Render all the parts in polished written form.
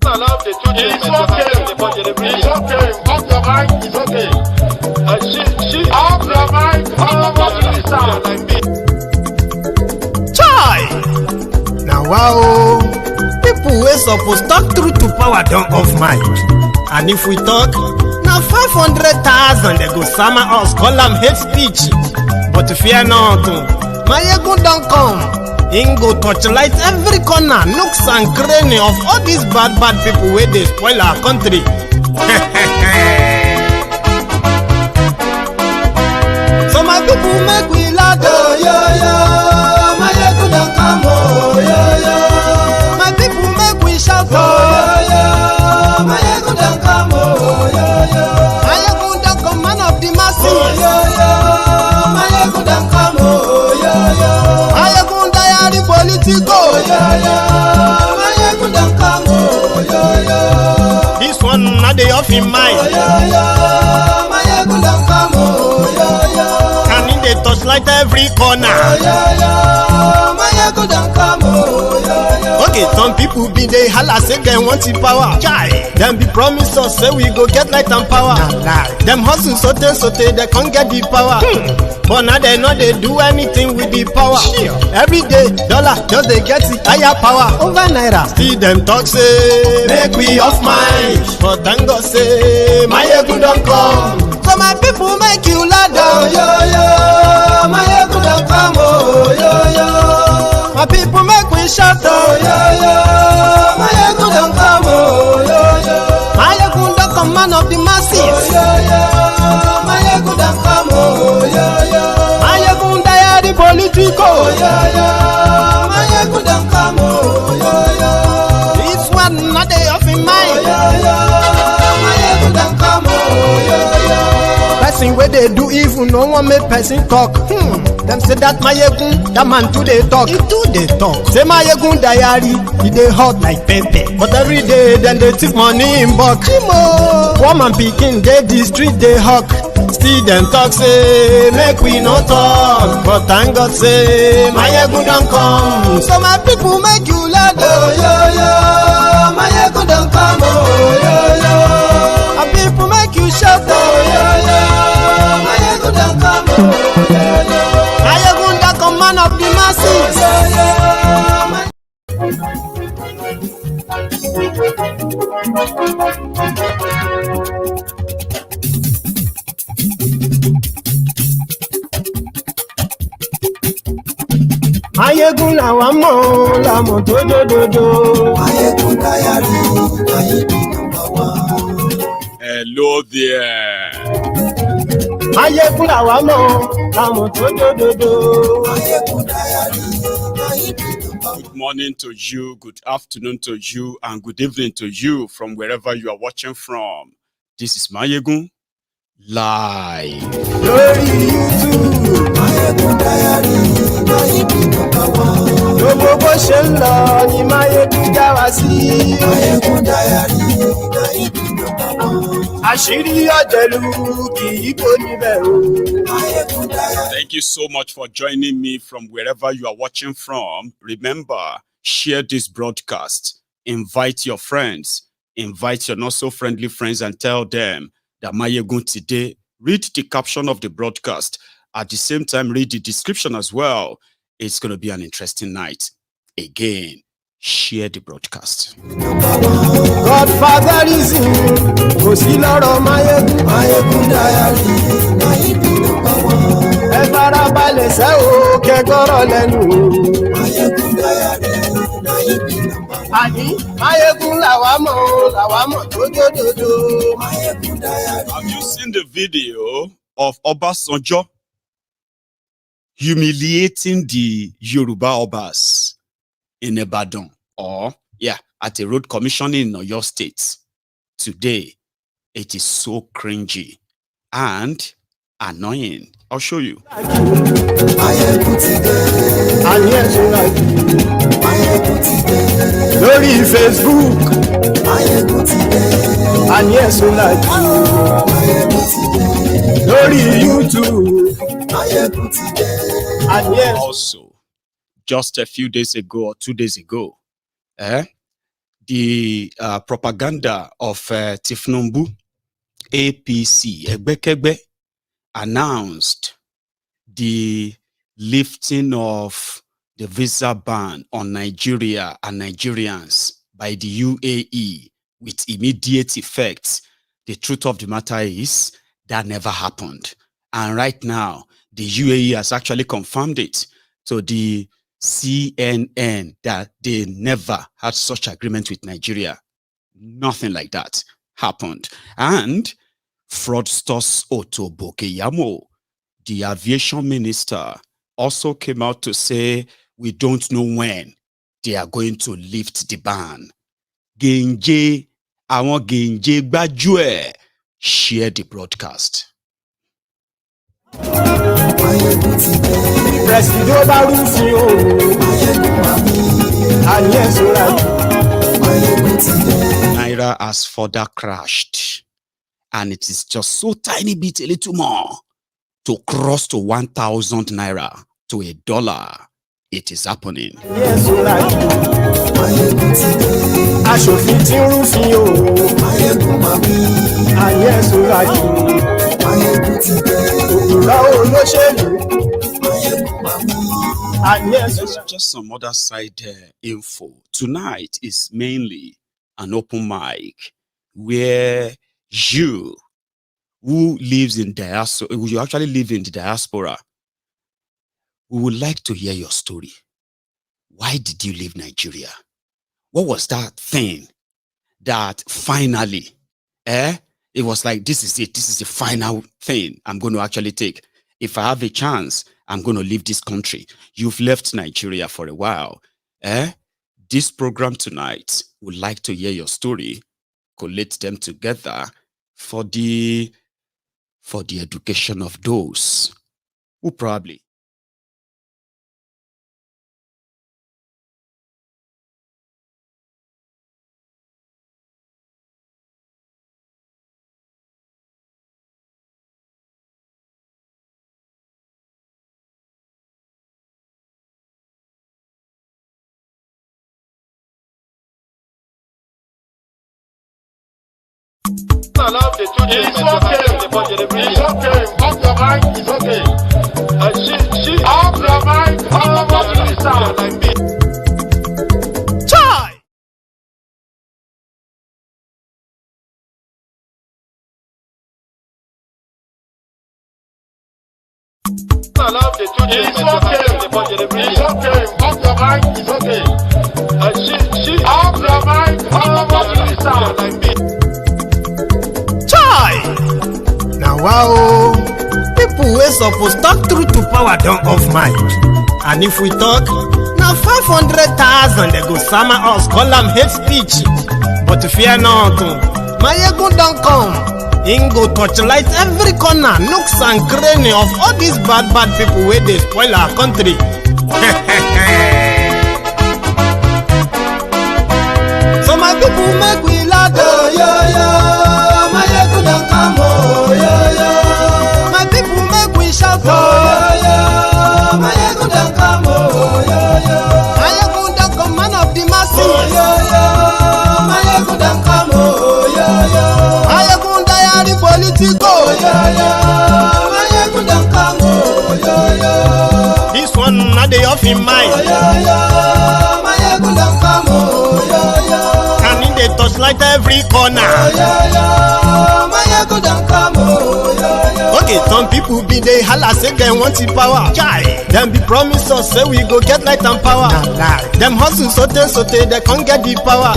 Allow the children. It's okay. It's okay. Off your mind. It's okay. She off your mind. Like me. Chai! Now wow, people wey suppose talk truth to power don't off mic. And if we talk, now 500,000 they go summer us call them hate speech. But fear not, Maiyegun don't come. Ingo torchlight every corner, nooks and cranny of all these bad people where they spoil our country. So my people make we laugh, yo yo. Maiyegun don't come, oh yo yo. My people make we shout, oh yo yo. Maiyegun don't come, oh yo yo. Maiyegun don't come, man of the masses, oh yo yo. Maiyegun don't come, oh yo yo. Maiyegun diary Politico, yeah, yeah. Maiyegun don't come, oh, yeah, yeah. This one not the off in mind. Oh, yeah, yeah. Maiyegun don't come, oh, yeah, yeah. And in the touchlight every corner. Oh, yeah, yeah. Maiyegun don't come, oh, yeah, yeah. Okay, some people be they holla say they want the power. Chai. Them be promise us say we go get light and power. Nah. Them hustle sote they can't get the power. But now they know they do anything with the power. Sure. Every day, dollar just they get the higher power over naira. See them talk say, make we off mind. But thank God say, Maiyegun don't come. So my people make you ladder. Oh yo yo, Maiyegun don't come. Oh yo yo, my people make we shout. Oh yo yo, Maiyegun don't come. Oh yo yo, Maiyegun don't come, man of the masses. Oh yo yo, Maiyegun don't come. Oh yo yo. Maiyegun diary Politico, oh yeah yeah. Maiyegun don't come, oh yeah yeah. This one not the off in mind, oh yeah yeah. Maiyegun don't come, oh yeah yeah. Person where they do even no one make person talk. Them say that Maiyegun, that man too they talk. He too they talk. Say Maiyegun diary, he they hot like pepper. But every day then they take money in bulk. Woman picking they the street they hawk. Still them talk say make we no talk, but thank God say Maiyegun don't come. So my people make you laugh, oh yo yo. Maiyegun don't come, oh yo yo. My people make you shout, oh yo yo. Maiyegun don't come, oh yo yo. Maiyegun don't come, man of the masses, oh yo yo. Maiyegun làwa mọ̀ làmọ̀ tó dòdòdò. Maiyegun diary, Maiyegun number one. Hello there. Maiyegun làwa mọ̀ làmọ̀ tó dòdòdò. Maiyegun diary, Maiyegun number one. Good morning to you, good afternoon to you, and good evening to you from wherever you are watching from. This is Maiyegun live. Lórí YouTube. Maiyegun diary, Maiyegun number one. Gbogbo bó ṣe ń lọ ni Maiyegun já wa sí. Maiyegun diary, Maiyegun number one. Àṣírí ọ̀jẹ̀lú kì í kó níbẹ̀ o. Maiyegun diary. Thank you so much for joining me from wherever you are watching from. Remember, share this broadcast. Invite your friends. Invite your not so friendly friends and tell them that Maiyegun today. Read the caption of the broadcast. At the same time, read the description as well. It's going to be an interesting night. Again, share the broadcast. Godfatherism kò sí lọ́rọ̀ Maiyegun. Maiyegun diary, Maiyegun number one. Ẹ farabalẹ̀ sẹ́ o kẹ́gọ́rọ̀ lẹ́nu o. Maiyegun diary, Maiyegun number one. Àní Maiyegun làwa mọ̀ tó dòdòdò. Maiyegun diary. Have you seen the video of Obasanjo humiliating the Yoruba Obas in Ibadan, or at a road commissioning in Oyo State? Today, it is so cringy and annoying. I'll show you. Maiyegun today. Àní ẹ̀sùn láti Maiyegun today. lórí Facebook. Maiyegun today. Àní ẹ̀sùn láti Maiyegun today. lórí YouTube. Maiyegun today. Àní ẹ̀sùn. Also, just a few days ago or 2 days ago, the propaganda of Tifnumbu, APC, Egbekegbe, announced the lifting of the visa ban on Nigeria and Nigerians by the UAE with immediate effect. The truth of the matter is that never happened. And right now, the UAE has actually confirmed it to the CNN that they never had such agreement with Nigeria. Nothing like that happened. And fraudsters Otto Bokeyamo, the aviation minister, also came out to say, we don't know when they are going to lift the ban. Genje, àwọn Genje gbájúẹ̀, share the broadcast. Naira has further crashed, and it is just so tiny bit, a little more, to cross to 1,000 naira to $1. It is happening. There's just some other side info. Tonight is mainly an open mic where you, who lives in diaspora, you actually live in the diaspora, we would like to hear your story. Why did you leave Nigeria? What was that thing that finally, it was like, this is it. This is the final thing I'm going to actually take. If I have a chance, I'm going to leave this country. You've left Nigeria for a while. This program tonight would like to hear your story, collate them together for the education of those who probably allow the children. It's okay. It's okay. Off your mind. It's okay. She off your mind. Like me. Chai! Allow the children. It's okay. It's okay. Off your mind. It's okay. She off your mind. Like me. Now wow, people wey suppose talk truth to power don't off mic. And if we talk, now 500,000 they go summer us, call them hate speech. But fear not, Maiyegun don't come. Him go torchlight every corner, nooks and cranny of all these bad people where they spoil our country. So my people make we laugh, Maiyegun don't come, my people make we shout, Maiyegun don't come, Maiyegun don't come, man of the masses, Maiyegun don't come, Maiyegun diary Politico, Maiyegun don't come, this one not the off in mind, Maiyegun don't come, and in the touchlight every corner. Okay, some people be they holla say they want the power. Them be promise us say we go get light and power. Them hustle so they can't get the power.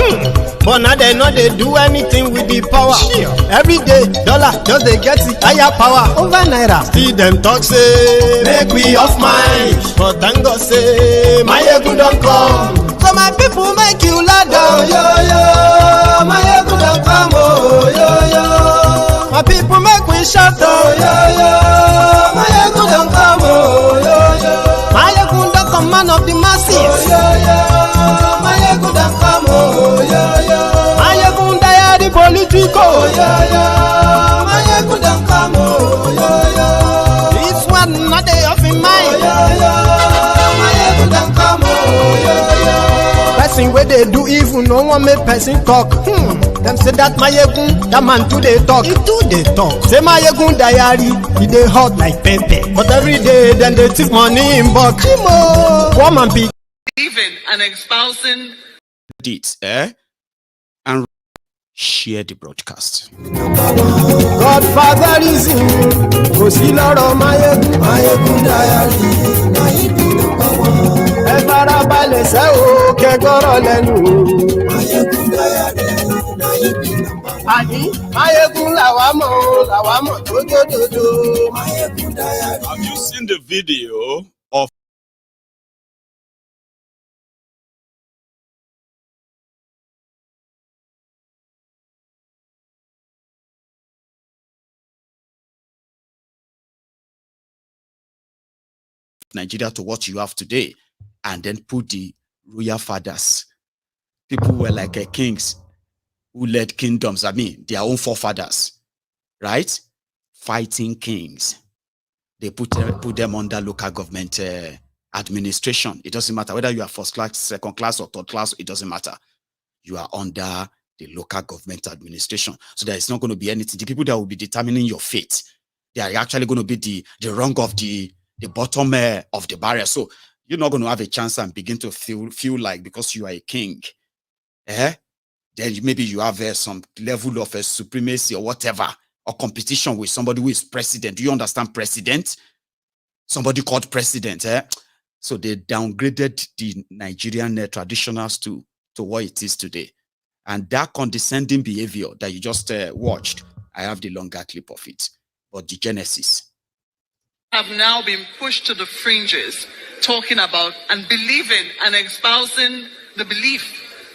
But now they know they do anything with the power. Every day, dollar just they get the higher power. Over naira, see them talk say make we off mind. But thank God say Maiyegun don't come. So my people make you ladder, Maiyegun don't come, my people make we shout, Maiyegun don't come, Maiyegun don't come, man of the masses, Maiyegun don't come, Maiyegun diary Politico, Maiyegun don't come, this one not the off in mind, Maiyegun don't come, person where they do evil people no want make person talk. Them say that Maiyegun, that man too dey talk. He too dey talk. Say MaiyegunDiary, he dey hot like pepper. But every day then they take money in bulk. Poor man be Even and espousing it, and share the broadcast. Godfatherism, kò sí lọ́rọ̀ Maiyegun. MaiyegunDiary, na him be #1. Ẹ farabalẹ̀ sẹ́ o, kẹ́gbọ́rọ̀ lẹ́nu o. MaiyegunDiary, na him be #1. Àní Maiyegun làwa mọ̀ tó dòdòdò. MaiyegunDiary. Have you seen the video of Nigeria to what you have today, and then put the royal fathers? People were like kings who led kingdoms, I mean, their own forefathers, right? Fighting kings. They put them under local government administration. It doesn't matter whether you are first class, second class, or third class, it doesn't matter. You are under the local government administration. So there is not going to be anything. The people that will be determining your fate, they are actually going to be the rung of the bottom of the barrier. So you're not going to have a chance and begin to feel like because you are a king, then maybe you have some level of supremacy or whatever, or competition with somebody who is president. Do you understand president? Somebody called president. So they downgraded the Nigerian traditionals to what it is today. And that condescending behavior that you just watched, I have the longer clip of it. But the genesis have now been pushed to the fringes, talking about and believing and espousing the belief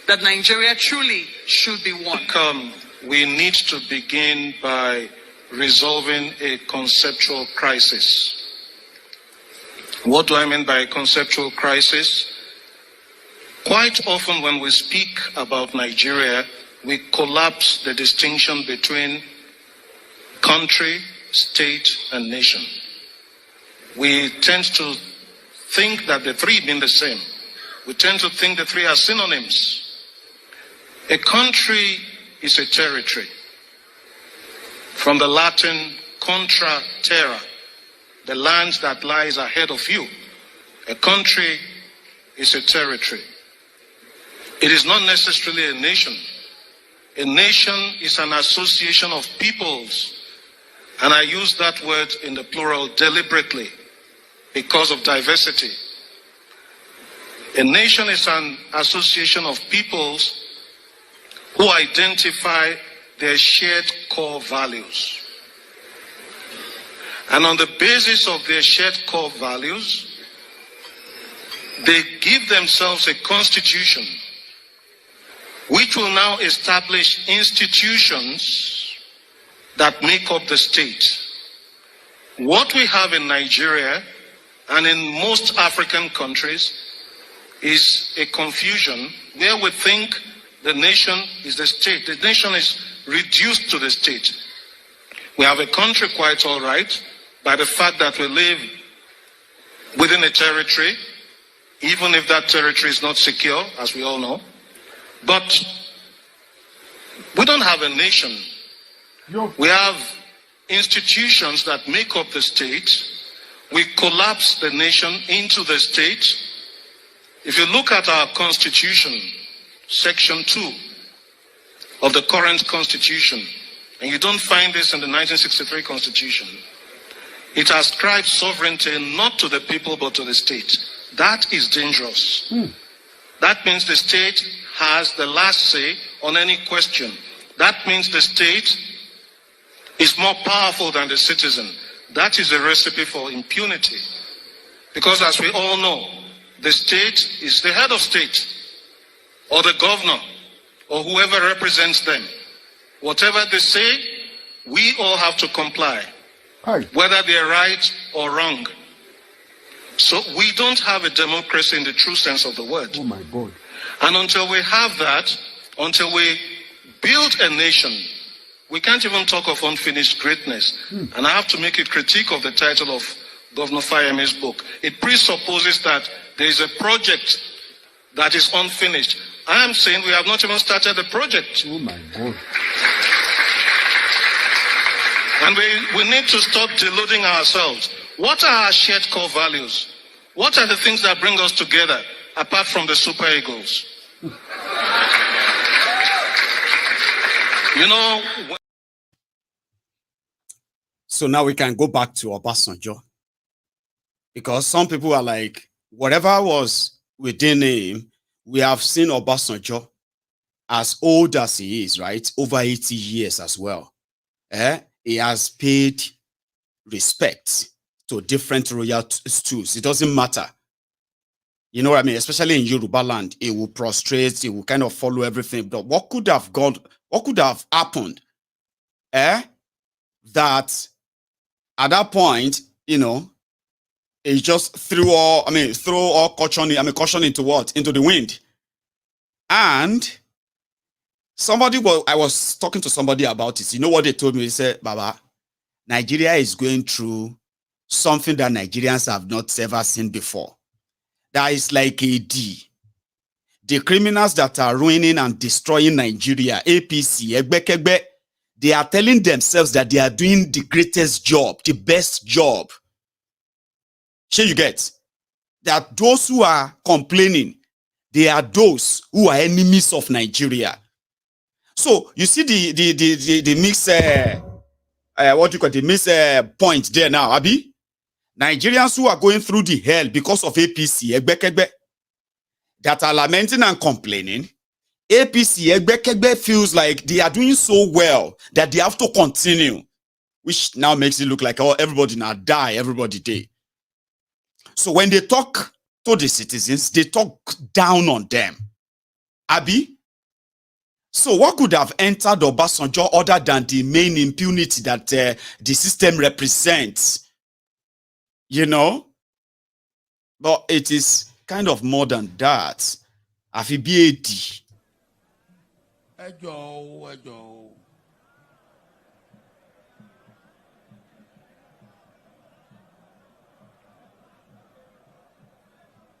that Nigeria truly should be one. We need to begin by resolving a conceptual crisis. What do I mean by a conceptual crisis? Quite often when we speak about Nigeria, we collapse the distinction between country, state, and nation. We tend to think that the three mean the same. We tend to think the three are synonyms. A country is a territory. From the Latin contra terra, the land that lies ahead of you. A country is a territory. It is not necessarily a nation. A nation is an association of peoples. And I use that word in the plural deliberately because of diversity. A nation is an association of peoples who identify their shared core values. And on the basis of their shared core values, they give themselves a constitution which will now establish institutions that make up the state. What we have in Nigeria and in most African countries is a confusion where we think the nation is the state. The nation is reduced to the state. We have a country quite all right by the fact that we live within a territory, even if that territory is not secure, as we all know. But we don't have a nation. We have institutions that make up the state. We collapse the nation into the state. If you look at our constitution, section 2 of the current constitution, and you don't find this in the 1963 constitution, it ascribes sovereignty not to the people but to the state. That is dangerous. That means the state has the last say on any question. That means the state is more powerful than the citizen. That is a recipe for impunity. Because as we all know, the state is the head of state, or the governor, or whoever represents them. Whatever they say, we all have to comply, whether they're right or wrong. So we don't have a democracy in the true sense of the word. Oh my God. And until we have that, until we build a nation, we can't even talk of unfinished greatness. And I have to make a critique of the title of Governor Fayeme's book. It presupposes that there is a project that is unfinished. I am saying we have not even started the project. Oh my God. And we need to stop deluding ourselves. What are our shared core values? What are the things that bring us together apart from the super egos? You know. So now we can go back to Obasanjo. Because some people are like, whatever was within him, we have seen Obasanjo as old as he is, right? Over 80 years as well. He has paid respect to different royal stools. It doesn't matter. You know what I mean? Especially in Yoruba land, it will prostrate, it will kind of follow everything. But what could have happened? That at that point, you know, he just threw all caution into what? Into the wind. And I was talking to somebody about it. You know what they told me? They said, Baba, Nigeria is going through something that Nigerians have not ever seen before. That is like AD. The criminals that are ruining and destroying Nigeria, APC, Egbekegbe, they are telling themselves that they are doing the greatest job, the best job. Sure, you get that those who are complaining, they are those who are enemies of Nigeria. So you see the mix what do you call the miss point there now, Abi? Nigerians who are going through the hell because of APC, Egbekegbe, that are lamenting and complaining. APC, Egbekegbe feels like they are doing so well that they have to continue, which now makes it look like, oh, everybody now die, everybody die. So when they talk to the citizens, they talk down on them. Abi? So what could have entered Obasanjo other than the main impunity that the system represents? You know? But it is kind of more than that. Afi BAD. Ejo.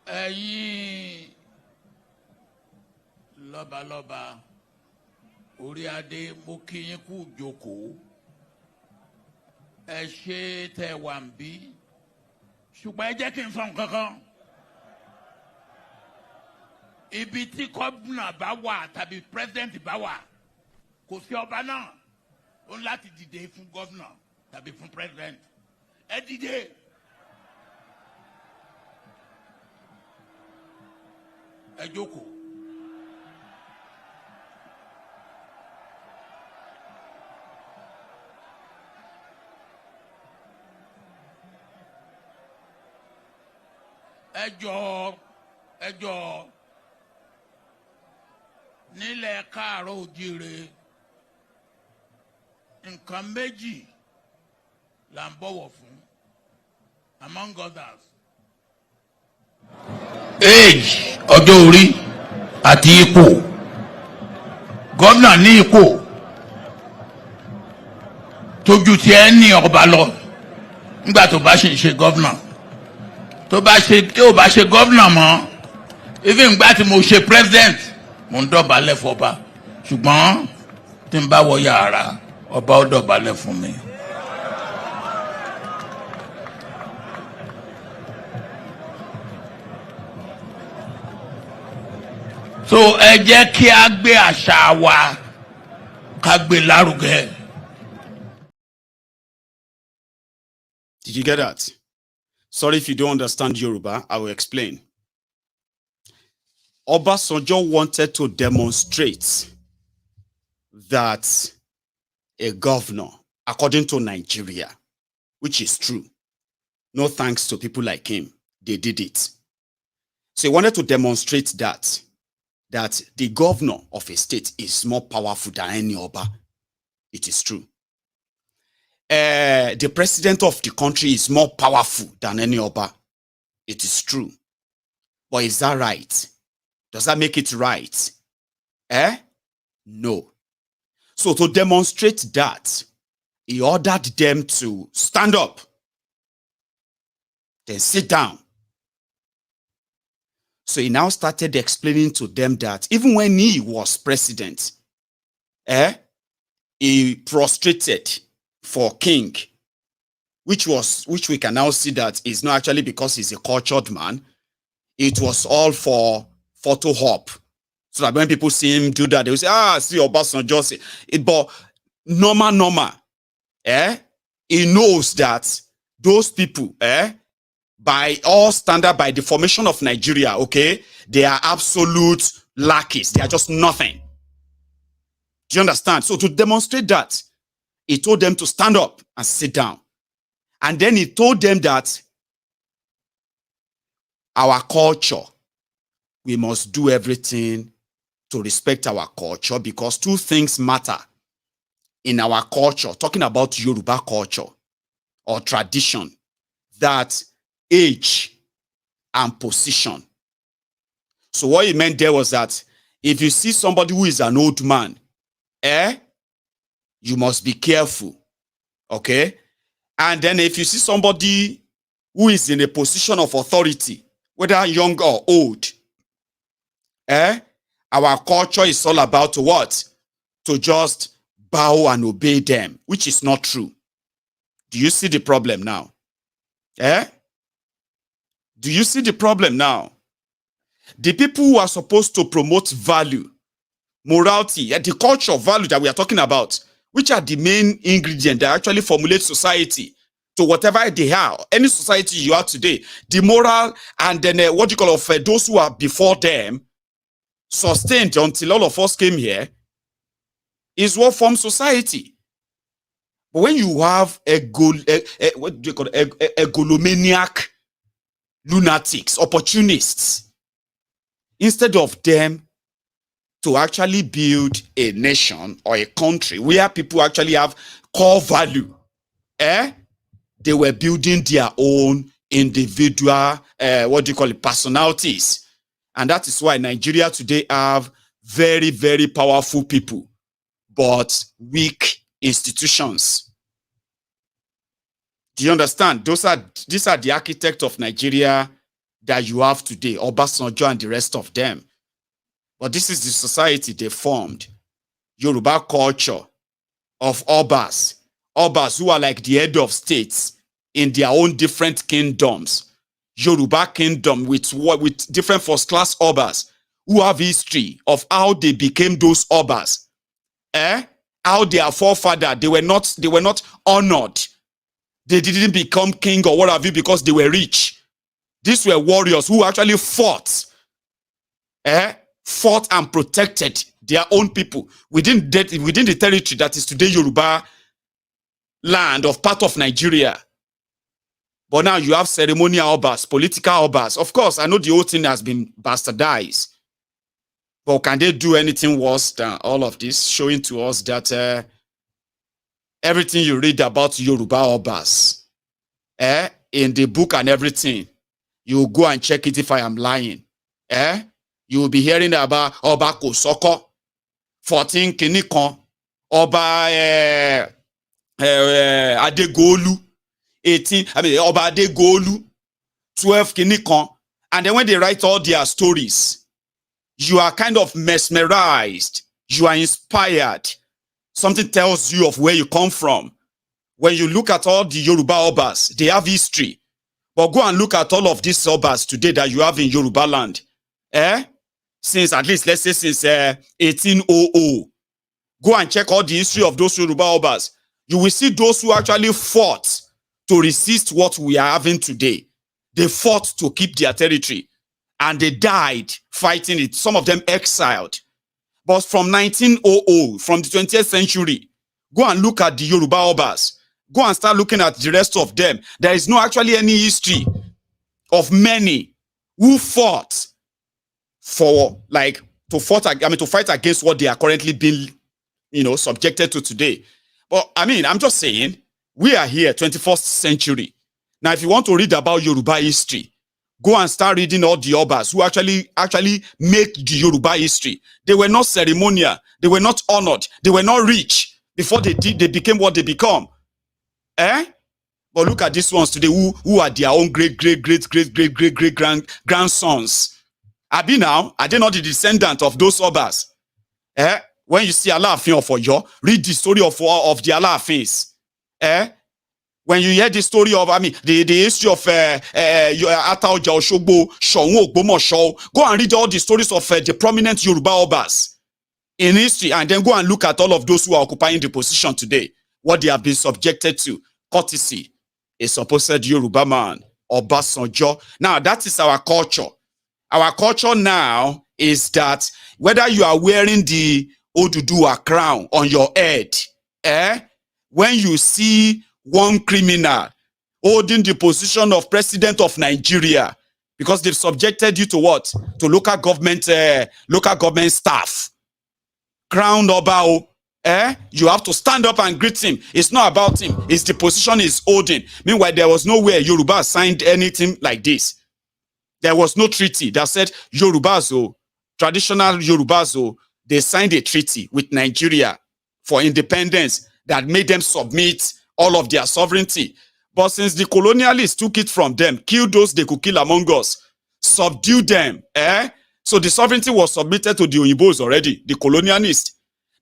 Ẹ̀yin lọ́balọ́ba orí adé mo kí yín kú jókòó ẹ ṣé tẹ́ wà ń bí ṣùgbọ́n ẹ jẹ́ kí n sọ nǹkan kan ibi tí gómìnà bá wà tàbí president bá wà kò sí ọba náà ó láti dìde fún gómìnà tàbí fún president ẹ dìde. Ẹ jókòó. Ẹ jọ̀ọ́ nílẹ̀ káàárọ̀ oòjíire nǹkan méjì là ń bọ̀wọ̀ fún among others. Age, ọjọ́ orí àti ipò. Gómìnà ní ipò tójú tí ẹ ní ọba lọ nígbà tó bá ṣe gómìnà. Tó bá ṣe gómìnà mọ́ even ìgbà tí mo ṣe president mo ń dọ̀bálẹ̀ fọba ṣùgbọ́n tí n bá wọ yàrá ọba ó dọ̀bálẹ̀ fún mi. So ẹ jẹ́ kí a gbé àṣà wa ká gbé lárugẹ. Did you get that? Sorry if you don't understand Yoruba, I will explain. Obasanjo wanted to demonstrate that a governor, according to Nigeria, which is true, no thanks to people like him, they did it. So he wanted to demonstrate that the governor of a state is more powerful than any Oba. It is true. The president of the country is more powerful than any Oba. It is true. But is that right? Does that make it right? No. So to demonstrate that, he ordered them to stand up, then sit down. So he now started explaining to them that even when he was president, he prostrated for king, which we can now see that is not actually because he's a cultured man. It was all for photo op. So that when people see him do that, they will say, see Obasanjo say it. But normal, he knows that those people, by all standard, by the formation of Nigeria, okay, they are absolute lackeys. They are just nothing. Do you understand? So to demonstrate that, he told them to stand up and sit down. And then he told them that our culture, we must do everything to respect our culture, because two things matter in our culture, talking about Yoruba culture or tradition, that age and position. So what he meant there was that if you see somebody who is an old man, you must be careful, okay? And then if you see somebody who is in a position of authority, whether young or old, our culture is all about what? To just bow and obey them, which is not true. Do you see the problem now? Do you see the problem now? The people who are supposed to promote value, morality, the culture of value that we are talking about, which are the main ingredients that actually formulate society to whatever they are, any society you are today, the moral and then what you call of those who are before them, sustained until all of us came here, is what forms society. But when you have what do you call it, egomaniac lunatics, opportunists, instead of them to actually build a nation or a country where people actually have core value, they were building their own individual, what do you call it, personalities. And that is why Nigeria today have very, very powerful people, but weak institutions. Do you understand? These are the architects of Nigeria that you have today, Obasanjo and the rest of them. But this is the society they formed. Yoruba culture of Obas. Obas who are like the head of states in their own different kingdoms. Yoruba kingdom with different first-class Obas who have history of how they became those Obas. How their forefathers, they were not honored. They didn't become king or what have you because they were rich. These were warriors who actually fought and protected their own people within the territory that is today Yoruba land of part of Nigeria. But now you have ceremonial Obas, political Obas. Of course, I know the whole thing has been bastardized. But can they do anything worse than all of this, showing to us that everything you read about Yoruba Obas, in the book and everything, you go and check it if I am lying. You will be hearing about Oba Kosoko, 14 Kinikon, Oba Adegolu, 18, Oba Adegolu, 12 Kinikon. And then when they write all their stories, you are kind of mesmerized. You are inspired. Something tells you of where you come from. When you look at all the Yoruba Obas, they have history. But go and look at all of these Obas today that you have in Yoruba land. Since at least, let's say since 1800. Go and check all the history of those Yoruba Obas. You will see those who actually fought to resist what we are having today. They fought to keep their territory. And they died fighting it. Some of them exiled. But from 1900, from the 20th century, go and look at the Yoruba Obas. Go and start looking at the rest of them. There is no actually any history of many who fought for, like, to fight against what they are currently being, subjected to today. But I'm just saying, we are here, 21st century. Now, if you want to read about Yoruba history, go and start reading all the Obas who actually make the Yoruba history. They were not ceremonial. They were not honored. They were not rich before they became what they become. But look at these ones today who are their own great grandsons. Abi now, are they not the descendant of those Obas? When you see Alaafin of Oyo, read the story of the Alaafins. When you hear the story of, the history of Ataoja Oshogbo, Shonwo Ogbomoso, go and read all the stories of the prominent Yoruba Obas in history, and then go and look at all of those who are occupying the position today, what they have been subjected to, courtesy, a supposed Yoruba man, Obasanjo. Now, that is our culture. Our culture now is that whether you are wearing the Oduduwa crown on your head, when you see one criminal holding the position of president of Nigeria, because they've subjected you to what? To local government staff. Crown Oba, you have to stand up and greet him. It's not about him. It's the position he's holding. Meanwhile, there was nowhere Yoruba signed anything like this. There was no treaty that said Yorubas, traditional Yorubas, they signed a treaty with Nigeria for independence that made them submit all of their sovereignty. But since the colonialists took it from them, killed those they could kill among us, subdued them, so the sovereignty was submitted to the Oyinbos already, the colonialists.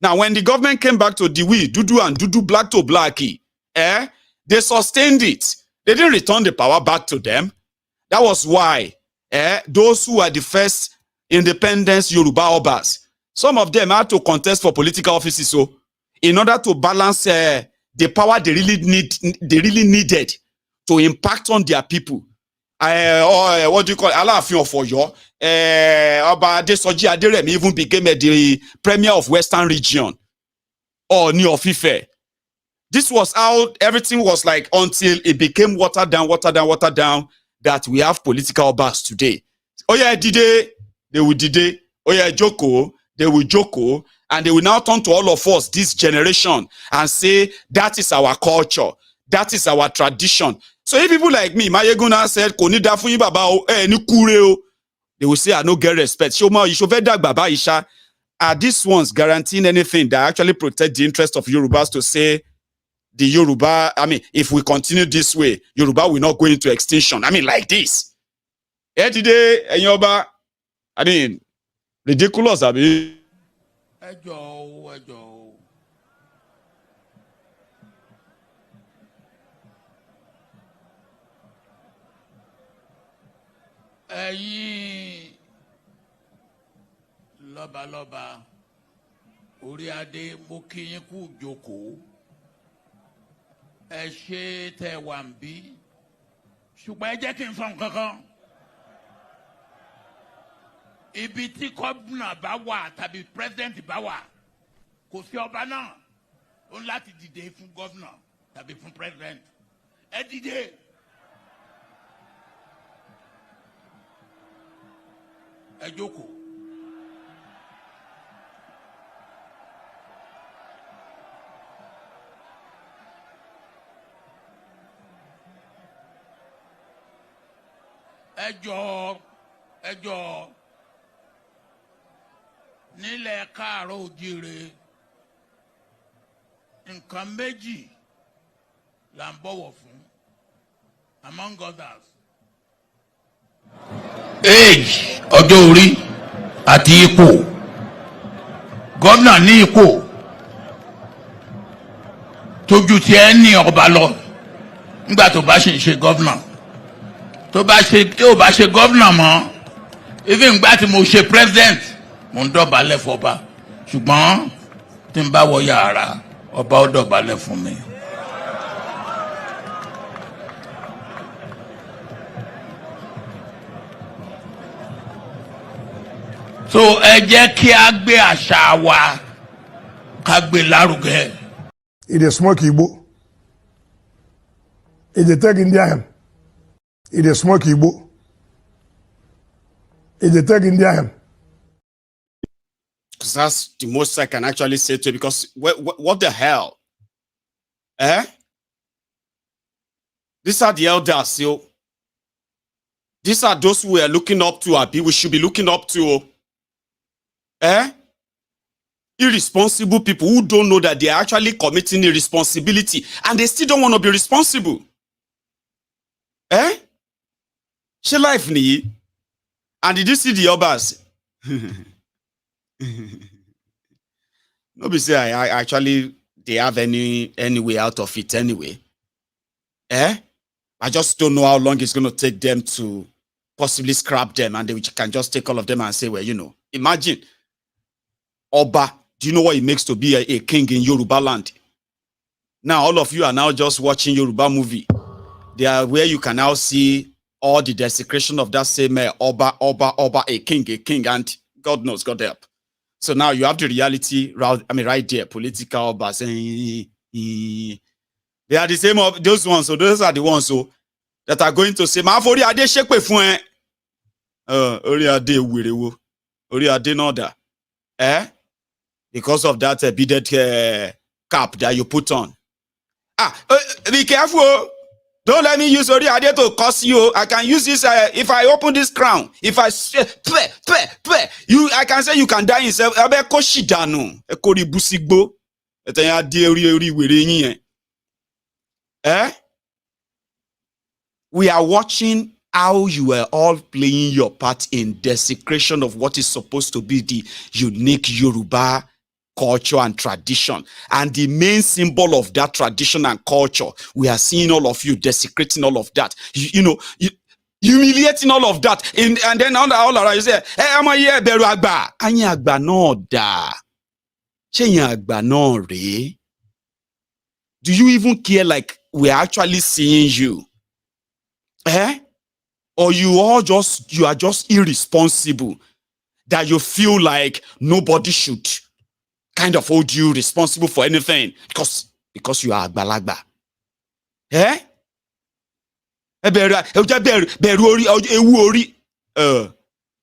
Now, when the government came back to the Dudu and Dudu, black to blacky, they sustained it. They didn't return the power back to them. That was why those who are the first independence Yoruba Obas, some of them had to contest for political offices, so in order to balance the power they really needed to impact on their people. What do you call it? Alaafin of Oyo, Oba Adesoji Aderemi even became the premier of Western region, or Ni of Ife. This was how everything was like until it became watered down, that we have political Obas today. Oh yeah, Dide, they will Dide. Oh yeah, Joko, they will Joko. And they will now turn to all of us, this generation, and say, that is our culture. That is our tradition. So if people like me, Maiyegun said, they will say, I no get respect. Are these ones guaranteeing anything that actually protect the interest of Yorubas to say, the Yoruba, if we continue this way, Yoruba will not go into extinction. Like this. Ridiculous, ẹjọ́ ẹ̀yin lọ́balọ́ba orí adé mo kí yín kú jókòó ẹ ṣé tẹ́ wà ń bí ṣùgbọ́n ẹ jẹ́ kí n sọ nǹkan kan. Ibi tí gómìnà bá wà tàbí president bá wà kò sí ọba náà ó ń láti dìde fún gómìnà tàbí fún president ẹ dìde. Ẹ jókòó. Ẹ jọ̀ọ́ nílẹ̀ káàárọ̀ oòjíire nǹkan méjì là ń bọ̀wọ̀ fún among others. Age, ọjọ́ orí àti ipò. Gómìnà ní ipò tójú tí ẹ ní ọba lọ nígbà tó bá ṣe ń ṣe gómìnà. Tó bá ṣe gómìnà mọ́ even nígbà tí mo ṣe president mo ń dọ̀bálẹ̀ fọba ṣùgbọ́n tí n bá wọ yàrá ọba ó dọ̀bálẹ̀ fún mi. So ẹ jẹ́ kí a gbé àṣà wa ká gbé lárugẹ. It is smoke Igbo. It is take Indian. It is smoke Igbo. It is take Indian. Because that's the most I can actually say to it, because what the hell? These are the elders, yo. These are those who we are looking up to, Abi. We should be looking up to. Irresponsible people who don't know that they are actually committing irresponsibility and they still don't want to be responsible. She life ni. And did you see the Obas? Nobody say I actually they have any way out of it anyway. I just don't know how long it's going to take them to possibly scrap them, and they can just take all of them and say, well, you know, imagine Oba. Do you know what it makes to be a king in Yoruba land? Now all of you are now just watching Yoruba movie. They are where you can now see all the desecration of that same Oba, a king, and God knows, God help. So now you have the reality, right there, political Obas. They are the same of those ones. So those are the ones that are going to say, "Ma fori ade shepe fun ori ade wirewo, ori ade noda." Because of that beaded cap that you put on. Be careful. Don't let me use ori ade to curse you. I can use this if I open this crown. If I I can say you can die in self. Abe ko shidanu. E ko ri busigbo. Eten ya de ori were yin yen. We are watching how you are all playing your part in desecration of what is supposed to be the unique Yoruba culture and tradition. And the main symbol of that tradition and culture, we are seeing all of you desecrating all of that. Humiliating all of that. And then all around you say, hey, I'm here, beru agba. Anyi agba no da. Sheyin agba no re. Do you even care like we're actually seeing you? Or you are just irresponsible that you feel like nobody should kind of hold you responsible for anything because you are agbalagba.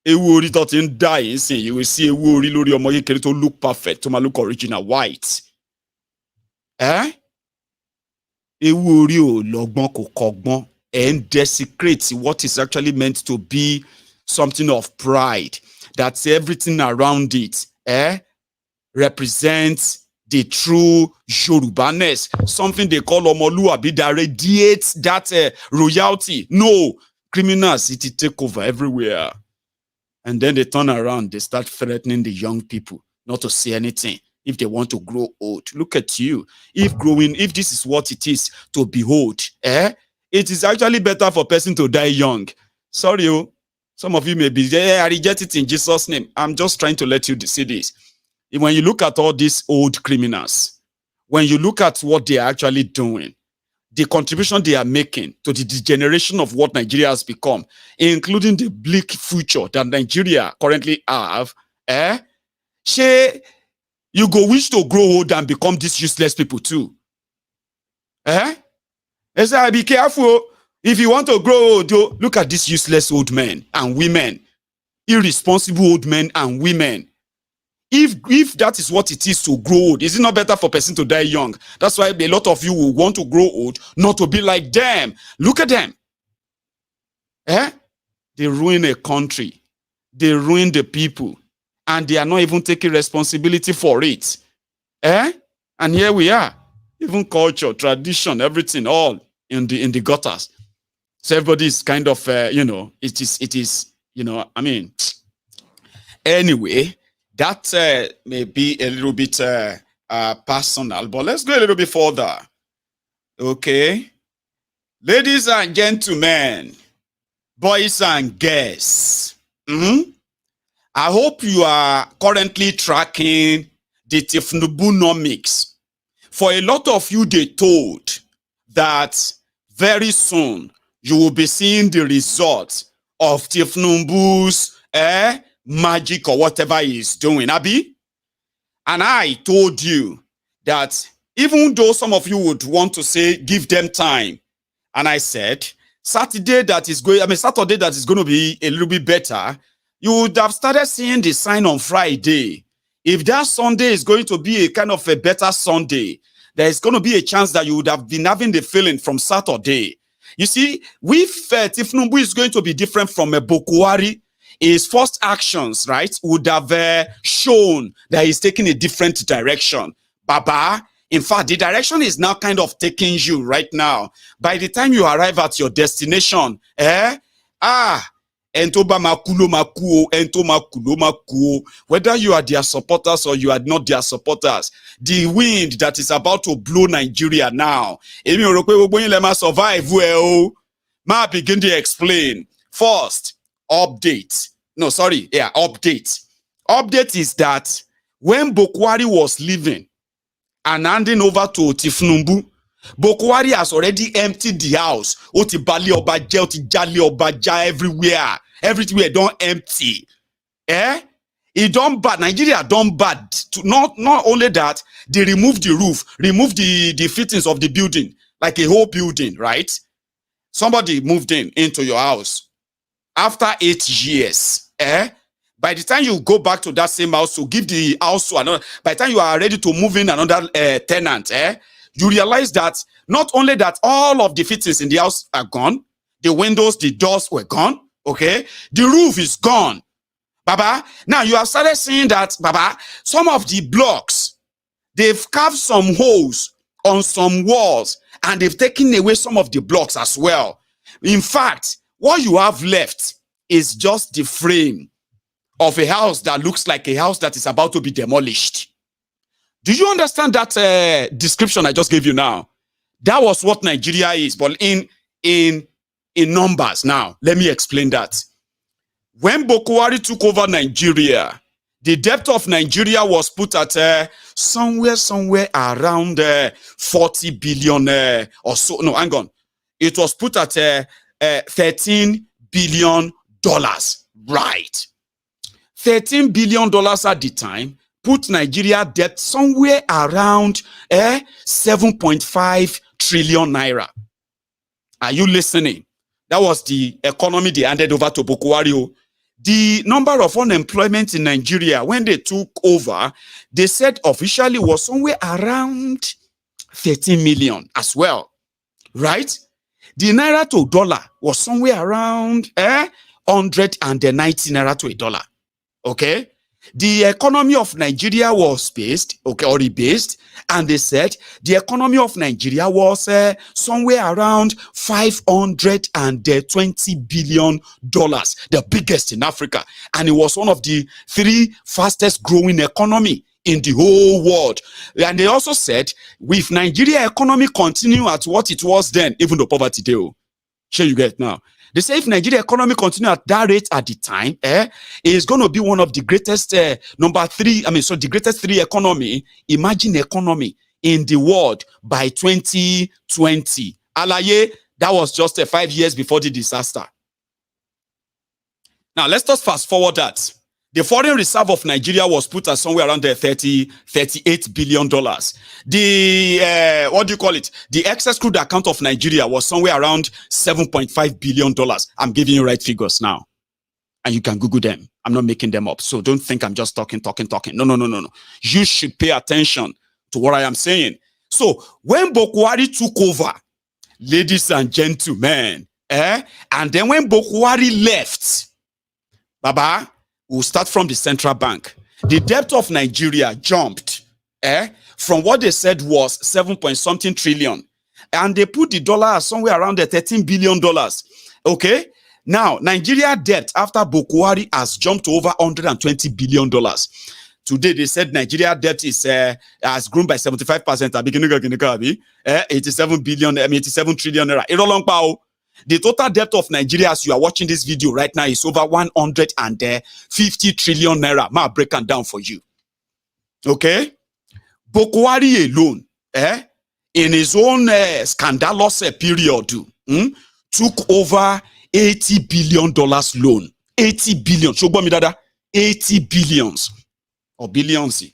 Ewu ori tó ti ń die nsìn, you will see ewu ori lórí ọmọ kékeré tó look perfect, tó máa look original white. Ewu ori ò lọ́gbọ́n kò kọ́gbọ́n. And desecrates what is actually meant to be something of pride. That's everything around it represents the true Yorubaness. Something they call Omoluabi that radiates that royalty. No, criminals, it take over everywhere. And then they turn around, they start threatening the young people not to say anything if they want to grow old. Look at you. If this is what it is to behold, it is actually better for a person to die young. Sorry, some of you may be, I reject it in Jesus' name. I'm just trying to let you see this. When you look at all these old criminals, when you look at what they are actually doing, the contribution they are making to the degeneration of what Nigeria has become, including the bleak future that Nigeria currently have, you go wish to grow old and become these useless people too. I say, be careful. If you want to grow old, look at these useless old men and women, irresponsible old men and women. If that is what it is to grow old, is it not better for a person to die young? That's why a lot of you will want to grow old, not to be like them. Look at them. They ruin a country. They ruin the people. And they are not even taking responsibility for it. And here we are. Even culture, tradition, everything, all in the gutters. So everybody is kind of, it is, I mean, anyway, that may be a little bit personal, but let's go a little bit further. Okay. Ladies and gentlemen, boys and girls, I hope you are currently tracking the Tifnubunomics. For a lot of you, they told that very soon you will be seeing the results of Tifnumbu's magic or whatever he is doing, Abi. And I told you that even though some of you would want to say, give them time, and I said, Saturday that is going to be a little bit better, you would have started seeing the sign on Friday. If that Sunday is going to be a kind of a better Sunday, there is going to be a chance that you would have been having the feeling from Saturday. You see, with Tifnumbu is going to be different from a Bokuwari. His first actions, right, would have shown that he's taking a different direction. Baba, in fact, the direction is now kind of taking you right now. By the time you arrive at your destination, Entoba makulo makuo, ento makulo makuo. Whether you are their supporters or you are not their supporters, the wind that is about to blow Nigeria now, Emi ò rò pé gbogbo yín lè máa survive well. Ma begin to explain. First, update. No, sorry, yeah, update. Update is that when Bokwari was leaving and handing over to Tifnumbu, Bokwari has already emptied the house. Oti bali obaja, oti jali obaja everywhere. Everywhere don't empty. It don't bad. Nigeria don't bad. Not only that, they removed the roof, removed the fittings of the building, like a whole building, right? Somebody moved into your house after 8 years. By the time you go back to that same house to give the house to another, by the time you are ready to move in another tenant, you realize that not only that all of the fittings in the house are gone, the windows, the doors were gone, okay? The roof is gone. Baba, now you have started seeing that, Baba, some of the blocks, they've carved some holes on some walls and they've taken away some of the blocks as well. In fact, what you have left is just the frame of a house that looks like a house that is about to be demolished. Do you understand that description I just gave you now? That was what Nigeria is, but in numbers. Now, let me explain that. When Bokwari took over Nigeria, the debt of Nigeria was put at somewhere around 40 billion or so. No, hang on. It was put at $13 billion. Right. $13 billion at the time put Nigeria debt somewhere around 7.5 trillion naira. Are you listening? That was the economy they handed over to Bokwari. The number of unemployment in Nigeria when they took over, they said officially was somewhere around 13 million as well. Right? The naira to dollar was somewhere around 190 naira to a dollar. Okay? The economy of Nigeria was based, okay, or rebased, and they said the economy of Nigeria was somewhere around $520 billion, the biggest in Africa. And it was one of the 3 fastest growing economy in the whole world. And they also said, with Nigeria economy continue at what it was then, even though poverty deal, sure you get now. They say if Nigeria economy continue at that rate at the time, it's going to be one of the greatest, the greatest 3 economy, emerging economy in the world by 2020. Alaye, that was just 5 years before the disaster. Now, let's just fast forward that. The foreign reserve of Nigeria was put at somewhere around $38 billion. The, what do you call it? The excess crude account of Nigeria was somewhere around $7.5 billion. I'm giving you right figures now. And you can Google them. I'm not making them up. So don't think I'm just talking. No. You should pay attention to what I am saying. So when Bokwari took over, ladies and gentlemen, and then when Bokwari left, Baba, we'll start from the central bank. The debt of Nigeria jumped from what they said was 7-point-something trillion. And they put the dollar somewhere around the $13 billion. Okay? Now, Nigeria debt after Bokwari has jumped to over $120 billion. Today, they said Nigeria debt is has grown by 75%. 87 trillion naira. The total debt of Nigeria, as you are watching this video right now, is over 150 trillion naira. Ma break it down for you. Okay? Bokwari alone, in his own scandalous period, took over $80 billion loan. 80 billion. Show me dada. 80 billions. Or billions. You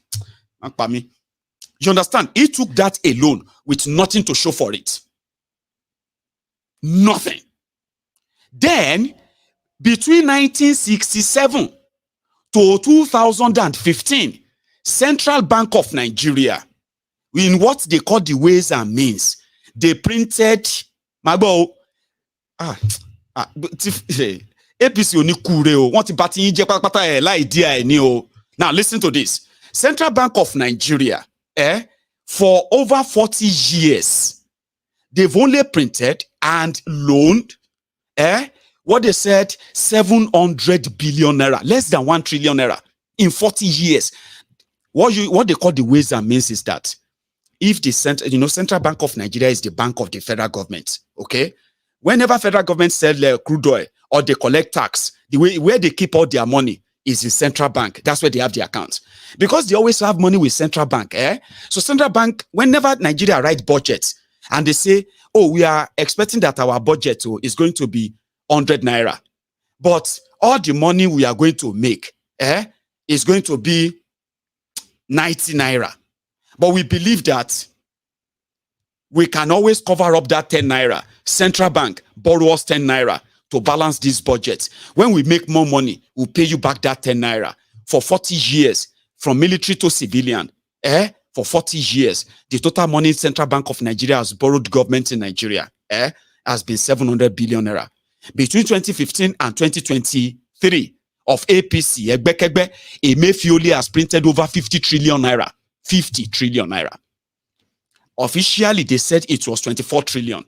understand? He took that alone with nothing to show for it. Nothing. Then, between 1967 to 2015, Central Bank of Nigeria, in what they call the ways and means, they printed APC Now listen to this. Central Bank of Nigeria, for over 40 years, they've only printed and loaned what they said, 700 billion naira, less than 1 trillion naira in 40 years. What they call the ways and means is that if the Central Bank of Nigeria is the bank of the federal government, okay? Whenever federal government sell crude oil or they collect tax, the way where they keep all their money is in central bank. That's where they have the accounts. Because they always have money with central bank, So central bank, whenever Nigeria write budgets and they say, oh, we are expecting that our budget is going to be 100 naira. But all the money we are going to make is going to be 90 naira. But we believe that we can always cover up that 10 naira. Central bank borrow us 10 naira to balance this budget. When we make more money, we'll pay you back that 10 naira. For 40 years, from military to civilian, for 40 years, the total money Central Bank of Nigeria has borrowed government in Nigeria has been 700 billion naira. Between 2015 and 2023 of APC, Emefiole has printed over 50 trillion naira. 50 trillion naira. Officially, they said it was 24 trillion.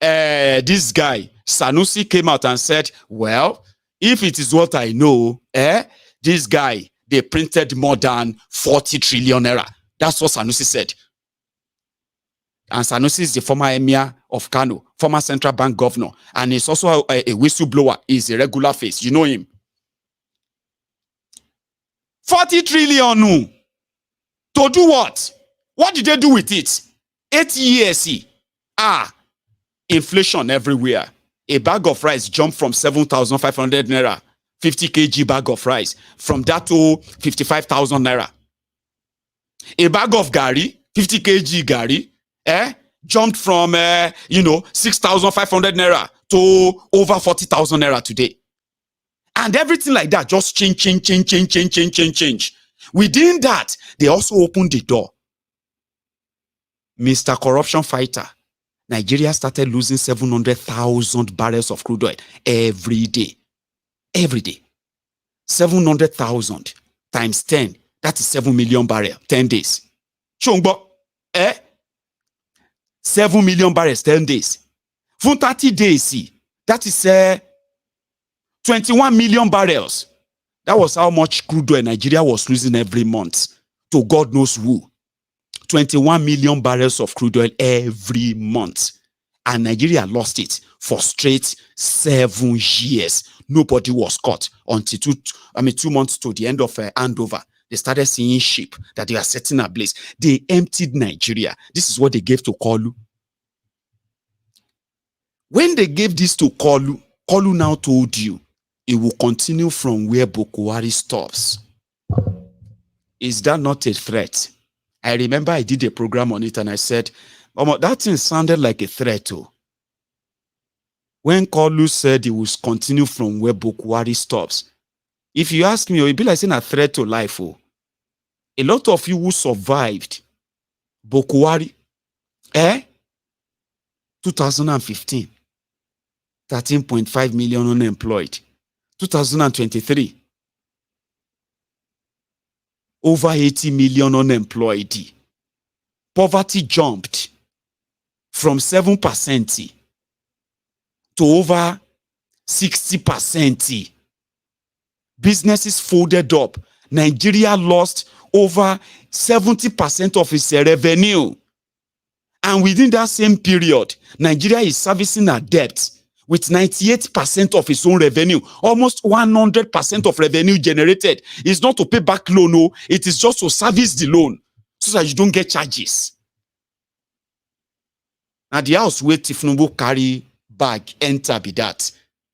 This guy, Sanusi, came out and said, well, if it is what I know, this guy, they printed more than 40 trillion naira. That's what Sanusi said. And Sanusi is the former emir of Kano, former central bank governor, and he's also a whistleblower. He's a regular face. You know him. 40 trillion. To do what? What did they do with it? 8 years. Inflation everywhere. A bag of rice jumped from 7,500 naira, 50 kg bag of rice, from that to 55,000 naira. A bag of gari, 50 kg gari, jumped from 6,500 naira to over 40,000 naira today. And everything like that just change. Within that, they also opened the door. Mr. Corruption Fighter, Nigeria started losing 700,000 barrels of crude oil every day. Every day. 700,000 times 10. That is 7 million barrels, 10 days. Chongbo, 7 million barrels, 10 days. For 30 days, that is 21 million barrels. That was how much crude oil Nigeria was losing every month to God knows who. 21 million barrels of crude oil every month. And Nigeria lost it for straight 7 years. Nobody was caught until 2 months to the end of handover. They started seeing ship that they are setting ablaze. They emptied Nigeria. This is what they gave to Kolu. When they gave this to Kolu, Kolu now told you it will continue from where Boko Haram stops. Is that not a threat? I remember I did a program on it and I said, that thing sounded like a threat too. When Kolu said it will continue from where Boko Haram stops, if you ask me, it would be like saying a threat to life. A lot of you who survived Boko Haram, 2015, 13.5 million unemployed. 2023, over 80 million unemployed. Poverty jumped from 7% to over 60%. Businesses folded up. Nigeria lost over 70% of its revenue. And within that same period, Nigeria is servicing a debt with 98% of its own revenue. Almost 100% of revenue generated is not to pay back loan, no, it is just to service the loan so that you don't get charges. Now the house where Tifnubu carry bag enter be that.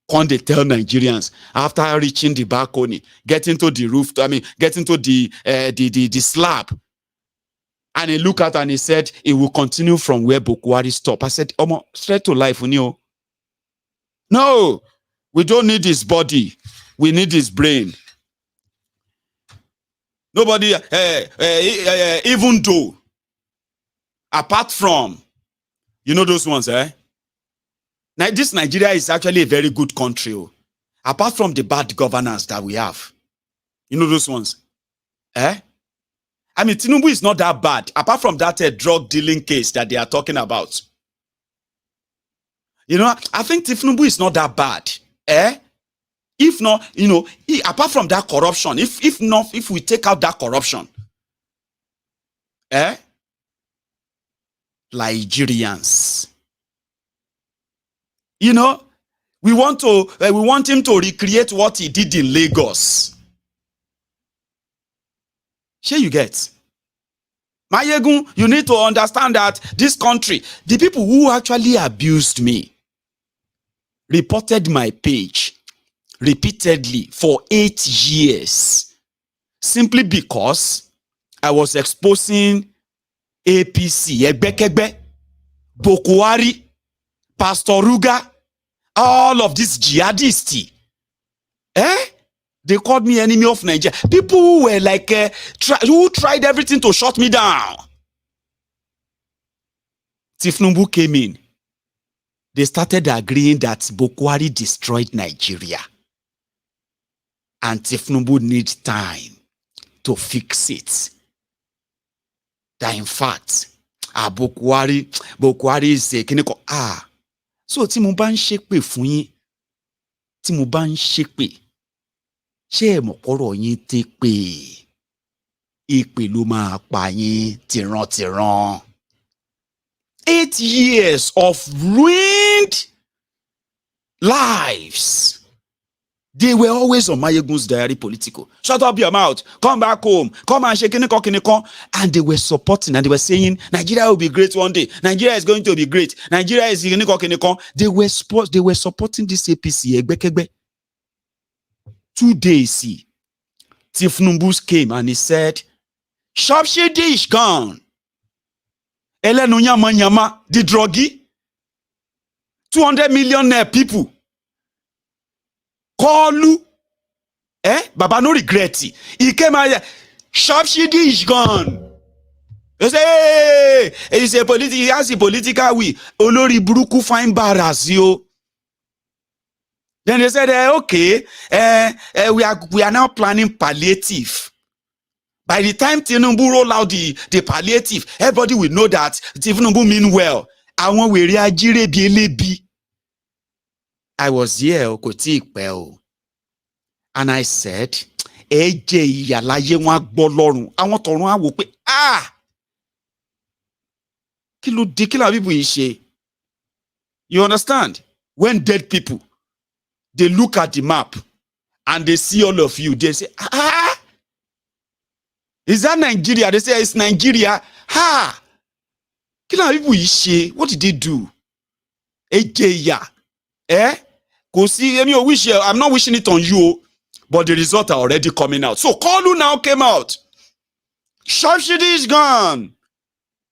When they tell Nigerians after reaching the balcony, get into the roof, get into the slab. And he looked at and he said, it will continue from where Boko Haram stop. I said, straight to life, Unio. No, we don't need his body. We need his brain. Nobody, even though, apart from, those ones, Now, this Nigeria is actually a very good country. Apart from the bad governance that we have. Those ones. Tinubu is not that bad. Apart from that drug dealing case that they are talking about. I think Tinubu is not that bad. If not, apart from that corruption, if we take out that corruption, Nigerians, we want him to recreate what he did in Lagos. Sure, you get. Maiyegun, you need to understand that this country, the people who actually abused me, reported my page repeatedly for 8 years, simply because I was exposing APC, Egbekegbe, Bokwari, Pastor Ruga, all of this jihadists. They called me enemy of Nigeria. People who were like, who tried everything to shut me down. Tifnumbu came in. They started agreeing that Bokwari destroyed Nigeria. And Tifnumbu needs time to fix it. That in fact, Bokwari is a kiniko. So tí mo bá ń ṣépè fún yín, tí mo bá ń ṣépè, ṣé ẹ mọ̀ pọ́rọ̀ yín tẹ́ pé èpè ló máa pa yín tìrantìran. 8 years of ruined lives. They were always on MaiyegunsDiary Politico. Shut up your mouth. Come back home. Come and shake kiniko. And they were supporting and they were saying, Nigeria will be great one day. Nigeria is going to be great. Nigeria is kiniko. They were supporting this APC. Egbekegbe. 2 days, Tifnumbu came and he said, subsidy is gone. Elenu nyama, the druggy. 200 million people. Kolu. Baba no regret it. He came out, subsidy is gone. He say, hey, he has a political will. Olori buruku fine barras, yo. Then they said, okay, we are now planning palliative. By the time Tinubu roll out the palliative, everybody will know that Tinubu mean well. I want we reagire bi. I was here, and I said, Eje yalaye wọn gbọ́ lọ́run. Àwọn tọ̀run á wò pé, kí ló dé, kí la people yìí ṣe? You understand? When dead people, they look at the map and they see all of you, they say, is that Nigeria? They say, it's Nigeria. Kí la people yìí ṣe? What did they do? Eje ya. Kò sí, I'm not wishing it on you, but the results are already coming out. So Kolu now came out. Subsidy is gone.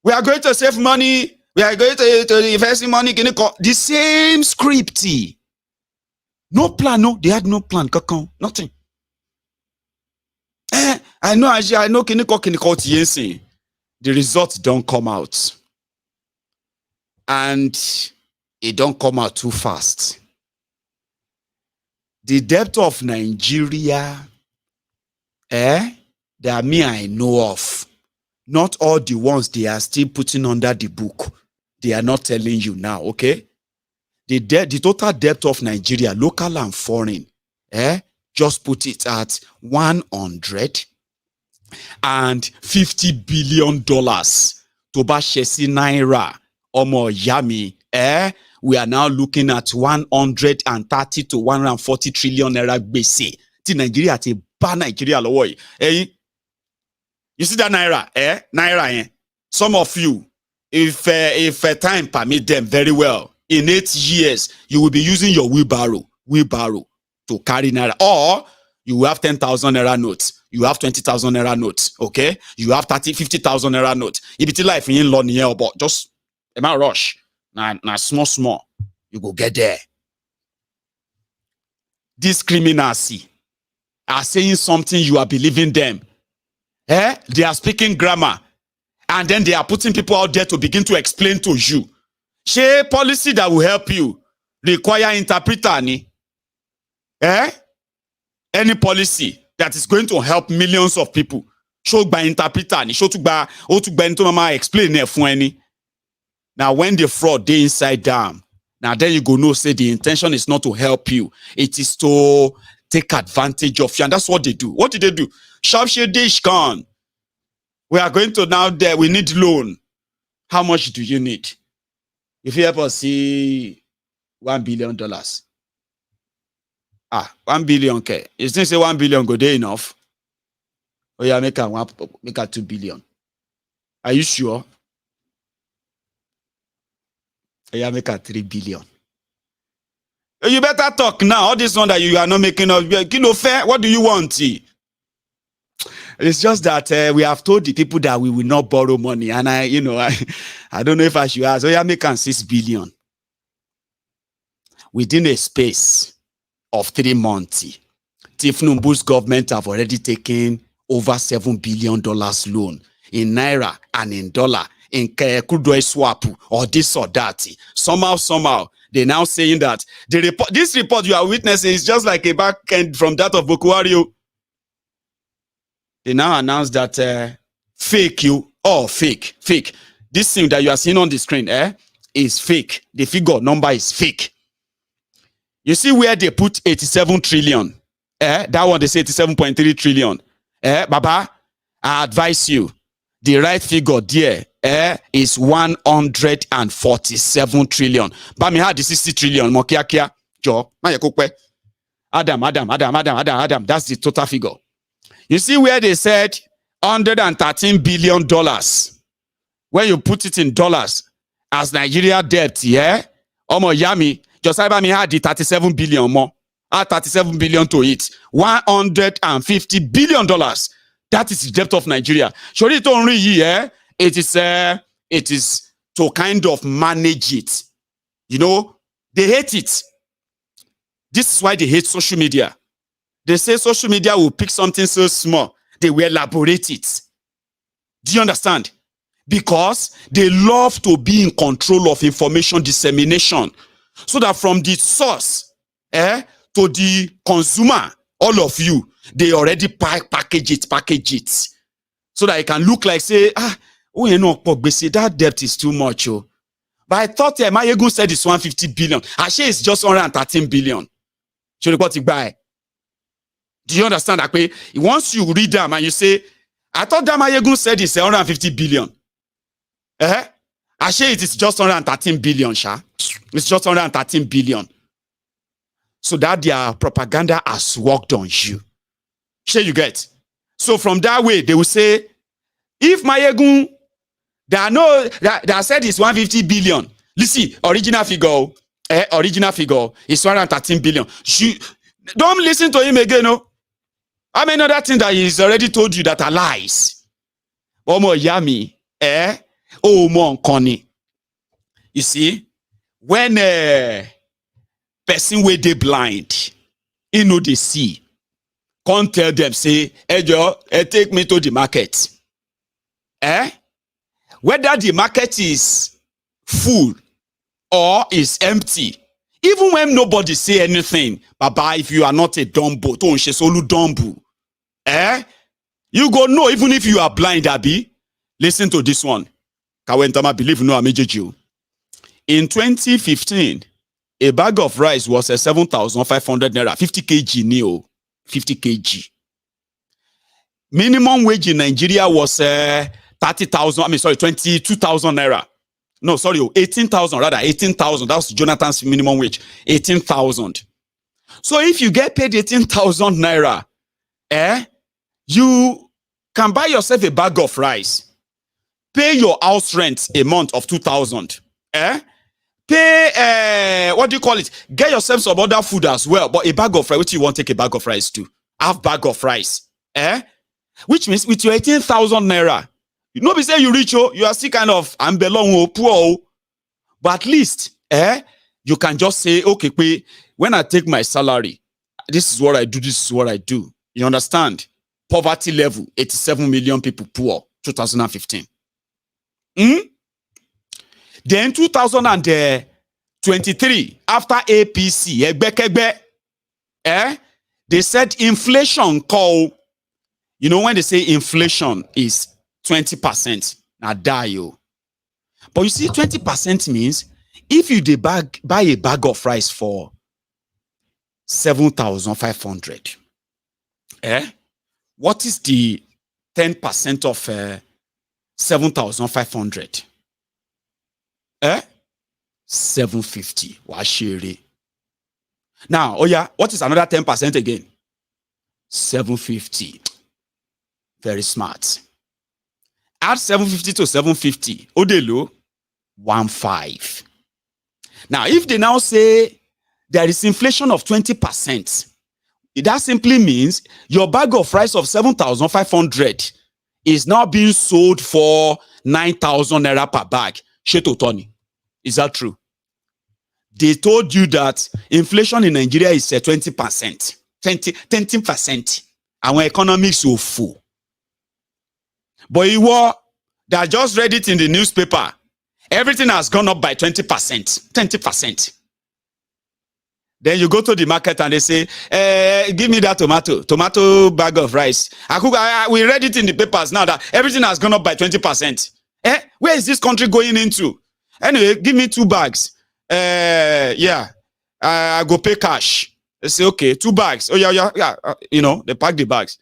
We are going to save money. We are going to invest in money. The same script. No plan, no. They had no plan. Nothing. I know the results don't come out. And it don't come out too fast. The debt of Nigeria, that I know of, not all the ones they are still putting under the book. They are not telling you now, okay? The total debt of Nigeria, local and foreign, just put it at $150 billion. Toba Shesi Naira, Omo Yami, we are now looking at 130 to 140 trillion naira gbese. Ti Nigeria ti ba Nigeria lowo yi. You see that naira, naira. Some of you, if time permit them very well, in 8 years you will be using your wheelbarrow to carry naira, or you will have 10,000 naira notes. You have 20,000 naira notes, okay? You have 50,000 naira notes. If it's life in law here, but just am I rush? Now small, you go get there. These criminals are saying something, you are believing them. They are speaking grammar, and then they are putting people out there to begin to explain to you. Share policy that will help you require interpreter ni. Any policy that is going to help millions of people, show by interpreter ni, show to by into mama explain it for any. Now, when the fraud they inside down, Now then you go know, say the intention is not to help you. It is to take advantage of you. And that's what they do. What did they do? Sharp dish can. We are going to now there. We need loan. How much do you need? If you help us see $1 billion. Ah, 1 billion. Okay. You still say 1 billion go there enough? Oh yeah, make a 2 billion. Are you sure? Oh yeah, make a 3 billion. You better talk now. All this one that you are not making up. You know, fair. What do you want? It's just that we have told the people that we will not borrow money. And I don't know if I should ask. Oh yeah, make a 6 billion. Within a space of 3 months, Tifnumbu's government have already taken over $7 billion loan in naira and in dollar, in crude oil swap or this or that. Somehow, they're now saying that this report you are witnessing is just like a back end from that of Boko Haram. They now announced that fake. This thing that you are seeing on the screen is fake. The figure number is fake. You see where they put 87 trillion. That one they say 87.3 trillion. Baba, I advise you. The right figure there is 147 trillion. But me had the 60 trillion. Mokiakia, Joe, Adam. That's the total figure. You see where they said $113 billion. When you put it in dollars as Nigeria debt, Omo Yami, Josiah me had the 37 billion more. Add 37 billion to it. $150 billion. That is the debt of Nigeria. Surely it only it is to kind of manage it. You know, they hate it. This is why they hate social media. They say social media will pick something so small, they will elaborate it. Do you understand? Because they love to be in control of information dissemination. So that from the source to the consumer, all of you, they already package it. So that it can look like, say, that debt is too much. Oh. But I thought Maiyegun said it's 150 billion. Actually, it's just 113 billion. Do you understand that way? Once you read them and you say, I thought that Maiyegun said it's 150 billion. Actually, it is just 113 billion, Sha. It's just 113 billion. So that their propaganda has worked on you. Sure, you get. So from that way, they will say, if Maiyegun, that said it's 150 billion. Listen, original figure is 113 billion. Don't listen to him again, no. How many other things that he's already told you that are lies? Omo Yami, Omo Nkoni. You see, when person where they blind, you know they see. Can't tell them, say, hey Joe, take me to the market. Whether the market is full or is empty, even when nobody say anything, Baba, if you are not a dumbo, you go know, even if you are blind, Abi. Listen to this one. Kawentama believe no amejeju. In 2015, a bag of rice was 7,500 naira, 50 kg neo, 50 kg. Minimum wage in Nigeria was 22,000 naira. No, sorry, 18,000 rather, 18,000. That's Jonathan's minimum wage, 18,000. So if you get paid 18,000 naira, you can buy yourself a bag of rice, pay your house rent a month of 2,000, pay, what do you call it? Get yourself some other food as well, but a bag of rice, which you want to take a bag of rice to? Half bag of rice, which means with your 18,000 naira, you know, be say you rich, you are still kind of ambelong poor, but at least, you can just say, okay, when I take my salary, this is what I do, this is what I do. You understand? Poverty level, 87 million people poor, 2015. Then 2023, after APC, they said inflation call. You know, when they say inflation is 20%, now die you. But you see, 20% means If you buy a bag of rice for 7,500, what is the 10% of 7,500? 750. Washiri. Now, oh yeah, what is another 10% again? 750. Very smart. Add 750 to 750. Odelo, 15. Now, if they now say there is inflation of 20%, that simply means your bag of rice of 7,500 is now being sold for 9,000 naira per bag. Sheto Tony. Is that true? They told you that inflation in Nigeria is 20%. 20%. Our economics so full. But you were that just read it in the newspaper. Everything has gone up by 20%. 20%. Then you go to the market and they say, give me that tomato bag of rice. We read it in the papers now that everything has gone up by 20%. Where is this country going into? Anyway, give me 2 bags. I go pay cash. They say, okay, 2 bags. Oh, yeah. They pack the bags.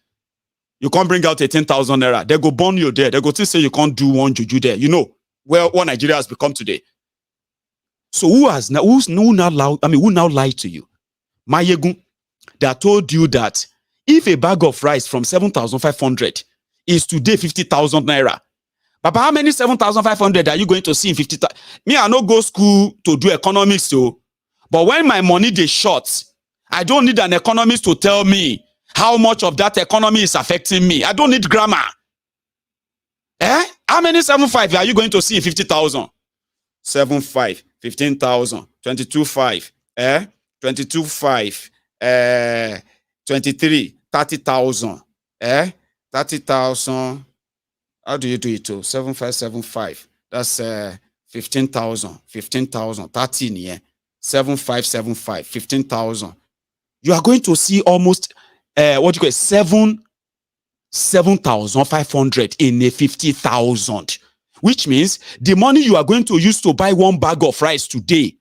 You can't bring out 18,000 naira. They go burn you there. They go to say you can't do one juju there. You know where what Nigeria has become today. So who now lied to you? Maiyegun, that told you that if a bag of rice from 7,500 is today 50,000 naira, Papa, how many 7,500 are you going to see in 50,000? Me, I no go school to do economics, so. But when my money dey short, I don't need an economist to tell me how much of that economy is affecting me. I don't need grammar. How many 7,500 are you going to see in 50,000? 7,500, 15,000, 22,500, 22,500, 23, 30,000, 30,000. How do you do it to 7,575? That's 15,000, 15,000, 13 yeah. 7,575, 15,000. You are going to see almost 7,500 in a 50,000, which means the money you are going to use to buy 1 bag of rice today,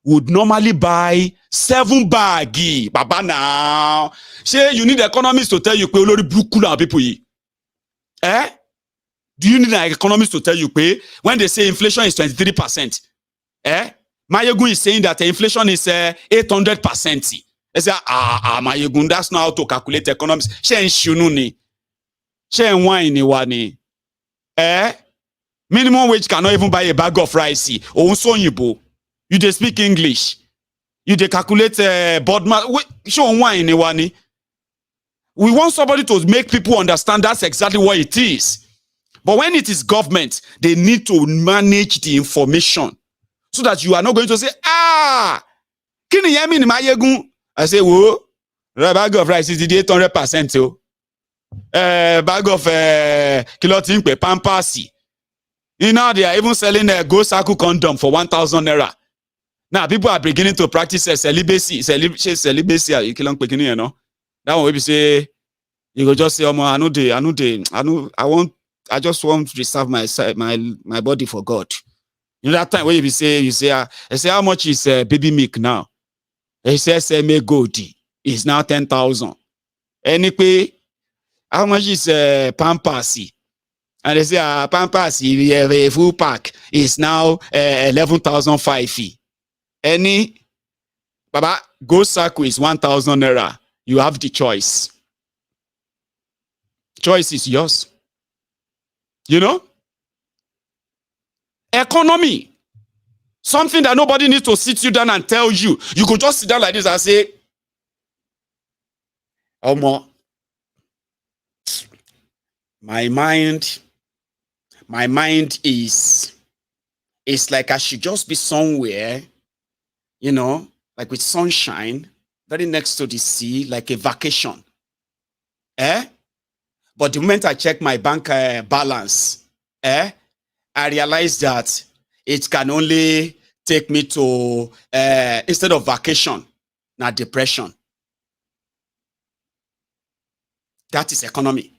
would normally buy 7 baggy. Baba now, say you need economists to tell you people. Do you need an economist to tell you when they say inflation is 23%? Maiyegun is saying that inflation is 800%. They say, Maiyegun, that's not how to calculate economics. Minimum wage cannot even buy a bag of rice. You dey speak English. You dey calculate board math. We want somebody to make people understand that's exactly what it is. But when it is government, they need to manage the information so that you are not going to say, can you hear me in Maiyegun? I say, whoa, the bag of rice is 800%. Bag of kilotin pampasi. Now they are even selling a go circle condom for 1,000 naira. Now people are beginning to practice celibacy. Celibacy, you know. That one will be say, you go just say, I just want to reserve my body for God. You know that time when you say, I say, how much is baby milk now? He says, Goldie is now 10,000. Anyway, how much is Pampasi? And they say, Pampasi, we have a full pack, is now 11,500. Any, Baba, go circle is 1,000 naira. You have the choice. Choice is yours. You know? Economy. Something that nobody needs to sit you down and tell you. You could just sit down like this and say, Omo, my mind is like I should just be somewhere, you know, like with sunshine, very next to the sea, like a vacation. But the moment I check my bank balance, I realize that it can only take me to, instead of vacation, now depression. That is economy.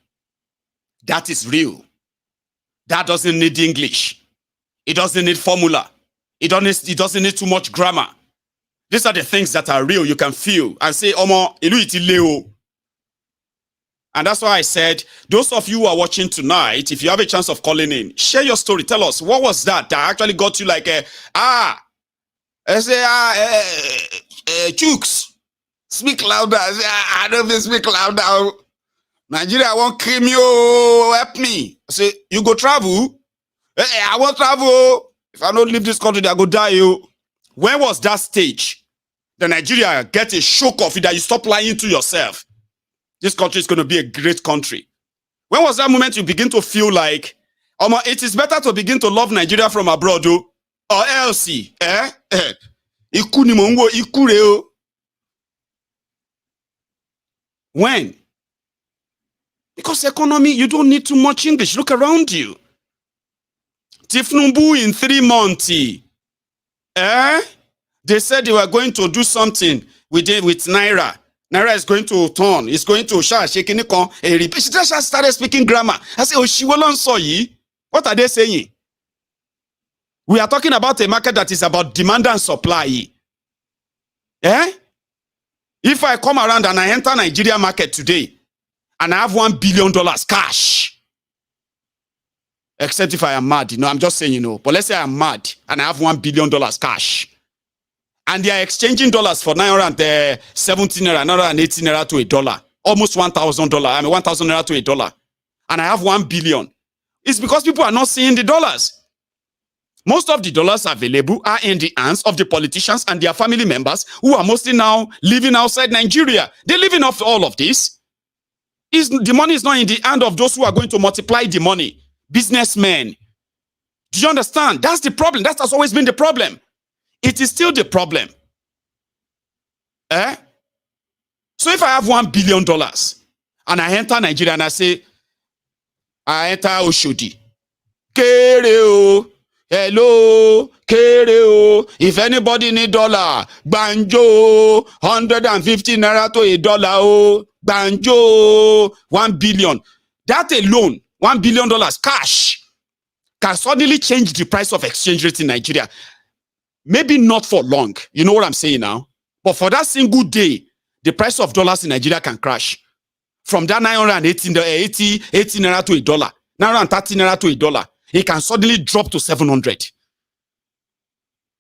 That is real. That doesn't need English. It doesn't need formula. It doesn't need too much grammar. These are the things that are real. You can feel and say, Omo, ilu iti leo. And that's why I said, those of you who are watching tonight, if you have a chance of calling in, share your story. Tell us, what was that actually got you like, I say, Chooks, speak louder. I say, I don't speak louder. Nigeria won't kill me, help me. I say, you go travel? I won't travel. If I don't leave this country, I go die. When was that stage? The Nigeria get a shock of it that you stop lying to yourself. This country is going to be a great country. When was that moment you begin to feel like, it is better to begin to love Nigeria from abroad, or else, When? Because economy, you don't need too much English. Look around you. Tifnumbu in 3 months. They said they were going to do something with Naira. Naira is going to turn. It's going to shaking. She just started speaking grammar. I said, what are they saying? We are talking about a market that is about demand and supply. If I come around and I enter Nigeria market today and I have $1 billion cash, except if I am mad, I'm just saying, but let's say I'm mad and I have $1 billion cash. And they are exchanging dollars for 917 naira, 918 naira to $1, almost $1,000. 1,000 naira to $1, and I have 1 billion. It's because people are not seeing the dollars. Most of the dollars available are in the hands of the politicians and their family members who are mostly now living outside Nigeria. They're living off all of this. The money is not in the hand of those who are going to multiply the money. Businessmen. Do you understand? That's the problem. That has always been the problem. It is still the problem. So if I have $1 billion and I enter Nigeria and I say, I enter Oshodi. Kereo. Hello. Kereo. If anybody need dollar, banjo. 150 naira to $1. Banjo. 1 billion. That alone, $1 billion cash can suddenly change the price of exchange rate in Nigeria. Maybe not for long. You know what I'm saying now? But for that single day, the price of dollars in Nigeria can crash. From that 980 naira to $1, 930 naira to $1, it can suddenly drop to 700.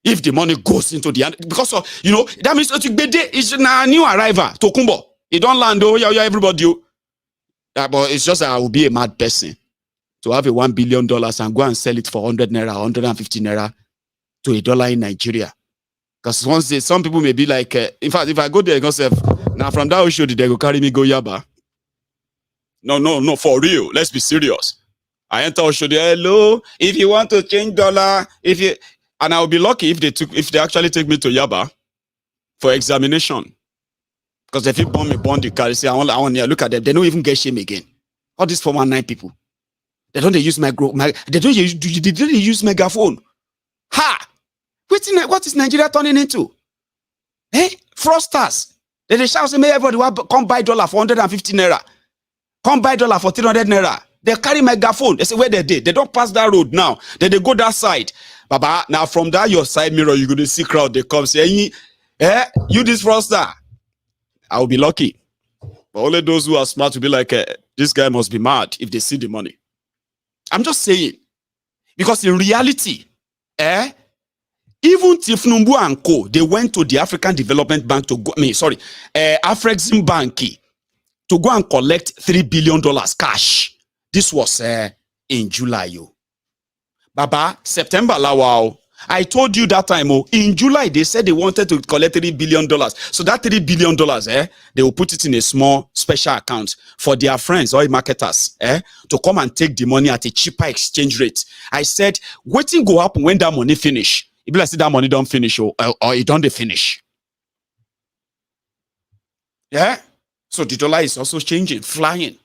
If the money goes into the... Because of, that means it's a new arrival to Kumbo. It don't land, everybody. But it's just that I will be a mad person to have a $1 billion and go and sell it for 100 naira, 150 naira. To $1 in Nigeria. Because some people may be like, in fact, if I go there, now from that issue, they go carry me go Yaba. No, for real. Let's be serious. I enter Oshodi, hello, if you want to change dollar, and I'll be lucky if they actually take me to Yaba for examination. Because if you bond the car, they say, I want to look at them, they don't even get shame again. All these 419 people. They don't use they don't use megaphone. Ha! What is Nigeria turning into? Fraudsters. They shout, say, everybody come buy dollar for 150 naira. Come buy dollar for 300 naira. They carry megaphone. They say, where they did? They don't pass that road now. Then they go that side. Baba, now from that your side mirror, you're going to see crowd. They come say, you this fraudster. I will be lucky. But only those who are smart will be like, this guy must be mad if they see the money. I'm just saying. Because in reality, even Tifnumbu and Co, they went to the African Development Bank to go, Afrexim Bank to go and collect $3 billion cash. This was in July. Baba, September lawao. I told you that time, in July, they said they wanted to collect $3 billion. So that $3 billion, they will put it in a small special account for their friends, oil marketers, to come and take the money at a cheaper exchange rate. I said, waiting go happen when that money finish. If I see that money don't finish, or it don't finish. Yeah? So the dollar is also changing, flying.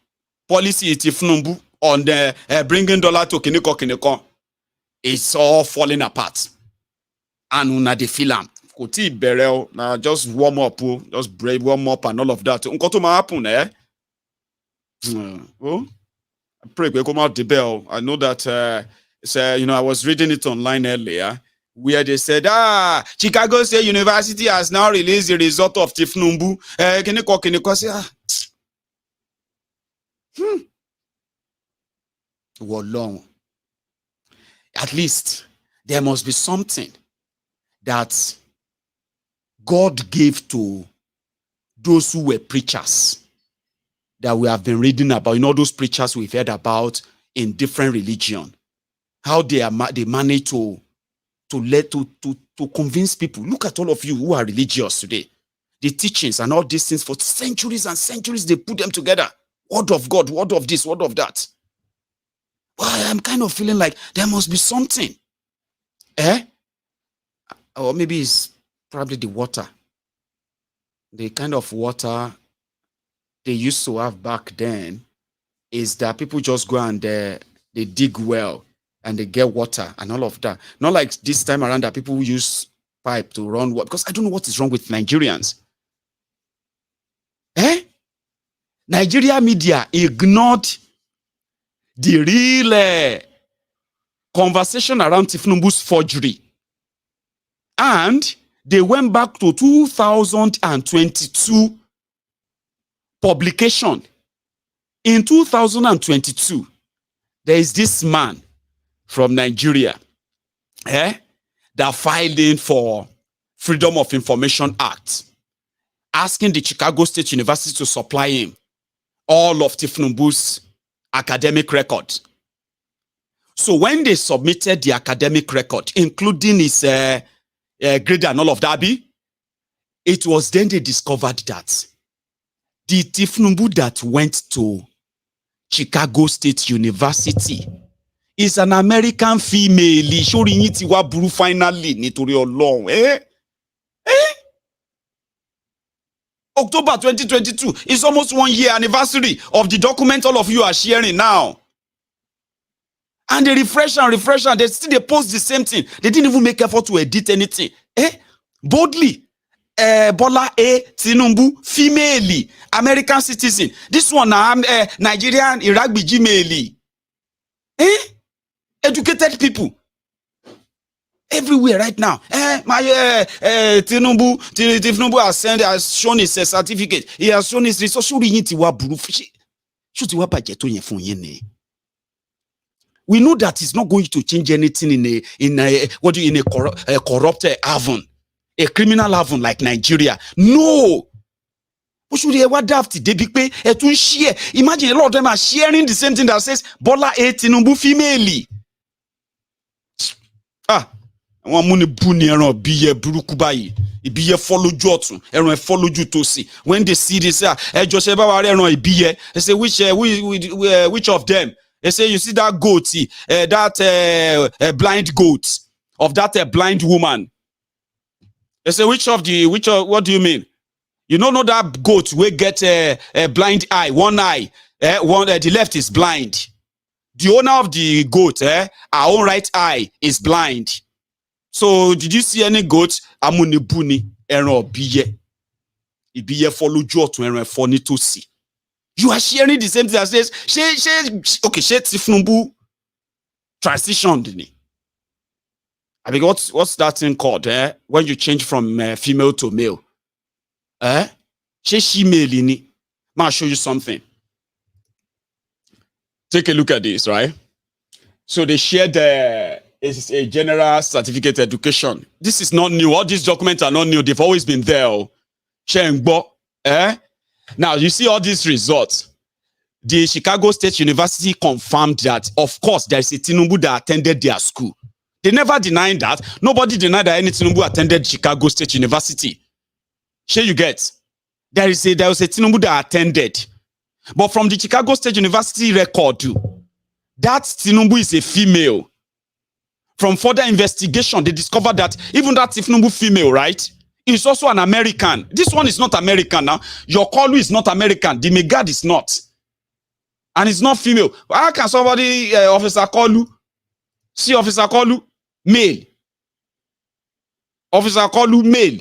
Policy itifnumbu on the bringing dollar to kiniko. It's all falling apart. And una de film. Koti berel, now just warm up, just brave warm up and all of that. Unko ma happen, I pray we come out the bell. I know that I was reading it online earlier. where they said, Chicago State University has now released the result of Tifnumbu. Well, long. At least there must be something that God gave to those who were preachers that we have been reading about. You know, those preachers we've heard about in different religion, how they manage to convince people. Look at all of you who are religious today. The teachings and all these things for centuries and centuries, they put them together. Word of God, word of this, word of that. Well, I'm kind of feeling like there must be something. Or maybe it's probably the water. The kind of water they used to have back then is that people just go and they dig well and they get water and all of that. Not like this time around that people use pipe to run water. Because I don't know what is wrong with Nigerians. Nigeria media ignored the real conversation around Tifnumbu's forgery. And they went back to 2022 publication. In 2022, there is this man from Nigeria that filed in for Freedom of Information Act, asking the Chicago State University to supply him all of Tifnumbu's academic record. So when they submitted the academic record, including his grade and all of that, it was then they discovered that the Tifnumbu that went to Chicago State University is an American female. Finally, nítorí Ọlọ́run. October 2022 is almost 1 year anniversary of the document all of you are sharing now. And they refresh and they still post the same thing. They didn't even make effort to edit anything. Boldly. Bola A. Tinubu, female, American citizen. This one, Nigerian, Iraq, male. Educated people. Everywhere right now. Tinubu has shown his certificate. He has shown his resource. We know that it's not going to change anything in a corrupt haven, a criminal haven like Nigeria. No. Imagine a lot of them are sharing the same thing that says Bola A. Tinubu female. When they see this, they say which of them? They say, you see that goat, that blind goat of that blind woman. They say, what do you mean? You don't know that goat will get a blind eye, one eye, the left is blind. The owner of the goat, our own right eye is blind. So, did you see any goat? Amunibuni, ero biye. Ibiye follow jotu ero foni to see. You are sharing the same thing that says, okay, Tifnumbu transitioned. I mean, what's that thing called? When you change from female to male? She male. I'll show you something. Take a look at this, right? So they shared is a general certificate education. This is not new. All these documents are not new. They've always been there. Now, you see all these results. The Chicago State University confirmed that, of course, there is a Tinubu that attended their school. They never denied that. Nobody denied that any Tinubu attended Chicago State University. Sure you get? There was a Tinubu that attended. But from the Chicago State University record, that Tinubu is a female. From further investigation, they discovered that even that Tinubu female, right, is also an American. This one is not American now. Your Kolu is not American. The Megad is not. And it's not female. How can somebody, Officer Kolu, see Officer Kolu, male. Officer Kolu, male.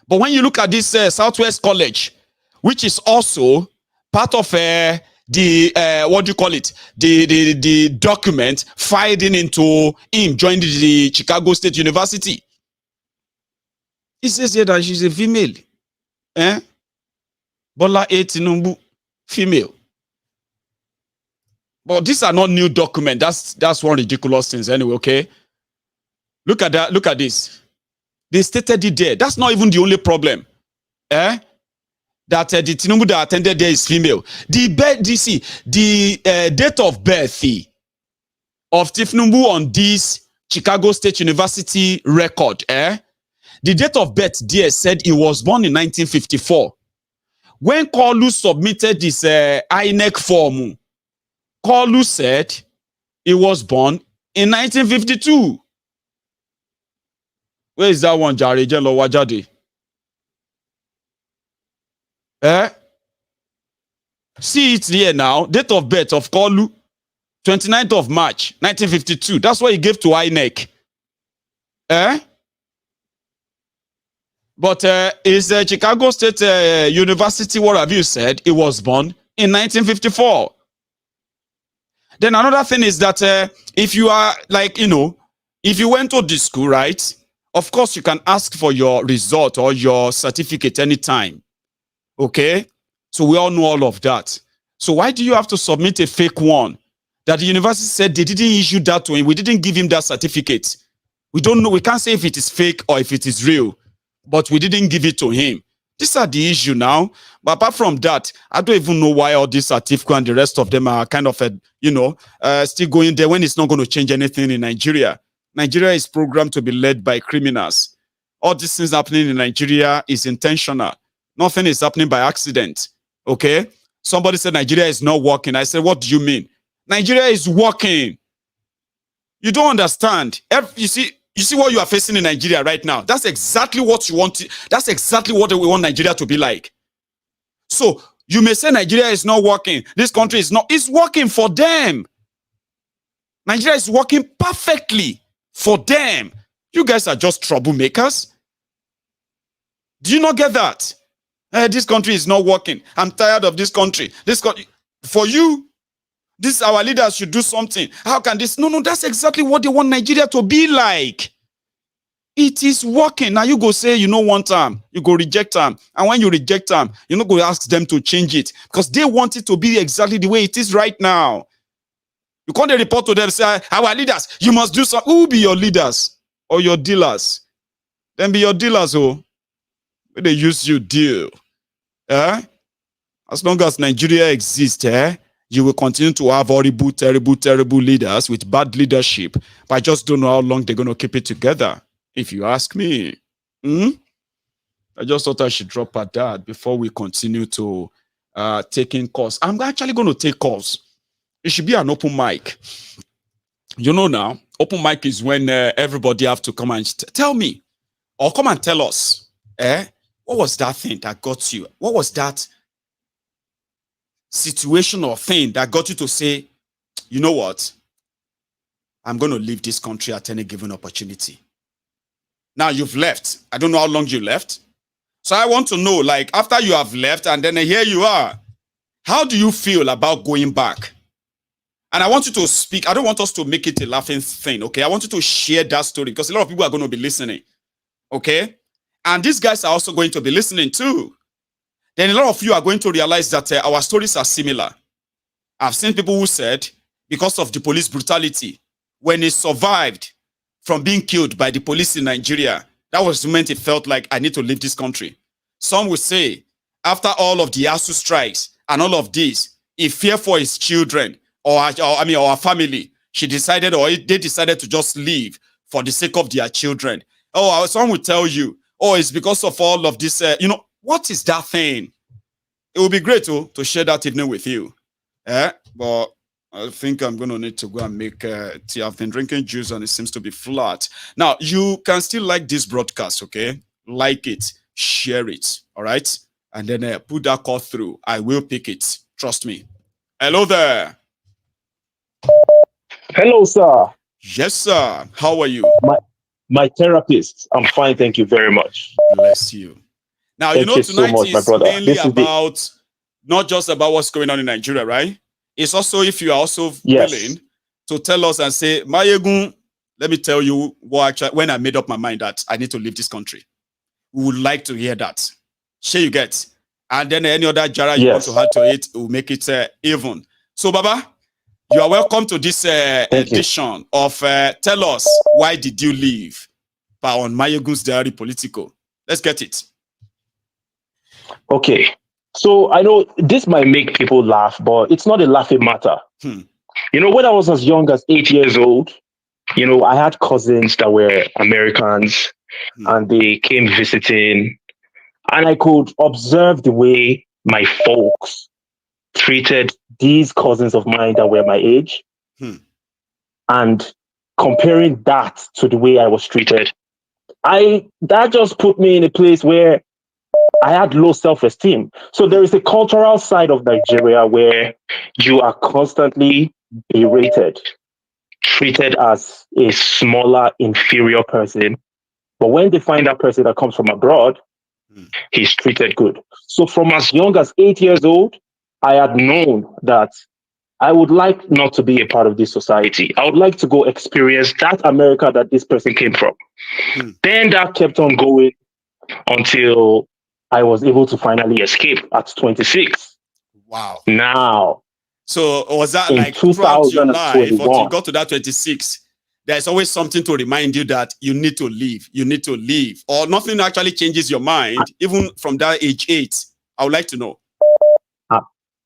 But when you look at this Southwest College, which is also part of the what do you call it? The document filed into him joining the Chicago State University. He says here that she's a female. Bola A. Tinubu, female. But these are not new documents. That's one ridiculous thing anyway, okay? Look at that. Look at this. They stated it there. That's not even the only problem. That the Tinubu that attended there is female. The date of birth of Tinubu on this Chicago State University record, the date of birth there said he was born in 1954. When Kolu submitted this INEC form, Kolu said he was born in 1952. Where is that one, Charade? See it here now. Date of birth of Kolu, 29th of March, 1952. That's what he gave to INEC. But is Chicago State University, what have you said? He was born in 1954. Then another thing is that if you are like, if you went to the school, right? Of course, you can ask for your result or your certificate anytime. Okay? So we all know all of that. So why do you have to submit a fake one? That the university said they didn't issue that to him. We didn't give him that certificate. We don't know. We can't say if it is fake or if it is real. But we didn't give it to him. These are the issue now. But apart from that, I don't even know why all these Atiku and the rest of them are kind of, still going there when it's not going to change anything in Nigeria. Nigeria is programmed to be led by criminals. All these things happening in Nigeria is intentional. Nothing is happening by accident. Okay? Somebody said Nigeria is not working. I said, what do you mean? Nigeria is working. You don't understand. You see what you are facing in Nigeria right now. That's exactly what you want. That's exactly what we want Nigeria to be like. So you may say Nigeria is not working. This country is not. It's working for them. Nigeria is working perfectly for them. You guys are just troublemakers. Do you not get that? This country is not working. I'm tired of this country. For you, our leaders should do something. How can this? No, that's exactly what they want Nigeria to be like. It is working. Now you go say you don't want them. You go reject them. And when you reject them, you're not going to ask them to change it. Because they want it to be exactly the way it is right now. You can't report to them, say, our leaders, you must do something. Who will be your leaders? Or your dealers? Then be your dealers, oh. When they use you, deal. As long as Nigeria exists, you will continue to have horrible, terrible, terrible leaders with bad leadership. But I just don't know how long they're going to keep it together, if you ask me. I just thought I should drop at that before we continue to taking calls. I'm actually going to take calls. It should be an open mic. You know now, open mic is when everybody have to come and tell me, or come and tell us, what was that thing that got you? What was that situation or thing that got you to say, you know what? I'm going to leave this country at any given opportunity. Now you've left. I don't know how long you left. So I want to know, like, after you have left and then here you are, how do you feel about going back? And I want you to speak. I don't want us to make it a laughing thing, okay? I want you to share that story because a lot of people are going to be listening, okay? And these guys are also going to be listening too. Then a lot of you are going to realize that our stories are similar. I've seen people who said, because of the police brutality, when he survived from being killed by the police in Nigeria, that was the moment it felt like I need to leave this country. Some will say, after all of the ASU strikes and all of this, he feared for his children or our family. They decided to just leave for the sake of their children. Oh, someone will tell you, oh, it's because of all of this. What is that thing? It would be great to share that evening with you. But I think I'm going to need to go and make tea. I've been drinking juice and it seems to be flat. Now, you can still like this broadcast, okay? Like it, share it, all right? And then put that call through. I will pick it. Trust me. Hello there. Hello, sir. Yes, sir. How are you? My therapist. I'm fine, thank you very much. Bless you. Now, thank you tonight so much, my is brother. mainly about not just about what's going on in Nigeria, right? It's also if you are also willing to tell us and say, Maiyegun, let me tell you what actually, when I made up my mind that I need to leave this country. We would like to hear that. Sure you get. And then any other jara you want to add to it, will make it even. So, Baba, you are welcome to this edition of Tell Us Why Did You Leave? On MaiyegunsDiary Politico. Let's get it. Okay. So I know this might make people laugh, but it's not a laughing matter. You know, when I was as young as 8 years old, you know, I had cousins that were Americans and they came visiting, and I could observe the way my folks treated these cousins of mine that were my age, and comparing that to the way I was treated, that just put me in a place where I had low self-esteem. So there is a cultural side of Nigeria where you are constantly berated, treated as a smaller, inferior person. But when they find that person that comes from abroad, he's treated good. So from as young as 8 years old, I had known that I would like not to be a part of this society. I would like to go experience that America that this person came from. Then that kept on going until I was able to finally escape at 26. Wow. Now. So was that in like throughout your life until you got to that 26? There's always something to remind you that you need to leave. You need to leave. Or nothing actually changes your mind, even from that age 8. I would like to know.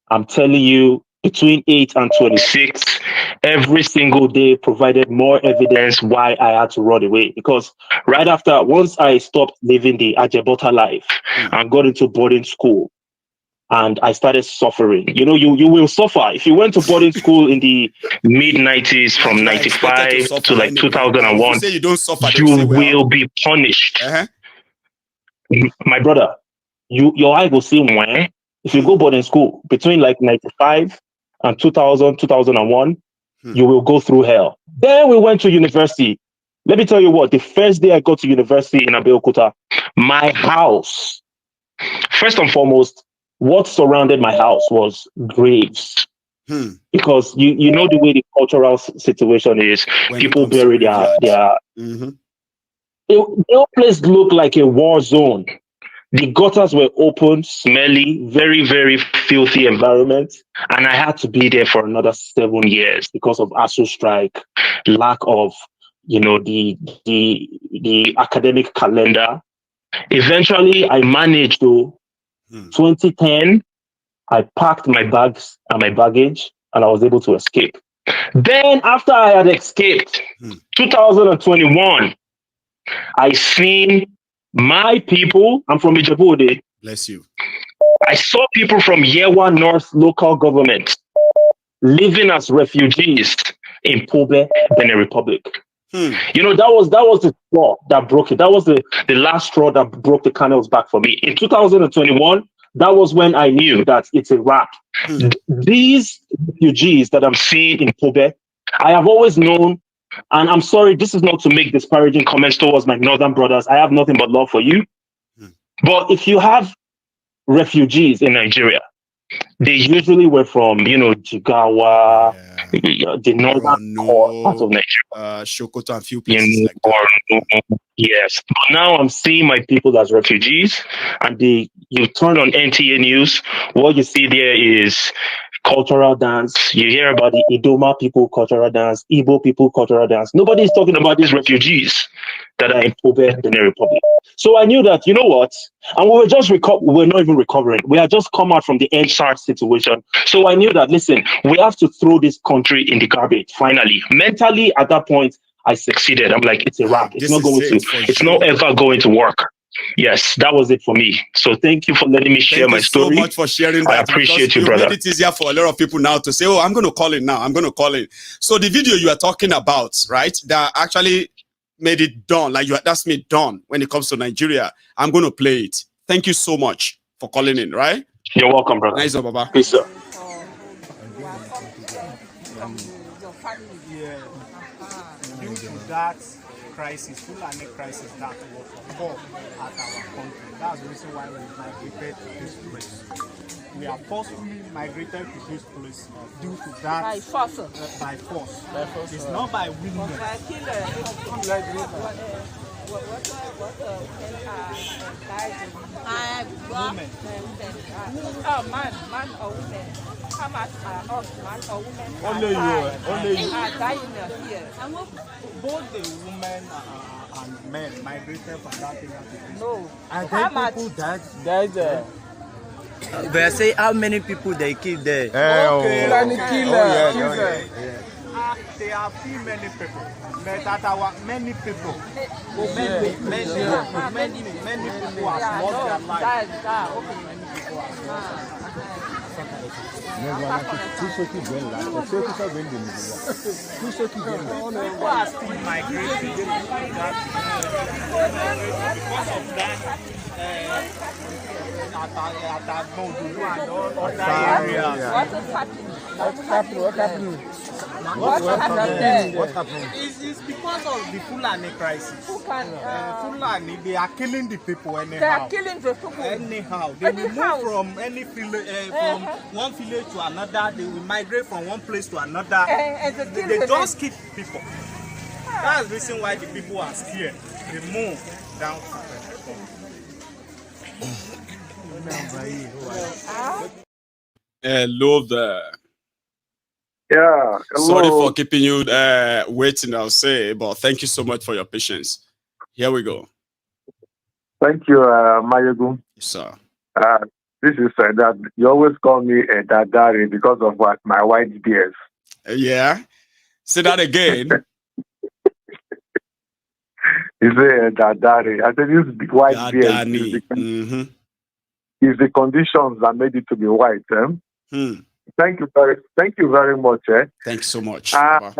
I'm telling you, between 8 and 26, every single day provided more evidence why I had to run away. Because right after, once I stopped living the Ajebota life and got into boarding school, and I started suffering. You know, you will suffer. If you went to boarding school in the mid-90s from 95 to like 2001, you don't suffer, you will be punished. My brother, your eye will see when if you go boarding school between like 95 and 2000, 2001, you will go through hell. Then we went to university. Let me tell you what, the first day I got to university in Abeokuta, my house, first and foremost, what surrounded my house was graves. Because you know the way the cultural situation is, when people bury their the whole place looked like a war zone. The gutters were open, smelly, very, very filthy environment. And I had to be there for another 7 years because of ASU strike, lack of, you know, the academic calendar. Eventually, I managed to, 2010, I packed my bags and my baggage and I was able to escape. Then after I had escaped, 2021, I seen my people. I'm from Ijebu. Bless you. I saw people from Yewa North local government living as refugees in Pobe, Benin Republic. You know, that was the straw that broke it. That was the last straw that broke the camel's back for me. In 2021, that was when I knew that it's a wrap. These refugees that I'm seeing in Pobe, I have always known, and I'm sorry, this is not to make disparaging comments towards my northern brothers. I have nothing but love for you. But if you have refugees in Nigeria, they usually were from, you know, Jigawa, the northern part of Nigeria. Sokoto and few places like that. Yes. But now I'm seeing my people as refugees, and you turn on NTA News, what you see there is cultural dance. You hear about the Idoma people cultural dance, Igbo people cultural dance. Nobody is talking about these refugees that are in Pobe, Benin Republic. So I knew that, you know what? And we were just we're not even recovering. We had just come out from the NSARS situation. So I knew that, listen, we have to throw this country in the garbage. Finally, mentally at that point, I succeeded. I'm like, it's a wrap. It's not ever going to work. Yes, that was it for me. So thank you for letting me share my story. Thank you so much for sharing that. I appreciate you, brother. Made it easier for a lot of people now to say, oh, I'm going to call in now. I'm going to call in. So the video you are talking about, right, that actually made it done, like that's me done when it comes to Nigeria. I'm going to play it. Thank you so much for calling in, right? You're welcome, brother. Nice, Baba. Peace, sir. Due to that crisis, Fulani crisis that was occurred at our country. That's the reason why we migrated to this place. we are forcefully migrated to this place due to that. By force. By force. It's not by willingness. Women. Oh, man or women. How much are us, man or women? Only you. Are dying here. Both the women and men migrated from that area. No. And how then much? people died. But I say how many people they killed there? Okay. Yeah. There are few many people. But that are many people. Many people have lost their lives. People are still migrating because of that. What happened? It's because of the Fulani crisis. Fulani, they are killing the people anyhow. They are killing the people anyhow. They will move from any village, from one village to another. They will migrate from one place to another. They just keep people. That's the reason why the people are scared. They move down to the Hello there. Yeah. Hello. Sorry for keeping you waiting, I'll say, but thank you so much for your patience. Here we go. Thank you, Maiyegun. Yes, sir. This is that you always call me a dadari because of what my white beard. Yeah. Say that again. You say a dadari. I said this white beard is the conditions that made it to be white. Thank you very much. Thanks so much. I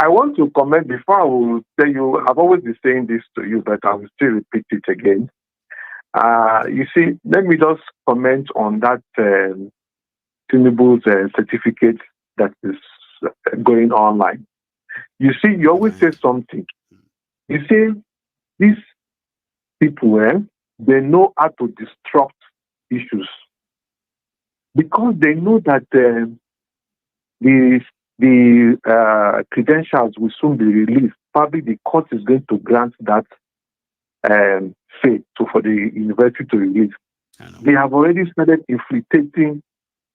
want to comment before I will tell you, I've always been saying this to you, but I will still repeat it again. You see, let me just comment on that Tinubu's certificate that is going online. You see, you always say something. You say, these people, they know how to disrupt issues. Because they know that the credentials will soon be released. Probably the court is going to grant that fate for the university to release. They have already started infiltrating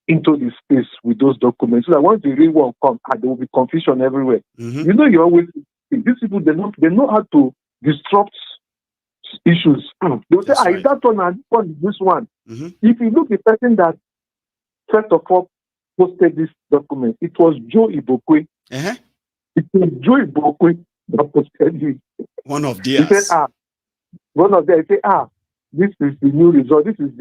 into the space with those documents. So that once the real one comes, there will be confusion everywhere. You know, you always these people they know how to disrupt issues. They'll say, is that one and this one? If you look at the person that first of all posted this document, it was Joe Ibokwe. It was Joe Ibokwe that posted it. One of theirs. He said, one of them said, this is the new result. This is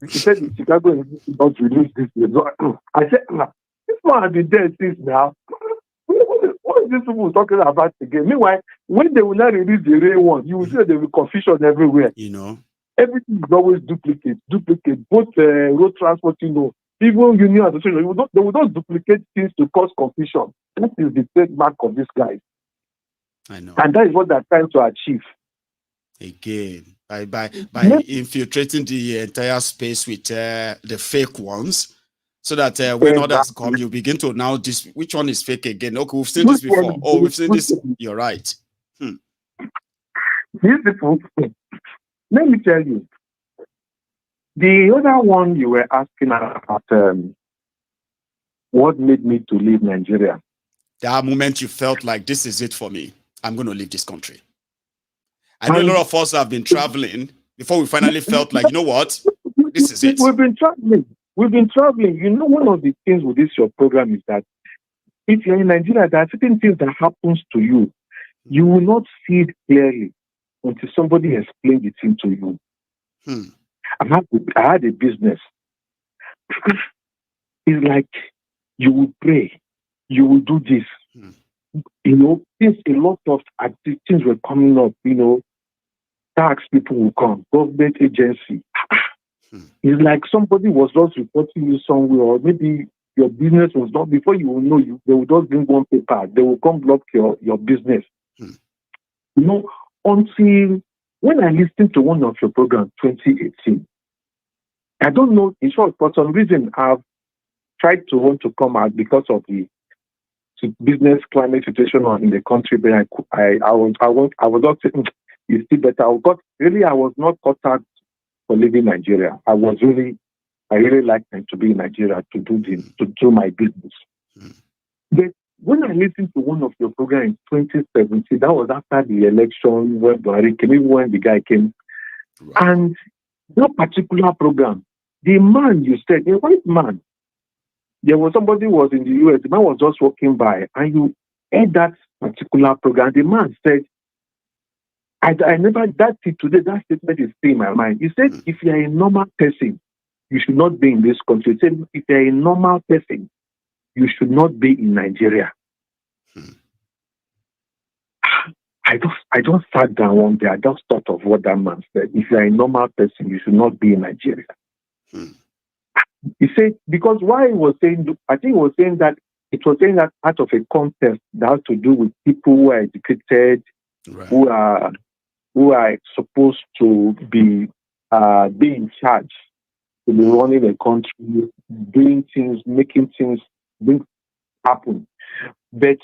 he said in Chicago is not release this result. I said, this one has been there since now. What is this people talking about again? Meanwhile, when they will not release the real one, you will see that there will be confusion everywhere. You know. Everything is always duplicate. Both road transport, even union association, they will not duplicate things to cause confusion. That is the trademark of these guys. I know. And that is what they're trying to achieve. Again, by infiltrating the entire space with the fake ones, so that when others come, you begin to now which one is fake again? Okay, we've seen this before. Oh, we've seen this. You're right. These people, let me tell you, the other one you were asking about what made me to leave Nigeria. That moment you felt like this is it for me. I'm going to leave this country. I know a lot of us have been traveling before we finally felt like, you know what? This is it. We've been traveling. You know, one of the things with this your program is that if you're in Nigeria, there are certain things that happens to you. You will not see it clearly until somebody explains it to you. I had a business. It's like you will pray, you will do this. You know, since a lot of things were coming up, tax people will come, government agency. It's like somebody was just reporting you somewhere, or maybe your business was not, before you will know, they will just bring one paper, they will come block your business. Until when I listened to one of your programs, 2018, I don't know. In short, for some reason, I've tried to want to come out because of the business climate situation in the country. But I was not saying it's still better. I was not cut out for leaving Nigeria. I really liked to be in Nigeria to do my business. But when I listened to one of your programs in 2017, that was after the election when Buhari came, even when the guy came, and that particular program, the man you said, a white man, there was somebody who was in the US, the man was just walking by, and you heard that particular program. The man said, I never, that today, that statement is still in my mind. He said, if you're a normal person, you should not be in this country. He said, if you're a normal person, you should not be in Nigeria. I just sat down one day. I just thought of what that man said. If you're a normal person, you should not be in Nigeria. He said, because why he was saying, I think he was saying that it was saying that part of a contest that has to do with people who are educated, who are supposed to be in charge, to be running a country, doing things, making things happen. But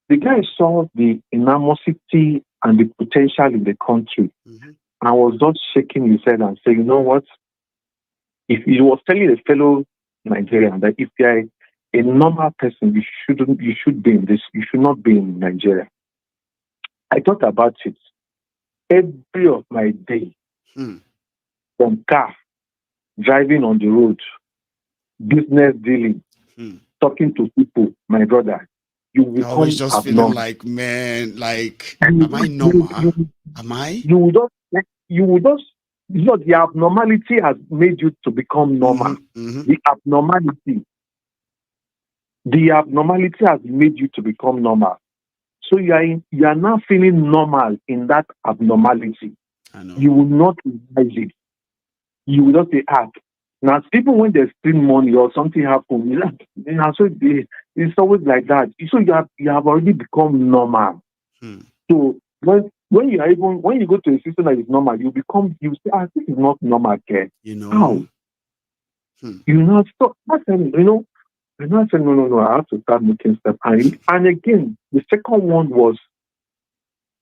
the guy saw the enormosity and the potential in the country, and was just shaking his head and saying, you know what? If he was telling a fellow Nigerian that if you're a normal person, you should be in this, you should not be in Nigeria. I thought about it every of my day, from car, driving on the road, business dealing, talking to people, my brother. You become always just feeling like, man, like, am I normal? Am I? You would just, the abnormality has made you to become normal. The abnormality has made you to become normal. So you are now feeling normal in that abnormality. I know. You will not realize it. You will not say, now people when they steal money or something happens, so it's always like that. So you have already become normal. So when you go to a system that is normal, you say, this is not normal care. How? You know, so that's and I said, no, I have to start making steps. And again, the second one was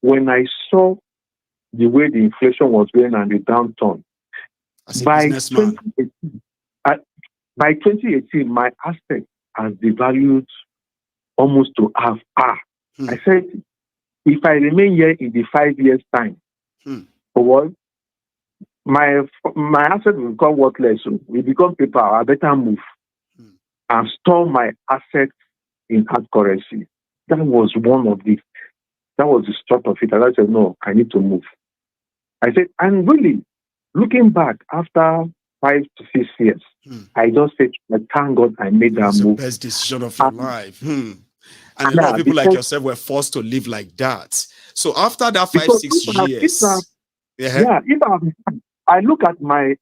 when I saw the way the inflation was going and the downturn. By 2018, my asset has devalued almost to half. I said, if I remain here in the 5 years' time, for what? My asset will become worthless. We become paper. I better move and store my assets in hard currency. That was the start of it. And I said, no, I need to move. I said, and really, looking back after 5 to 6 years, I just said, thank God I made that move. The best decision of your life. And a lot of people like yourself were forced to live like that. So after that 5-6 years, I look at my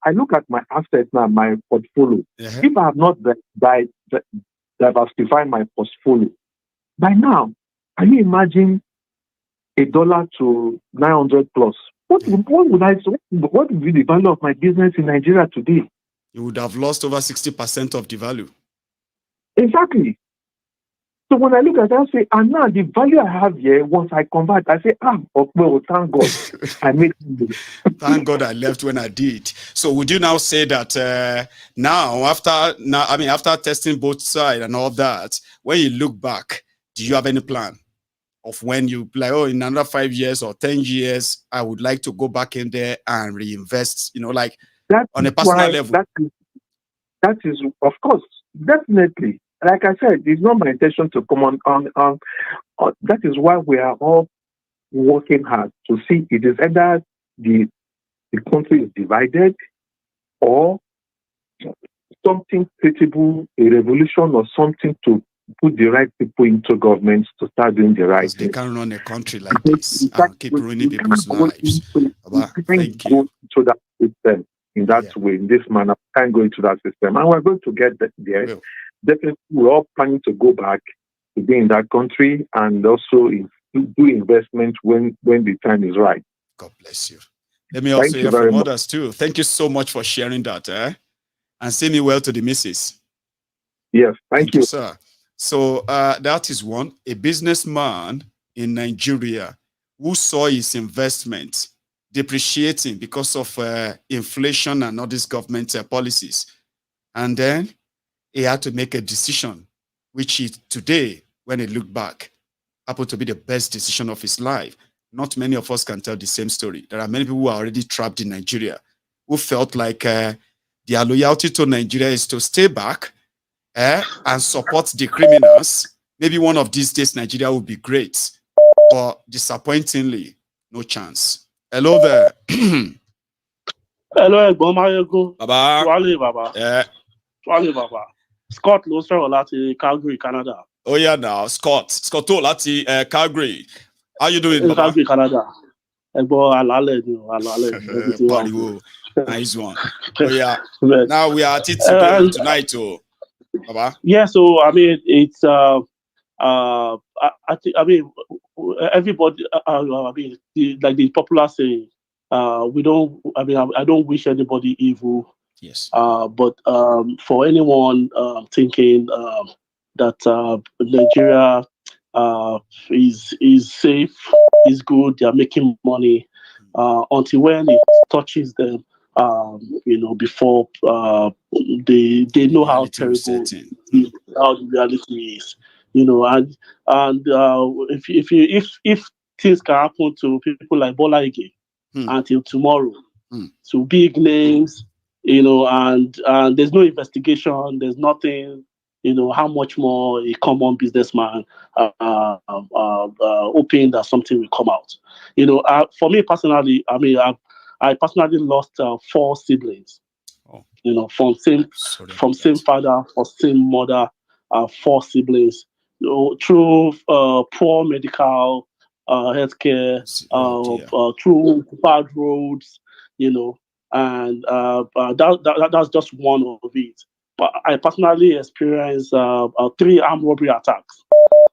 assets now, my portfolio. If I have not diversified my portfolio, by now, can you imagine $1 to 900 plus? What would be the value of my business in Nigeria today? You would have lost over 60% of the value. Exactly. So when I look at that, I say, and now the value I have here, once I convert, I say, well, thank God I made it. Thank God I left when I did. So would you now say that after testing both sides and all that, when you look back, do you have any plan of when you like, in another 5 years or 10 years, I would like to go back in there and reinvest, like on a personal level? That is, of course, definitely. Like I said, it's not my intention to come on. That is why we are all working hard to see it is either the country is divided or something credible, a revolution or something to put the right people into government to start doing the right thing. They can't run a country like this and keep ruining people's lives. Thank you. Go into that system in that way, in this manner. Can't go into that system, and we're going to get there. Definitely, we're all planning to go back to be in that country and also do investment when the time is right. God bless you. Let me also hear from others too. Thank you so much for sharing that. And say me well to the missus. Yes, thank you, sir. So that is one. A businessman in Nigeria who saw his investment depreciating because of inflation and all these government policies. And then he had to make a decision, which he today, when he looked back, happened to be the best decision of his life. Not many of us can tell the same story. There are many people who are already trapped in Nigeria who felt like their loyalty to Nigeria is to stay back and support the criminals. Maybe one of these days Nigeria will be great, but disappointingly, no chance. Hello there. Hello, Maiyegun. Baba. Swale, Baba. Swale, Baba. Scott ló sọ̀rọ̀ láti Calgary, Canada. Oh yeah, now Scott tó láti Calgary. How you doing, Baba? Calgary, Canada. Ẹ̀gbọ́n alálẹ̀ ni o, alálẹ̀. Pariwo. Nice one. Oh yeah. Now we are at it tonight, oh, Baba. Yeah, so I mean, it's I mean, everybody. I mean, the popular saying, we don't. I mean, I don't wish anybody evil. Yes. But for anyone thinking that Nigeria is safe, is good, they are making money, until when it touches them, you know, before they know how terrible how the reality is, you know, and if things can happen to people like Bola Ige until tomorrow, to big names, you know, and there's no investigation, there's nothing, you know, how much more a common businessman hoping that something will come out. You know, for me personally, I mean, I personally lost 4 siblings. Oh. You know, from same father or same mother, 4 siblings. You know, through poor medical healthcare, through bad roads, you know, and that's just one of it. But I personally experienced 3 armed robbery attacks.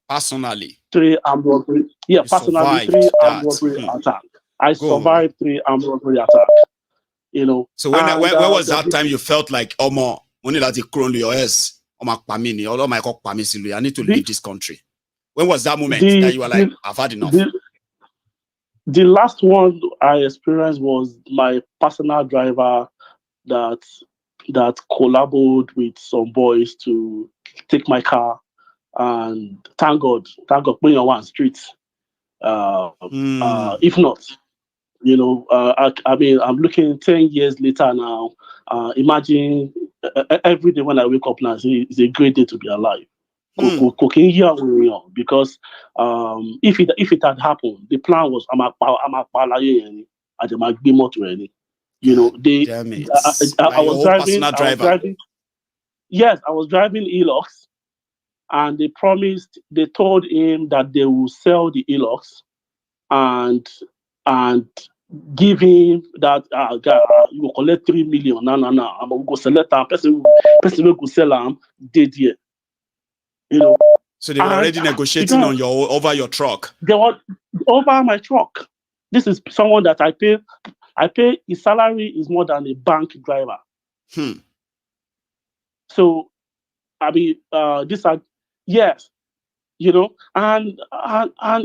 Personally? 3 armed robbery. Yeah, personally, 3 armed robbery attacks. I survived 3 armed robbery attacks. You know. So when was that time you felt like, oh, more money that you crown your ass, I need to leave this country? When was that moment that you were like, I've had enough? The last one I experienced was my personal driver that collabed with some boys to take my car, and thank God, putting on one street. If not, you know, I mean, I'm looking 10 years later now. Imagine every day when I wake up now, it's a great day to be alive. Because if it had happened, the plan was you know, I was driving. Yes, I was driving Elox, and they told him that they will sell the Elox and give him that you will collect 3 million. No, I'm gonna go sell it. Person will go sell them. Did you know? So they were already negotiating over your truck. They were over my truck. This is someone that I pay. His salary is more than a bank driver. So, I mean, yes, you know, and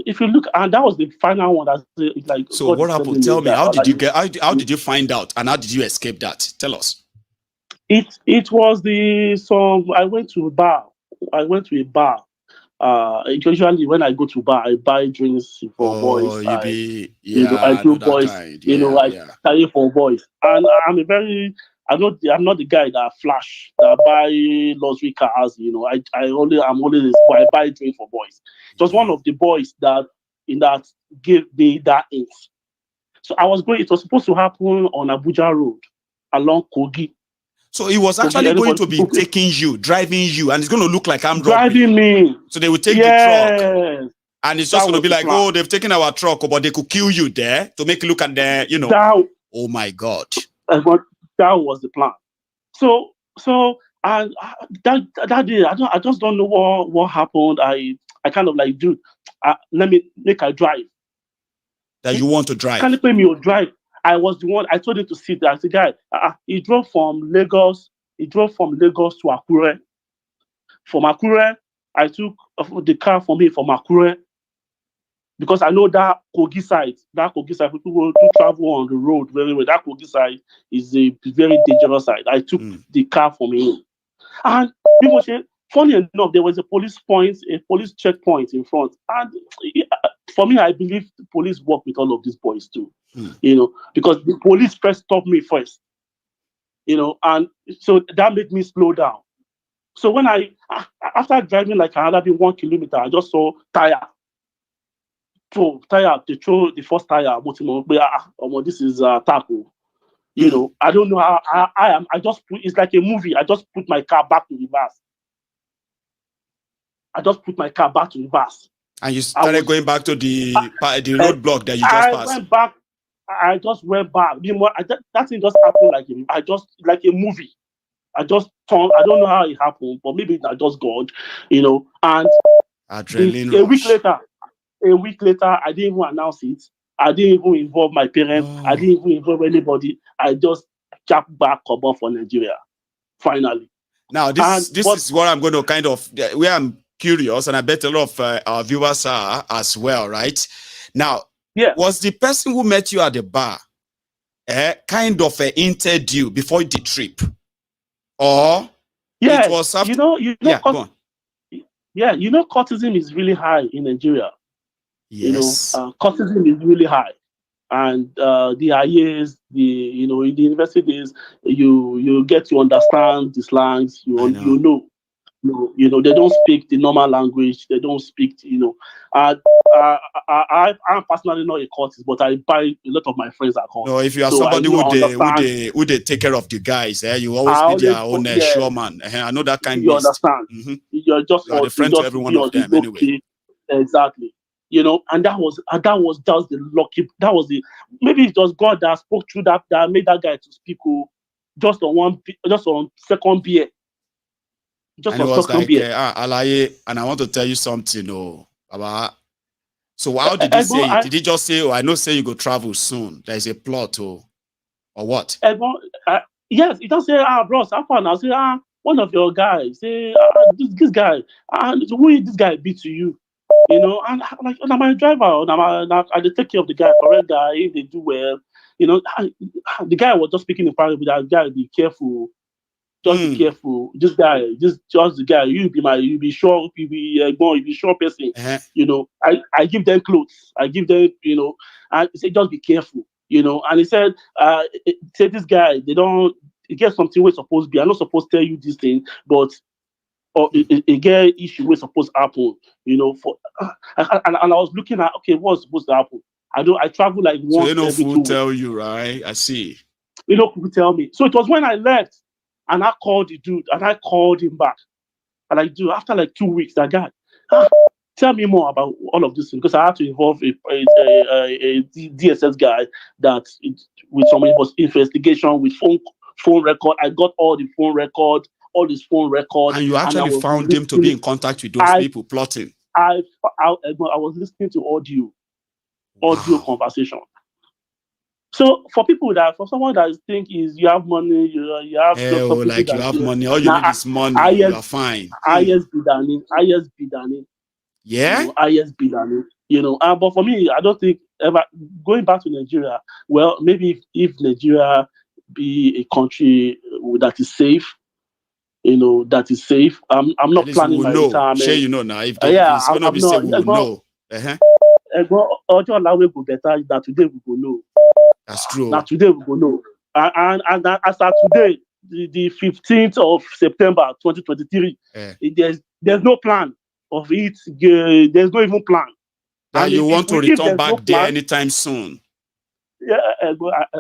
if you look, and that was the final one. Like, so what happened? Tell me, how did you get? How did you find out, and how did you escape that? Tell us. It was I went to a bar. Usually when I go to bar, I buy drinks for boys. I do boys. I carry for boys, and I'm I'm not the guy that flash, that buy luxury cars. You know, I'm always I buy drinks for boys. It was one of the boys that gave me that ink. So I was going. It was supposed to happen on Abuja Road along Kogi. So he was actually going to be taking you, driving you, and it's going to look like I'm driving me. So they will take the truck, and it's just going to be like, oh, they've taken our truck, but they could kill you there to make you look at the, you know. Oh my God. That was the plan. So and that day, I just don't know what happened. I kind of like, dude, let me make I drive. That you want to drive? Can't pay me or drive. I was the one. I told him to sit there. I said, guy, he drove from Lagos He drove from Lagos to Akure. From Akure, I took the car from him from Akure because I know that Kogi side, people who travel on the road very well. That Kogi side is a very dangerous side. I took the car from him. And people say, funny enough, there was a police checkpoint in front. And for me, I believe the police work with all of these boys too. Because the police first stopped me first. And so that made me slow down. So when after driving like another 1 kilometer, I just saw tire. They throw the first tire. This is tackle. I don't know how I am. It's like a movie. I just put my car back to reverse. And you started going back to the roadblock that you just passed. I just went back. That thing just happened like a movie. I just turned. I don't know how it happened, but maybe I just got, and adrenaline a week later, I didn't even announce it. I didn't even involve my parents. I didn't even involve anybody. I just jacked back about for Nigeria. Finally. Now, this is what I'm going to kind of, where I'm curious, and I bet a lot of our viewers are as well, right? Now, was the person who met you at the bar kind of an interview before the trip? Or it was after? Courtism is really high in Nigeria. Yes. Courtism is really high. And the IAs, in the university days, you get to understand the slangs, they don't speak the normal language, they don't speak, I'm personally not a courtist, but I buy a lot of my friends are courtists. No, if you are somebody who they take care of the guys, you always be their own showman. I know that kind of. You understand. You're just the friend to every one of them anyway. Exactly. And that was just the lucky. That was maybe it was God that spoke through that made that guy to speak just on second beer. And it was like, Alaye, and I want to tell you something, about. So how did he say it? Did he just say, I know say you go travel soon? There is a plot, or what? Yes, he just say, bros, how far now? Say, one of your guys, say, this guy, who will this guy be to you? And I'm like, I'm my driver, I take care of the guy, correct guy, if they do well. The guy was just speaking in private with that guy, be careful. Just be careful. This guy, just the guy. You be sure person. I give them clothes. I give them, and he said, just be careful. And he said, say this guy, he get something we're supposed to be. I'm not supposed to tell you this thing, but a get issue we're supposed to happen. And I was looking at, okay, what's supposed to happen? I travel like once every 2 weeks. Tell you, right? I see. People tell me. So it was when I left. And I called the dude, and I called him back. And I do after like 2 weeks. That guy, tell me more about all of this thing, because I had to involve a DSS guy with some investigation with phone record. I got all the phone record, all his phone record. And you actually found him to be in contact with those people plotting. I was listening to audio conversation. So for someone that think you have money, you have like you have money, all you need is money, you are fine. ISB Dani. Yeah? ISB Dani. But for me, I don't think ever going back to Nigeria, well, maybe if Nigeria be a country that is safe, that is safe. I'm not planning my retirement. Sure, now. If it's going to be safe, we will know. That today we will know. That's true. Now today we will know. And as of today, the 15th of September 2023, there's no plan of it. There's no even plan. That you want to return back there anytime soon. Yeah,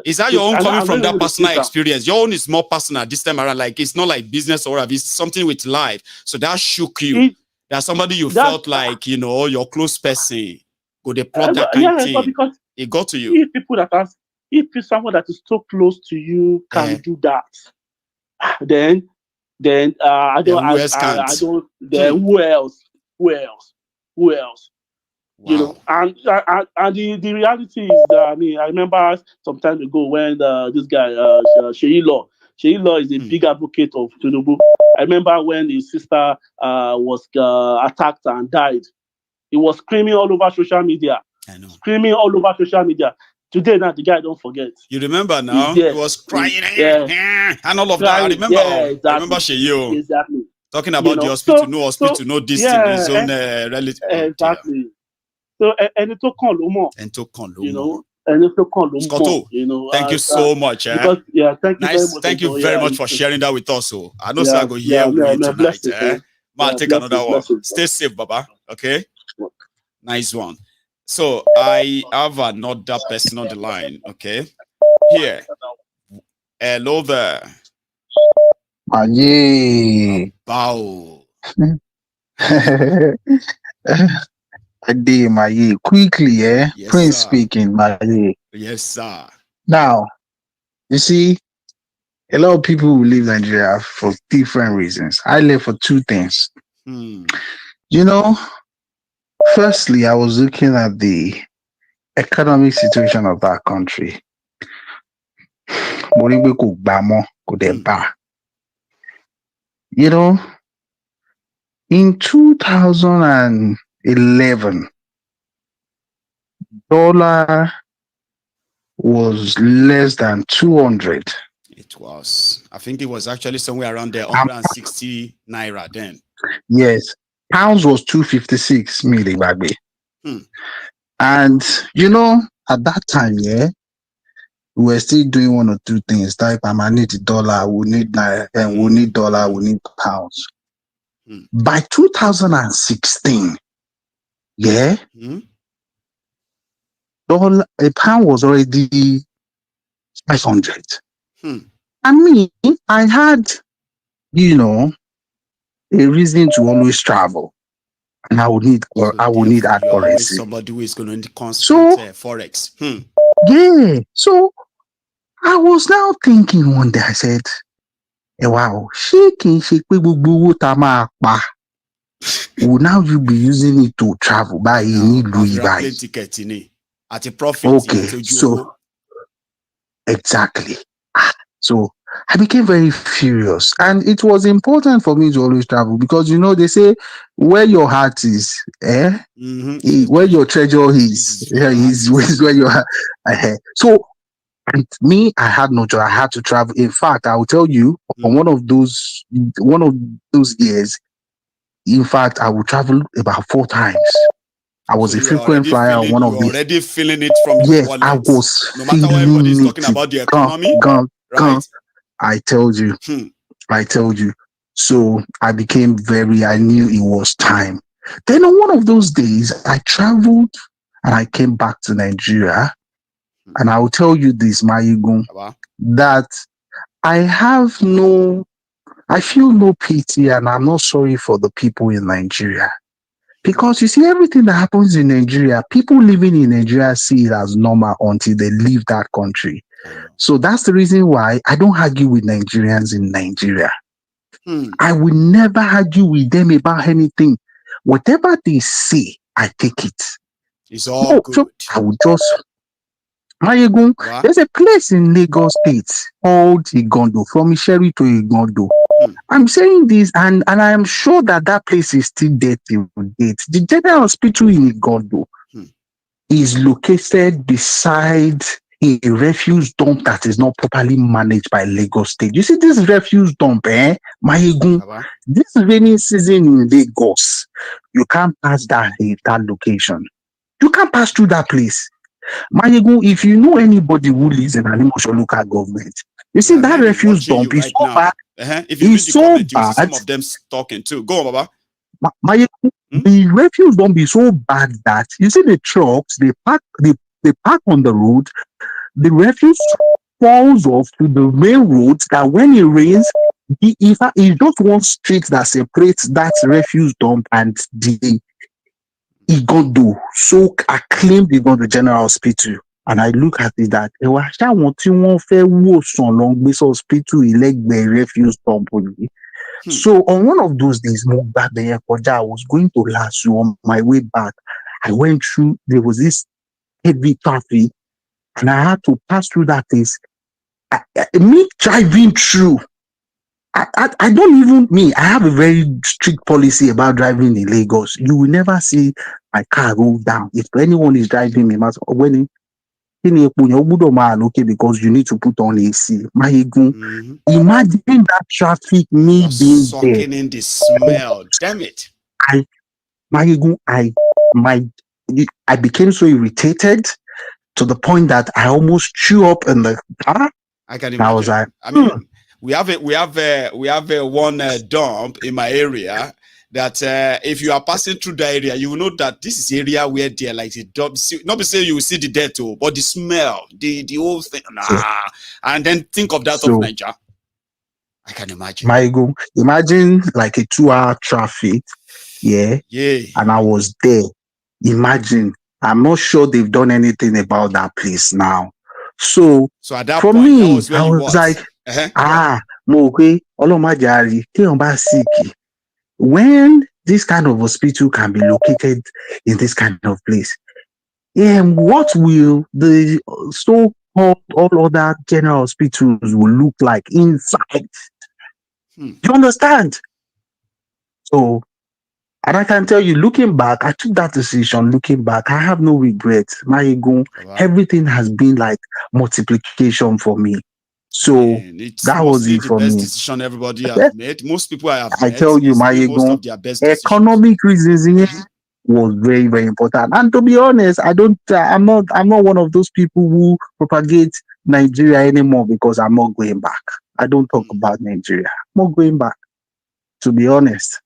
is that your own coming from that personal experience? Your own is more personal this time around. Like it's not like business or whatever. It's something with life. So that shook you. There's somebody you felt like, your close person. Go they plot that kind of thing. It got to you. If someone that is so close to you can do that, then I don't. Who else? Wow. And the reality is that I remember some time ago when this guy Sheilo Sheyi Law is a big advocate of Tinubu. I remember when his sister was attacked and died. He was screaming all over social media. I know. Screaming all over social media. Today, now the guy don't forget. You remember now? He was crying and all of that. I remember. Exactly. I remember Sheyi. Exactly. Talking about the hospital, no this thing, his own relative. Exactly. So, and it took on Lomo. You know, and it took on Lomo. You know, thank you so much. Because, thank you very much. Thank you very much for sharing that with us. So I know I go here with you tonight. I'll take another one. Stay safe, Baba. Okay. Nice one. So I have another person on the line. Okay. Here. Hello there. Aye. Bow. Ade, Maiye. Quickly, Yes, Prince sir. speaking, Maiye. Yes, sir. Now, you see, a lot of people will leave Nigeria for different reasons. I left for two things. You know, firstly, I was looking at the economic situation of that country. You know, in 2011, dollar was less than 200. It was. I think it was actually somewhere around there, 160 naira then. Yes. Pounds was 256 million back then. And, you know, at that time, we were still doing one or two things. Type, I need dollar, we need naira, and we need dollar, we need pounds. By 2016, dollar, a pound was already 500. I mean, I had, you know, a reason to always travel, and I would need that currency. Somebody who is going to need constant forex. Yeah. So I was now thinking one day. I said, "Wow, will now you be using it to travel by ticket at a profit?" Okay, so exactly. So I became very furious, and it was important for me to always travel because, you know, they say where your heart is, where your treasure is where your heart. So me, I had no choice. I had to travel. In fact, I will tell you, on one of those years, in fact, I would travel about 4 times. I was a frequent flyer on one of these. You're already feeling it from your wallet. I was no matter what everybody's talking about the economy, right? I told you. So I knew it was time. Then on one of those days, I traveled and I came back to Nigeria. And I will tell you this, Maiyegun, that I feel no pity and I'm not sorry for the people in Nigeria. Because you see, everything that happens in Nigeria, people living in Nigeria see it as normal until they leave that country. So that's the reason why I don't argue with Nigerians in Nigeria. I will never argue with them about anything. Whatever they say, I take it. It's all good. So I will just... Maiyegun, there's a place in Lagos State called Igondo, from Isheri to Igondo. I'm saying this, and I am sure that place is still there till date. The General Hospital in Igondo is located beside a refuse dump that is not properly managed by Lagos State. You see this refuse dump, Maiyegun, this rainy season in Lagos, you can't pass that location. You can't pass through that place. Maiyegun, if you know anybody who lives in an emotional local government, you see that refuse dump is so bad. If you read the comment, you see some of them talking too. Go on, Baba. Maiyegun, the refuse dump is so bad that you see the trucks, they park on the road, the refuse falls off to the main roads, that when it rains, it's just one street that separates that refuse dump and the Igondo. So I claimed Igondo General Hospital, and I look at it that hospital refuse dump. So on one of those days, I was going to Lasu. On my way back, I went through, there was this heavy traffic, and I had to pass through that place. Me driving through, I don't even me. I have a very strict policy about driving in Lagos. You will never see my car roll down. If anyone is driving me, when okay, because you need to put on AC. Maiyegun, imagine that traffic, me You're being there. sucking in the smell. Damn it. Maiyegun, I became so irritated to the point that I almost threw up in the car. I can imagine. I was like, I mean, we have a one dump in my area that if you are passing through the area, you will know that this is area where they're like the dump. Not to say you will see the death, but the smell, the whole thing. And then think of that of Nigeria. I can imagine. Maiyegun, imagine like a 2-hour traffic, yeah, and I was there. Imagine, I'm not sure they've done anything about that place now. So at that for point, me, I was like, when this kind of hospital can be located in this kind of place, what will the so-called all other general hospitals will look like inside? You understand? So, and I can tell you, looking back, I took that decision. Looking back, I have no regrets. Maiyegun, everything has been like multiplication for me. So that was it for me. Best decision everybody has made. Most people I have met, tell you, Maiyegun, economic reasons was very, very important. And to be honest, I'm not one of those people who propagate Nigeria anymore because I'm not going back. I don't talk about Nigeria. I'm not going back. To be honest,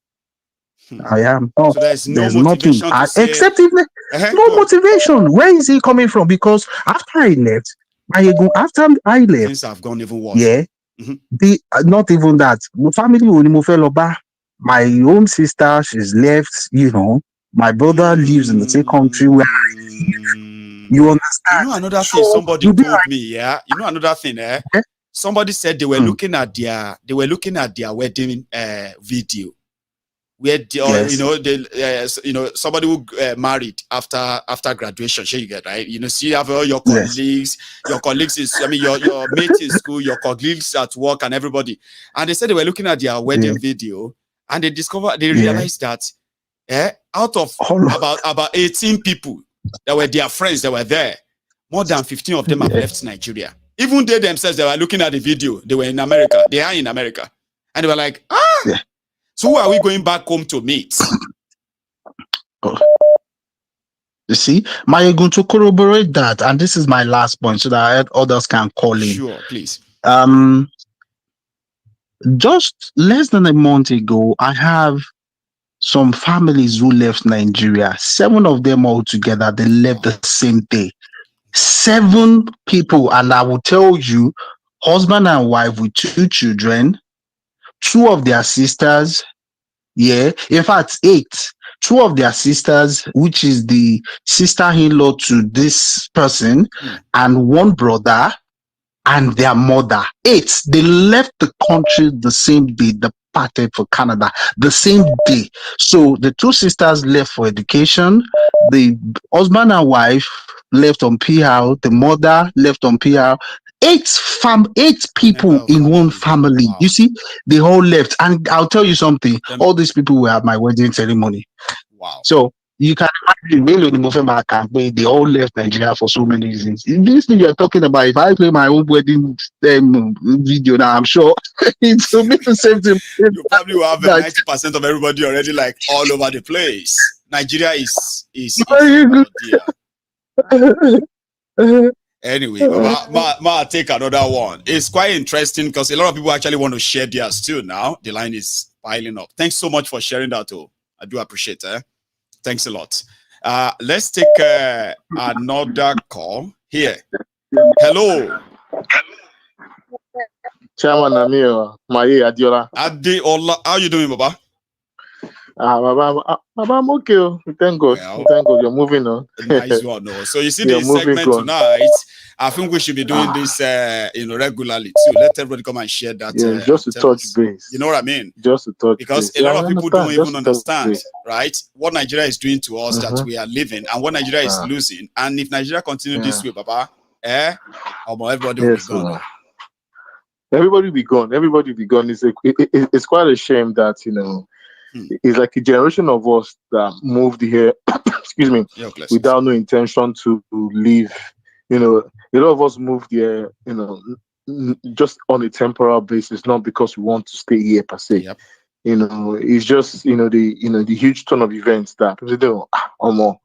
I am not. So there's nothing except even no motivation. Where is he coming from? Because after I left, things have gone even worse. Yeah, not even that. My family my own sister, she's left. You know, my brother lives in the same country where I live. You understand? You know another thing somebody told me. Yeah, you know another thing. Somebody said they were looking at their wedding video, where somebody who married after graduation. Sure, you get right. You know, see, you have all your colleagues, your mates in school, your colleagues at work, and everybody. And they said they were looking at their wedding video, and they realized that out of about 18 people that were their friends that were there, more than 15 of them have left Nigeria. Even they themselves, they were looking at the video. They were in America. They are in America. And they were like, so who are we going back home to meet? You see, Maiyegun, to corroborate that, and this is my last point so that others can call in. Sure, please. Just less than a month ago, I have some families who left Nigeria. 7 of them all together, they left the same day. 7 people, and I will tell you, husband and wife with 2 children, 2 of their sisters, in fact 8. 2 of their sisters, which is the sister-in-law to this person, and 1 brother and their mother. 8. They left the country the same day. They departed for Canada the same day. So the 2 sisters left for education. The husband and wife left on PR. The mother left on PR. 8 people in one family. Wow. You see, they all left. And I'll tell you something. All these people were at my wedding ceremony. Wow. So you can imagine, they all left Nigeria for so many reasons. This thing you're talking about, if I play my own wedding video now, I'm sure it will be the same thing. You probably will have 90% of everybody already like all over the place. Nigeria is Anyway, I'll take another one. It's quite interesting because a lot of people actually want to share theirs too now. The line is piling up. Thanks so much for sharing that too. I do appreciate it. Thanks a lot. Let's take another call here. Hello. Chairman Amir, Maye Adiola. Adeola, how you doing, Baba? Baba, I'm okay. Thank God. Thank God. You're moving on. Nice one. No. So you see this segment tonight. I think we should be doing this regularly too. Let everybody come and share that. Just to touch base. You know what I mean? Just to touch because base. A lot of people don't even understand, right? What Nigeria is doing to us that we are living and what Nigeria is losing. And if Nigeria continues this way, Baba, everybody will be gone. Everybody be gone. Everybody be gone. It's quite a shame that, you know, it's like a generation of us that moved here, excuse me, without no intention to leave. You know, a lot of us moved here, you know, just on a temporal basis, not because we want to stay here per se. You know, it's just, you know, the huge ton of events that people say, I'm not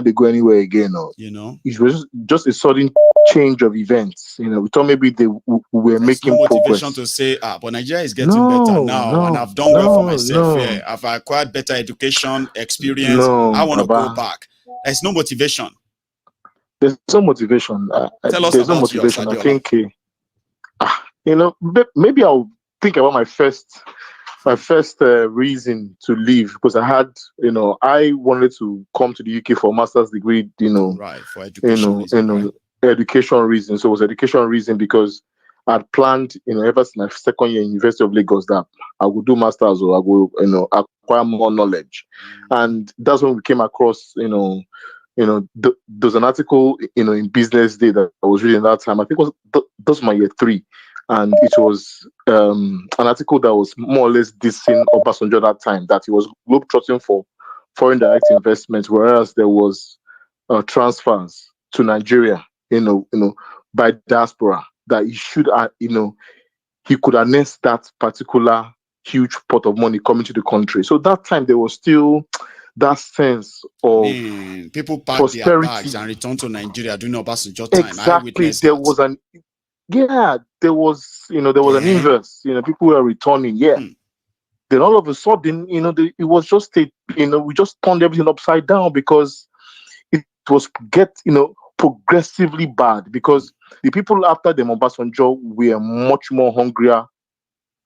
they go anywhere again, or you know, it was just a sudden change of events. You know, we thought maybe they were making no motivation progress. to say, but Nigeria is getting better now, and I've done well for myself here. I've acquired better education, experience. I want to go back. There's no motivation. There's no motivation. Tell us there's no about motivation. yours, I think, you know, maybe I'll think about my first reason to leave, because I had, you know, I wanted to come to the UK for a master's degree, you know, right, for education education reason. So it was education reason because I'd planned, you know, ever since my second year in University of Lagos that I would do masters or I would, you know, acquire more knowledge. And that's when we came across, there's an article, you know, in Business Day that I was reading that time. I think it was that's my year 3. And it was an article that was more or less dissing Obasanjo at that time, that he was globetrotting for foreign direct investments, whereas there was transfers to Nigeria, you know, by diaspora, that he should, he could harness that particular huge pot of money coming to the country. So that time there was still that sense of people pack prosperity. their bags and return to Nigeria during Obasanjo time. Exactly. There was an an inverse. You know, people were returning. Yeah. Then all of a sudden, you know, it was just we just turned everything upside down because it was progressively bad, because the people after the Obasanjo were much more hungrier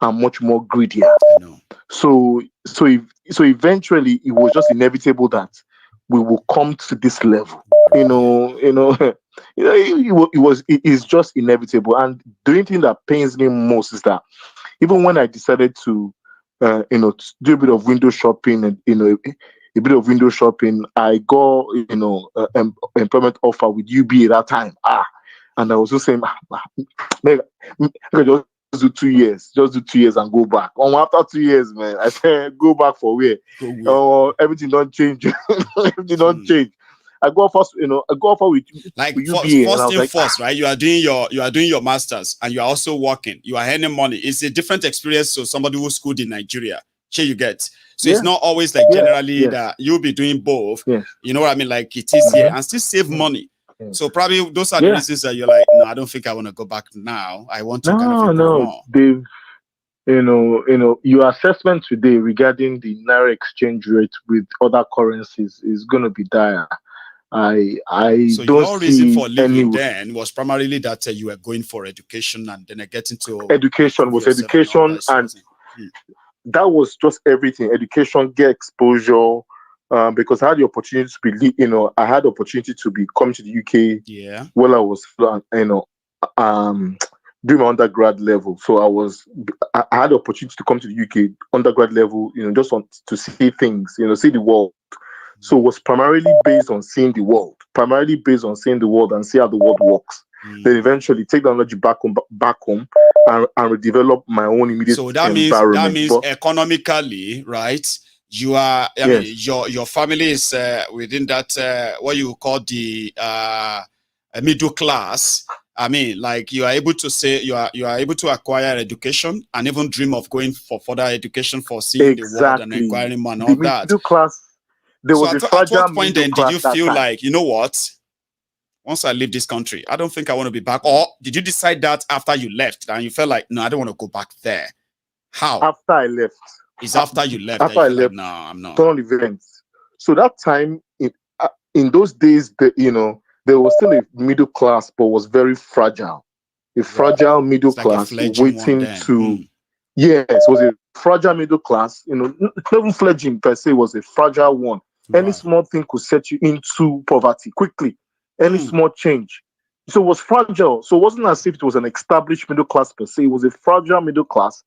and much more greedier. So eventually it was just inevitable that we will come to this level. It's just inevitable. And the only thing that pains me most is that even when I decided to do a bit of window shopping and I got employment offer with UB at that time. And I was just saying, just do 2 years and go back. After 2 years, man, I said, go back for where? Everything don't change. Everything don't change. I go first, with first, right? You are doing your masters and you are also working. You are earning money. It's a different experience to somebody who schooled in Nigeria. Sure, you get. So it's not always like generally that you'll be doing both. You know what I mean? Like it is here and still save money. So probably those are the reasons that you're like, no, I don't think I want to go back now. I want to more. They've, your assessment today regarding the Naira exchange rate with other currencies is going to be dire. I so don't your reason for leaving any then was primarily that you were going for education, and then I get into education and that was just everything. Education, get exposure. Because I had the opportunity to be, I had the opportunity to be coming to the UK while I was, doing my undergrad level. So I had the opportunity to come to the UK undergrad level, just to see things, see the world. So it was primarily based on seeing the world, and see how the world works. Then eventually take the knowledge back home and redevelop my own immediate environment. That means economically, right? You are, I mean, your family is within that what you call the middle class. I mean, like you are able to say you are able to acquire education and even dream of going for further education for seeing the world and acquiring money and all that. Middle class. There was a fragile at what point then did you feel time. like, you know what? Once I leave this country, I don't think I want to be back. Or did you decide that after you left and you felt like, no, I don't want to go back there? How? After I left. It's after you left. After I left, like, no, I'm not. Total events. So that time, in those days, there was still a middle class, but was very fragile. A fragile middle class waiting to. Yes, it was a fragile middle class. Not even fledgling per se, was a fragile one. Any small thing could set you into poverty quickly. Any small change. So it was fragile. So it wasn't as if it was an established middle class per se. It was a fragile middle class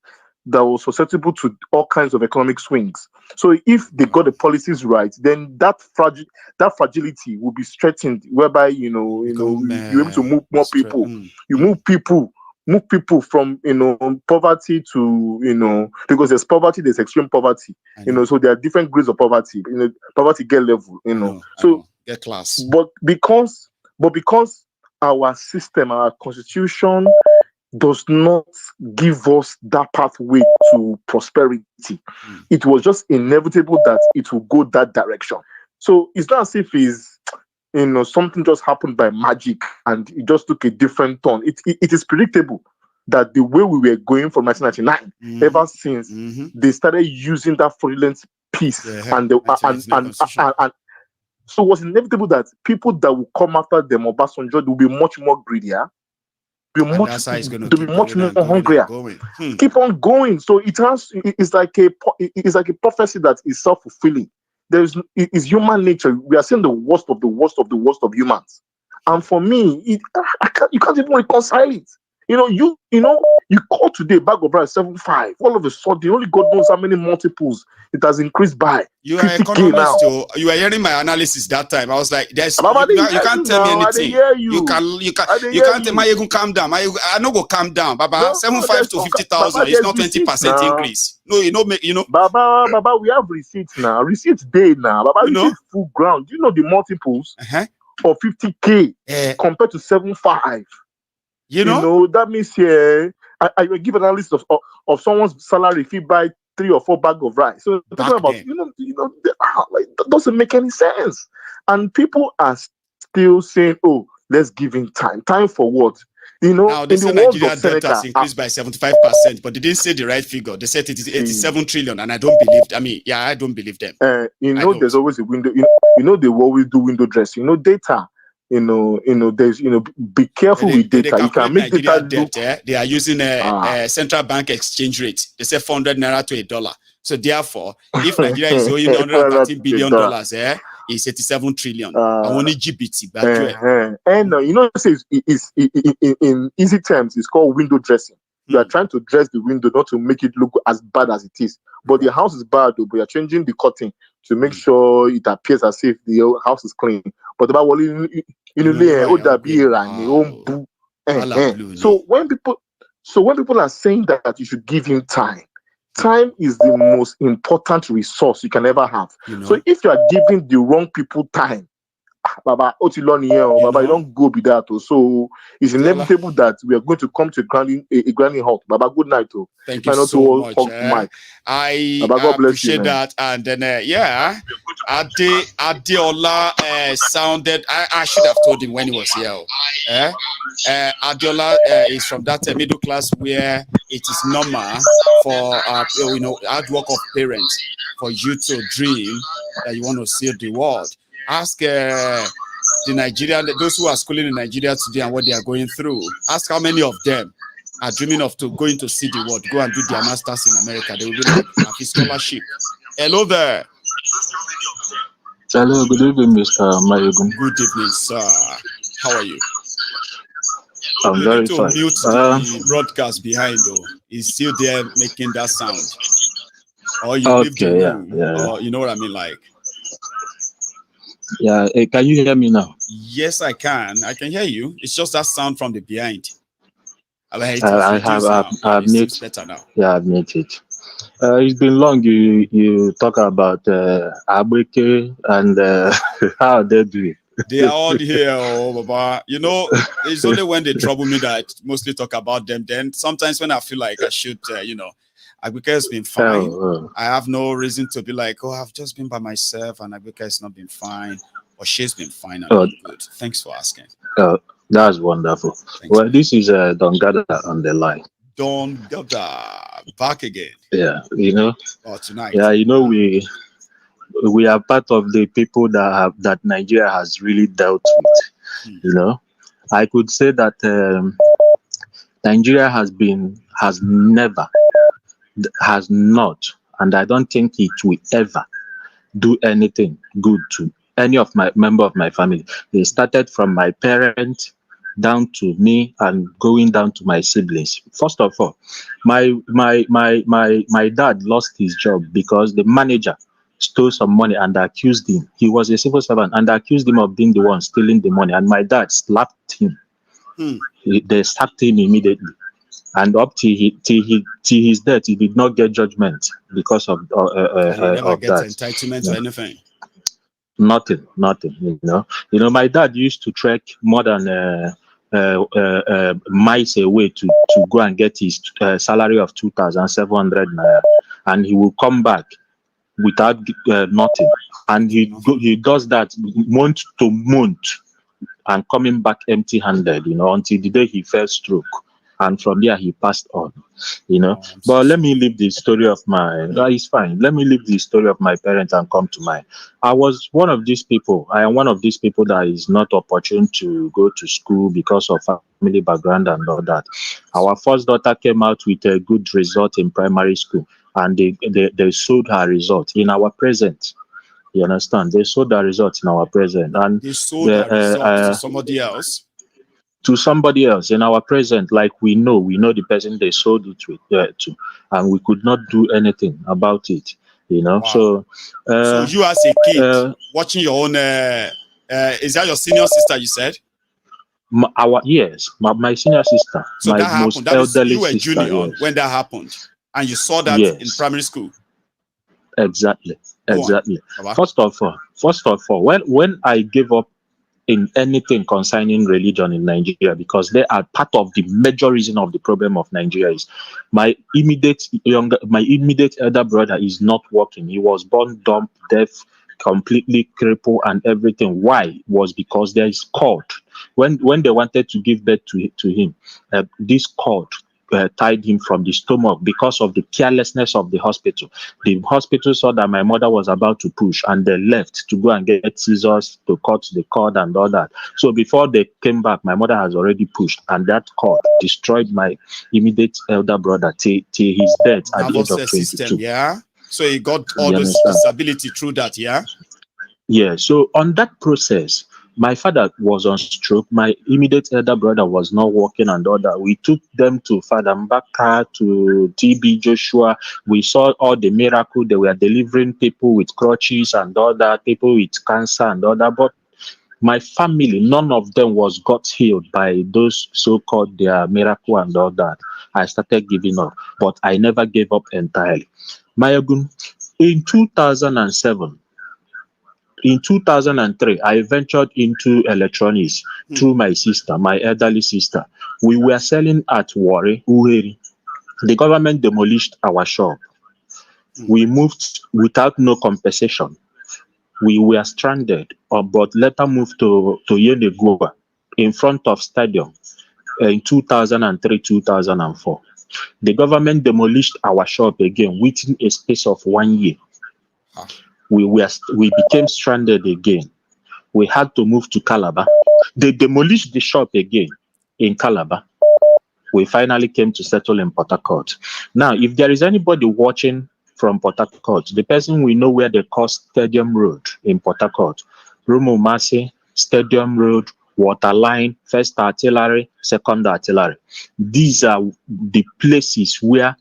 that was susceptible to all kinds of economic swings. So if they got the policies right, then that fragility will be strengthened, whereby you're able to move more people. You move people move people from poverty to because there's poverty, there's extreme poverty, so there are different grades of poverty, poverty get level, so get class. But because our system, our constitution does not give us that pathway to prosperity, it was just inevitable that it will go that direction. So it's not as if something just happened by magic and it just took a different turn. It is predictable that the way we were going from 1999, ever since they started using that fraudulent piece, and so it was inevitable that people that will come after them, Obasanjo, will be much more greedier, be much more hungrier, keep on going. So it's like a prophecy that is self-fulfilling. It's human nature. We are seeing the worst of the worst of the worst of humans, and for me, you can't even reconcile it. You call today bag of rice 7.5. All of a sudden, only God knows how many multiples it has increased by. You are an economist, too. You were hearing my analysis that time. I was like, you can't tell me anything. You can't tell Maiyegun calm down. I no go calm down, Baba. 7.5 to 50,000 is not 20% increase. No, Baba, we have receipts now. Receipts day now. Baba, receipt full ground. Do you know the multiples of 50K compared to 7.5? That means I will give an analysis of someone's salary if he buy 3 or 4 bags of rice. So talking about that doesn't make any sense. And people are still saying, "Oh, let's give him time. Time for what?" Now they say Nigeria debt has increased by 75%, but they didn't say the right figure. They said it is 87 trillion, and I don't believe. I don't believe them. There's always a window. They will always do window dressing. Data. There's be careful with data. You can make Nigeria data debt. They are using a central bank exchange rate. They say 400 naira to $1. So therefore, if Nigeria is owing $113 billion, it's 87 trillion. Only GBT. In easy terms, it's called window dressing. You are trying to dress the window not to make it look as bad as it is. But the house is bad, but you are changing the curtain to make sure it appears as if the house is clean. But about so when people are saying that you should give him time is the most important resource you can ever have. So if you are giving the wrong people time, Baba, you don't go be that. So it's inevitable that we are going to come to a grinding halt. Baba, good night. Thank you so much. I appreciate that. And then, Adeola sounded, I should have told him when he was here. Adeola is from that middle class where it is normal for, hard work of parents for you to dream that you want to see the world. Ask the Nigerian, those who are schooling in Nigeria today and what they are going through. Ask how many of them are dreaming of going to see the world, go and do their masters in America. They will be like, have a scholarship. Hello there. Hello, good evening, Mr. Maiyegun. Good evening, sir. How are you? I'm very fine. Mute the broadcast behind, though. He's still there making that sound. Or you leave the room. Or you know what I mean, like. Yeah, can you hear me now? Yes, I can. I can hear you. It's just that sound from the behind. I've better now. Yeah, I've made it. It's been long. You talk about Abeke and how they do it. They are all here, Baba. It's only when they trouble me that I mostly talk about them. Then sometimes when I feel like I should, Abeke has been fine. I have no reason to be like, I've just been by myself and Abeke has not been fine. Or she's been fine and good. Thanks for asking. That's wonderful. Thanks, this is Don Gada on the line. Don Gada, back again. Yeah, tonight. Yeah, we are part of the people that Nigeria has really dealt with. I could say that Nigeria has not, and I don't think it will ever do anything good to any of my member of my family. They started from my parents down to me and going down to my siblings. First of all, my dad lost his job because the manager stole some money and accused him. He was a civil servant and accused him of being the one stealing the money. And my dad slapped him. They slapped him immediately. And up till his death, he did not get judgment because of never of gets that. entitlement or anything. Nothing. You know, my dad used to trek more than miles away to go and get his salary of 2,700 naira, and he will come back without nothing, and he does that month to month, and coming back empty-handed, you know, until the day he fell stroke, and from there he passed on, you know. But let me leave the story of my it's fine. Let me leave the story of my parents and come to mine. I was one of these people. I am one of these people that is not opportune to go to school because of family background and all that. Our first daughter came out with a good result in primary school, and they sold her result in our present. You understand? They sold the results in our present, and they sold the results to somebody else. To somebody else in our present, like we know the person they sold it with to, and we could not do anything about it. You know, wow. So you as a kid watching your own, is that your senior sister? You said. My senior sister. So my that happened. most That is, elderly you were sister, junior yes. when that happened, and you saw that in primary school. Exactly. On, First of all, when I gave up in anything concerning religion in Nigeria, because they are part of the major reason of the problem of Nigeria, is my immediate elder brother is not working. He was born dumb, deaf, completely crippled and everything. Why? Was because there is cord. When they wanted to give birth to him, this cord tied him from the stomach because of the carelessness of the hospital. The hospital saw that my mother was about to push, and they left to go and get scissors to cut the cord and all that. So before they came back, my mother has already pushed, and that cord destroyed my immediate elder brother till his death at the age of 22. System, yeah. So he got all those disability through that, yeah. Yeah. So on that process, my father was on stroke. My immediate elder brother was not working and all that. We took them to Father Mbaka, to TB Joshua. We saw all the miracle. They were delivering people with crutches and all that, people with cancer and all that. But my family, none of them was got healed by those so-called their miracle and all that. I started giving up, but I never gave up entirely. Maiyegun, in 2007, in 2003, I ventured into electronics through my sister, my elderly sister. We were selling at Wari, Uheri. The government demolished our shop. We moved without no compensation. We were stranded, but later moved to Yenegoa in front of stadium in 2003-2004. The government demolished our shop again within a space of 1 year. We became stranded again. We had to move to Calabar. They demolished the shop again in Calabar. We finally came to settle in Port Harcourt. Now, if there is anybody watching from Port Harcourt, the person we know where they call Stadium Road in Port Harcourt, Rumo Masi, Stadium Road, Waterline, First Artillery, Second Artillery. These are the places where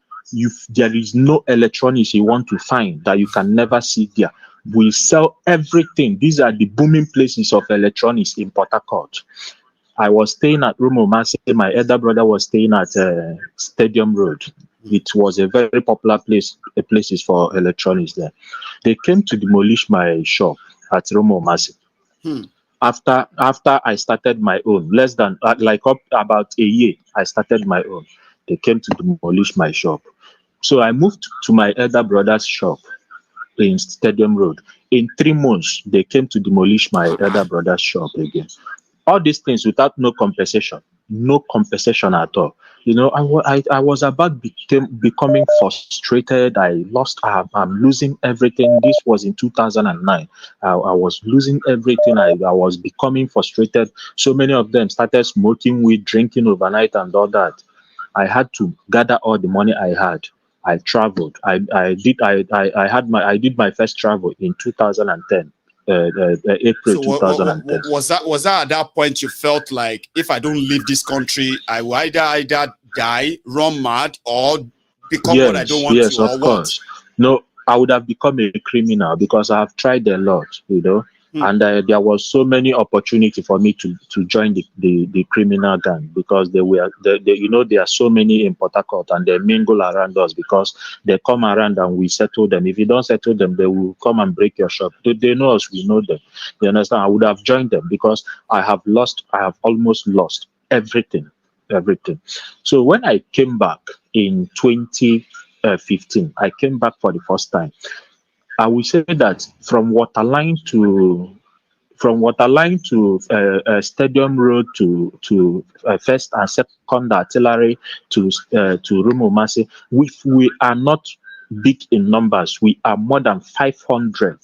there is no electronics you want to find that you can never see there. We sell everything. These are the booming places of electronics in Port Harcourt. I was staying at Rumo Masi. My elder brother was staying at Stadium Road. It was a very popular places for electronics there. They came to demolish my shop at Rumo Masi. After I started my own, less than about a year, I started my own. They came to demolish my shop. So I moved to my elder brother's shop in Stadium Road. In 3 months, they came to demolish my elder brother's shop again. All these things without no compensation at all. You know, I was about becoming frustrated. I'm losing everything. This was in 2009. I was losing everything. I was becoming frustrated. So many of them started smoking weed, drinking overnight and all that. I had to gather all the money I had. I traveled. I did my first travel in 2010. April 2010. Was that at that point you felt like, if I don't leave this country, I will either die, run mad, or become what I don't want to? Yes, of course. No, I would have become a criminal because I have tried a lot, you know. And there was so many opportunity for me to join the criminal gang, because there are so many in Port Harcourt, and they mingle around us because they come around and we settle them. If you don't settle them, they will come and break your shop. They know us, we know them. You understand? I would have joined them because I have almost lost everything. So when I came back in 2015, I came back for the first time. I will say that from Waterline to Stadium Road to First and Second Artillery to Rumomasi, we are not big in numbers. We are more than 500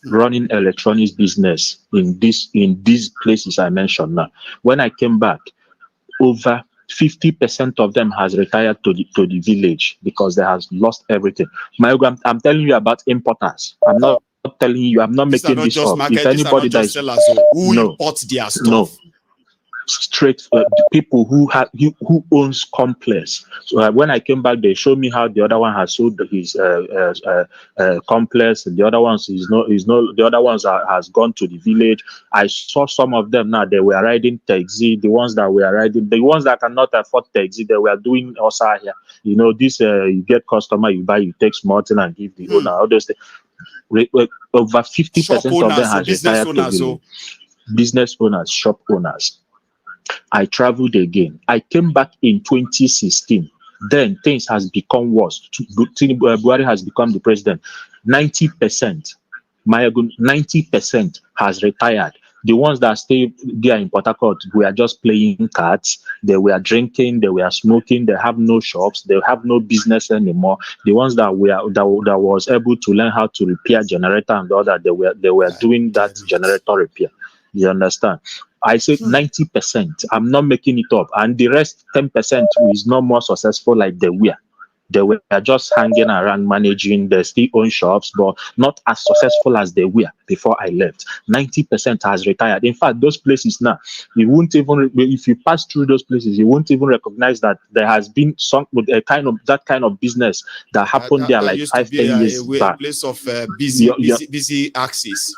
running electronics business in these places I mentioned now. When I came back, over 50% of them has retired to the village because they have lost everything. Maiyegun, I'm telling you about importers. I'm not telling you. I'm not making this up. If anybody that is import their stuff. Straight people who owns complex. So when I came back, they showed me how the other one has sold his complex, and the other ones the other ones has gone to the village. I saw some of them now. They were riding taxi. The ones that cannot afford taxi, they were doing also here. You know, this you get customer, you buy, you take small thing and give the owner. All those things. Over 50% of them has retired to village. Business owners, shop owners. I traveled again. I came back in 2016. Then things has become worse. Buhari has become the president. 90%, Maiyegun, 90% has retired. The ones that stay there in Port Harcourt were just playing cards. They were drinking. They were smoking. They have no shops. They have no business anymore. The ones that was able to learn how to repair generator and all that, they were doing that generator repair. You understand? I said 90%. I'm not making it up. And the rest 10% is not more successful like they were. They were just hanging around, managing. They still own shops, but not as successful as they were before I left. 90% has retired. In fact, those places now, you won't even, if you pass through those places, you won't even recognize that there has been some that kind of business that happened there like 5-10 years back. A place of busy access.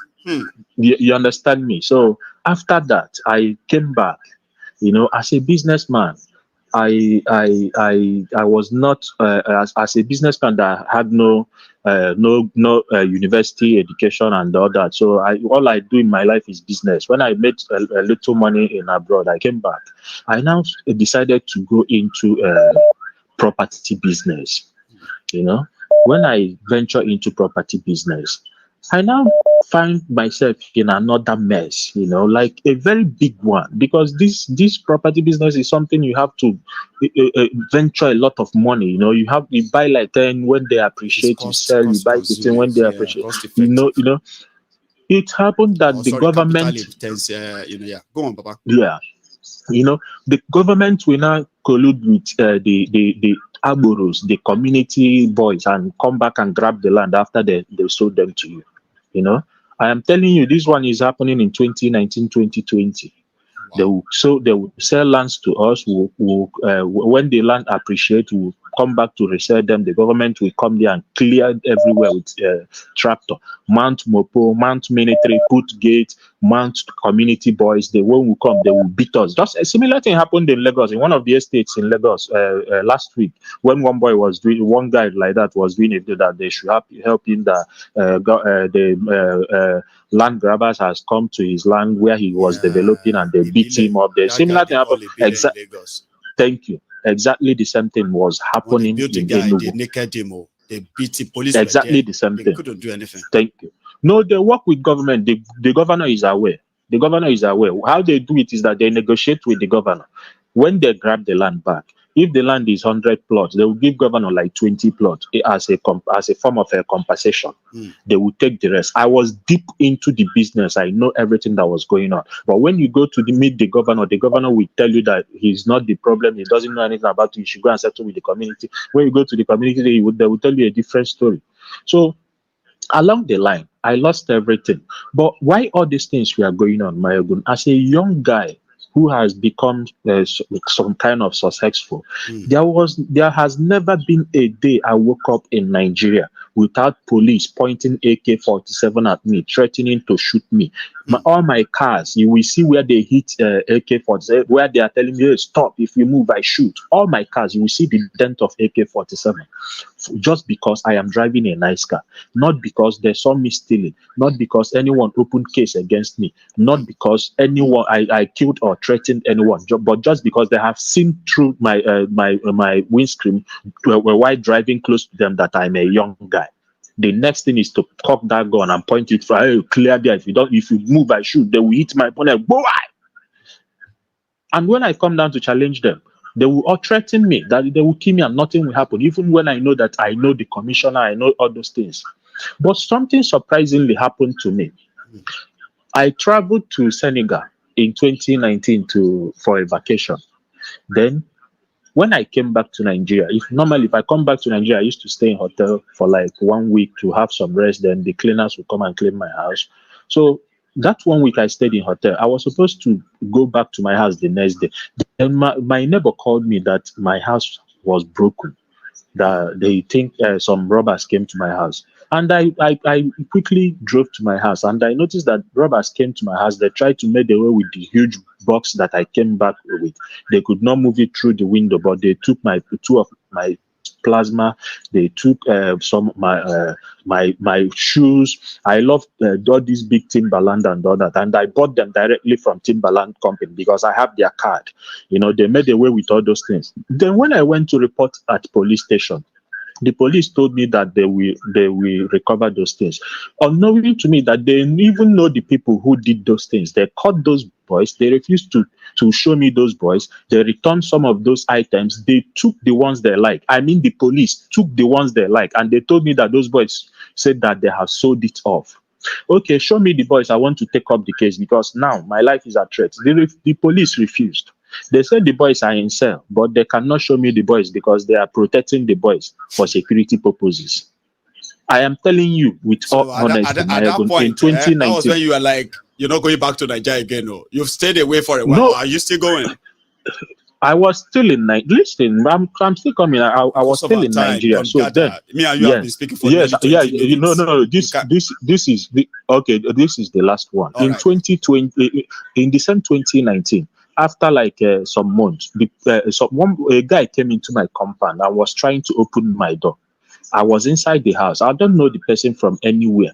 You understand me? So after that, I came back. You know, as a businessman, I was not as a businessman that had no university education and all that. So all I do in my life is business. When I made a little money in abroad, I came back. I now decided to go into property business. You know, when I venture into property business, I now find myself in another mess, you know, like a very big one, because this property business is something you have to venture a lot of money. You know, you buy like 10 when they appreciate, you sell, you buy 15 when they appreciate. You know, it happened that the government. Go on, Papa. Yeah, you know, the government will now collude with the Agboros, the community boys, and come back and grab the land after they sold them to you. You know, I am telling you, this one is happening in 2019, 2020. Wow. They will sell lands to us. When the land appreciate, we'll come back to resell them. The government will come there and clear everywhere with tractor, mount mopo, mount military, put gates, mount community boys. When we come, they will beat us. Just a similar thing happened in Lagos, in one of the estates in Lagos last week, when one guy like that was doing it, that they should help him, that the land grabbers has come to his land where he was developing, and they beat him up there. Similar thing happened. Thank you. Exactly the same thing was happening in Enugu. They beat the police. Exactly the same thing. They couldn't do anything. Thank you. No, they work with government. The governor is aware. The governor is aware. How they do it is that they negotiate with the governor. When they grab the land back, if the land is 100 plots, they will give governor like 20 plots as a form of a compensation. They will take the rest. I was deep into the business. I know everything that was going on. But when you go to meet the governor will tell you that he's not the problem. He doesn't know anything about it. You should go and settle with the community. When you go to the community, they will tell you a different story. So along the line, I lost everything. But why all these things were going on, Maiyegun? As a young guy who has become some kind of successful, there has never been a day I woke up in Nigeria without police pointing AK-47 at me, threatening to shoot me. All my cars, you will see where they hit AK-47, where they are telling me, hey, stop, if you move, I shoot. All my cars, you will see the dent of AK-47, just because I am driving a nice car, not because they saw me stealing, not because anyone opened case against me, not because anyone I killed or threatened anyone, but just because they have seen through my windscreen while driving close to them that I'm a young guy. The next thing is to cock that gun and point it for, hey, clear there. If you move, I shoot. They will hit my opponent. Boy! And when I come down to challenge them, they will all threaten me that they will kill me and nothing will happen. Even when I know that I know the commissioner, I know all those things. But something surprisingly happened to me. I traveled to Senegal in 2019 for a vacation. Then when I came back to Nigeria, if I come back to Nigeria, I used to stay in hotel for like 1 week to have some rest. Then the cleaners would come and clean my house. So that 1 week I stayed in hotel, I was supposed to go back to my house the next day. Then my neighbor called me that my house was broken, that they think some robbers came to my house. And I quickly drove to my house, and I noticed that robbers came to my house. They tried to make away with the huge box that I came back with. They could not move it through the window, but they took two of my plasma. They took some my shoes. I love all these big Timberland and all that, and I bought them directly from Timberland company because I have their card. They made away with all those things. Then when I went to report at police station, the police told me that they will recover those things, unknowing to me that they even know the people who did those things. They caught those boys. They refused to show me those boys. They returned some of those items. They took the ones they like. I mean, the police took the ones they like, and they told me that those boys said that they have sold it off. Okay, show me the boys. I want to take up the case because now my life is at threat. The police refused. They said the boys are in cell, but they cannot show me the boys because they are protecting the boys for security purposes. I am telling you with all honesty, at that point, in 2019, that was when you were like, you're not going back to Nigeria again. No, you've stayed away for a while. No, are you still going? I was still in Nigeria. Listen, I'm still coming. I was still in Nigeria. So then, me and you have been speaking for yes, nearly 20 minutes. No. This is the okay. This is the last one. All in right. 2020, in December 2019. After like some months, a guy came into my compound and was trying to open my door. I was inside the house. I don't know the person from anywhere.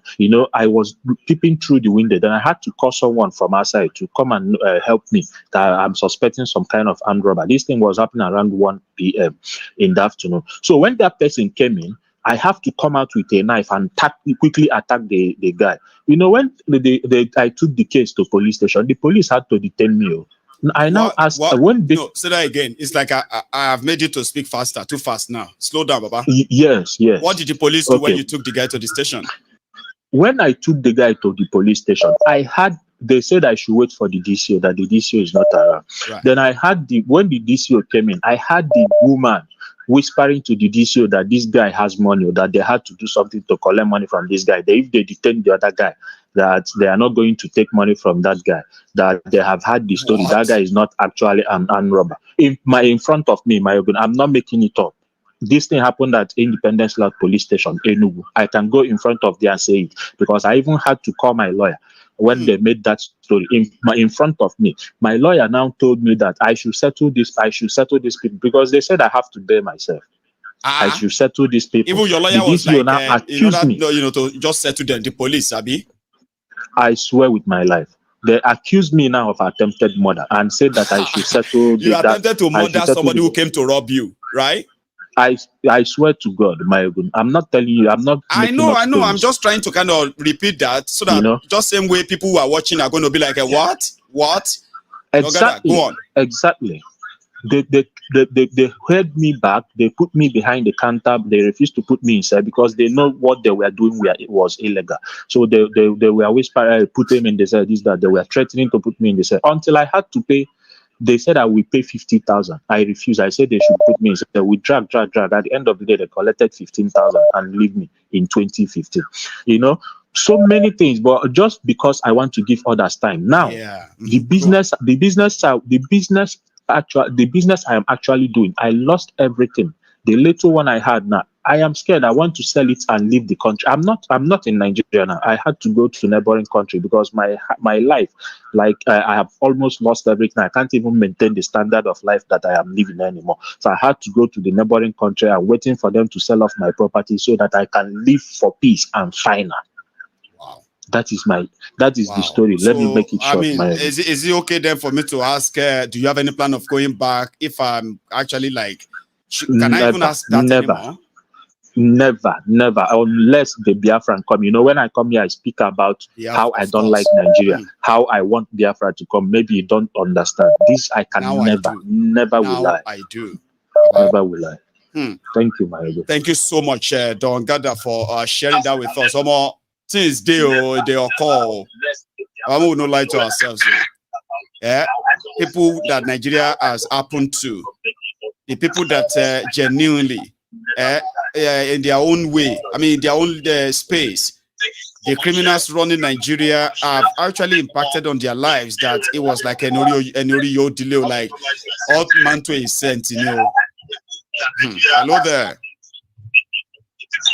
I was peeping through the window. Then I had to call someone from outside to come and help me. That I'm suspecting some kind of armed robber. This thing was happening around 1 p.m. in the afternoon. So when that person came in, I have to come out with a knife and quickly attack the guy. When I took the case to police station, the police had to detain me. I now ask when they say that again. It's like I have made you to speak faster, too fast now. Slow down, Baba. Yes. What did the police do when you took the guy to the station? When I took the guy to the police station, they said I should wait for the DCO, that the DCO is not around. Right. Then when the DCO came in, I had the woman whispering to the DCO that this guy has money, or that they had to do something to collect money from this guy. If they detain the other guy, that they are not going to take money from that guy, that they have had the story. That guy is not actually an armed robber. In front of me, Maiyegun, I'm not making it up. This thing happened at Independence Lodge Police Station, Enugu. I can go in front of there and say it because I even had to call my lawyer when they made that story in front of me. My lawyer now told me that I should settle this. I should settle these people because they said I have to pay myself. I should settle these people. Even your lawyer was like, to just settle them, the police, Abi. I swear with my life. They accuse me now of attempted murder and said that I should settle. You attempted to murder somebody who came to rob you, right? I swear to God, Maiyegun, I'm not telling you. I'm not. I know. I'm just trying to kind of repeat that so that just same way people who are watching are going to be like, what? Exactly. Go on. Exactly. They held me back. They put me behind the counter. They refused to put me inside because they know what they were doing it was illegal. So they were whispering, put them in the cell, this, that. They were threatening to put me in the cell until I had to pay. They said I will pay 50,000. I refused. I said they should put me in. So we drag. At the end of the day, they collected 15,000 and leave me in 2015. So many things, but just because I want to give others time. Now, the business I am actually doing, I lost everything. The little one I had now, I am scared. I want to sell it and leave the country. I'm not in Nigeria now. I had to go to neighboring country because my life, like I have almost lost everything. I can't even maintain the standard of life that I am living anymore. So I had to go to the neighboring country and waiting for them to sell off my property so that I can live for peace and final. Wow. That is the story. Let me make it short. Is it okay then for me to ask, do you have any plan of going back? If I'm actually like, can I even ask that anymore? Never, unless the Biafran come. You know, when I come here, I speak about how I don't like Nigeria, how I want Biafra to come. Maybe you don't understand. This I can never will lie. I do. Never will lie. Thank you, Maiyegun. Thank you so much, Don Gada, for sharing that with us. Some more things they occur. I will not lie to ourselves. Yeah, people that Nigeria has happened to, the people that genuinely, in their own way, I mean, in their own space, the criminals running Nigeria have actually impacted on their lives. That it was like an Uriyo delay, like all man to a cent, you know. Hello there.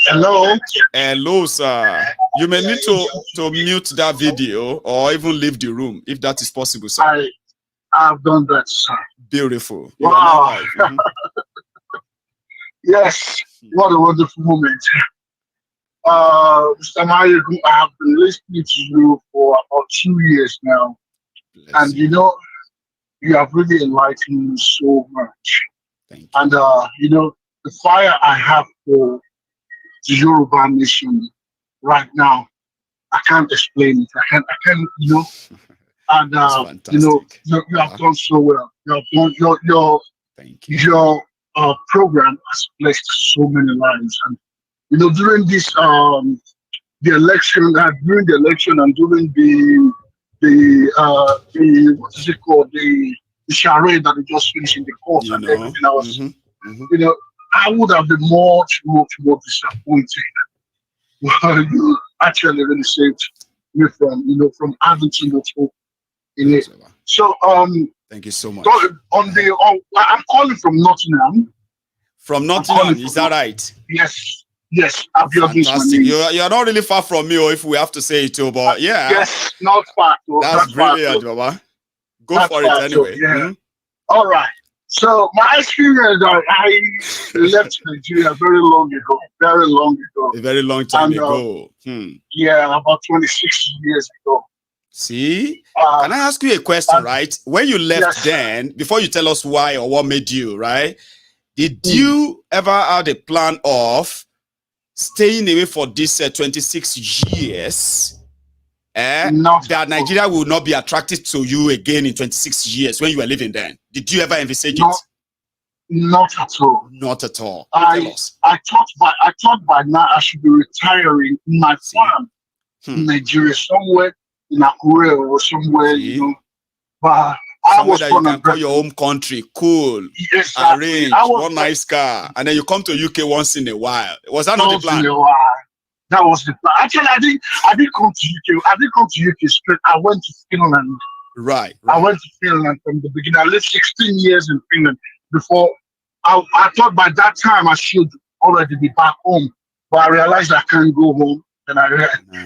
Hello, sir. You may need to mute that video or even leave the room if that is possible, sir. I've done that, sir. Beautiful. Wow. Yes, what a wonderful moment. Mr. Maiyegun, I have been listening to you for about 2 years now. And you know, you have really enlightened me so much. Thank you. And you know, the fire I have for the Yoruba nation right now, I can't explain it. I can't, you know. And you know, you have done so well. You have done your program has blessed so many lives. And you know, during this the election, during the election and during the what is it called, the charade that we just finished in the court and everything, I was, you know, I would have been much disappointed. Well, you actually really saved me from, you know, from having too much hope in it. So thank you so much. I'm calling from Nottingham. From Nottingham, is that right? Yes. Fantastic. You're not really far from me, or if we have to say it too, but yeah. Yes, not far. That's brilliant, Baba. Go for it anyway. Yeah. All right. So my experience, I left Nigeria very long ago. A very long time ago. Yeah, about 26 years ago. See, can I ask you a question, right? When you left then, before you tell us why or what made you, right? Did you ever have a plan of staying away for this 26 years? That Nigeria will not be attracted to you again in 26 years when you were living then? Did you ever envisage it? Not at all. Not at all. I thought by now I should be retiring in my farm in Nigeria, somewhere in Akure or somewhere, you know. But I was that you can call your home country, cool, arrange one nice car, and then you come to UK once in a while. Was that not the plan? That was the plan. Actually, I didn't come to UK. I didn't come to UK straight. I went to Finland. Right. I went to Finland from the beginning. I lived 16 years in Finland before. I thought by that time I should already be back home, but I realized I can't go home, and I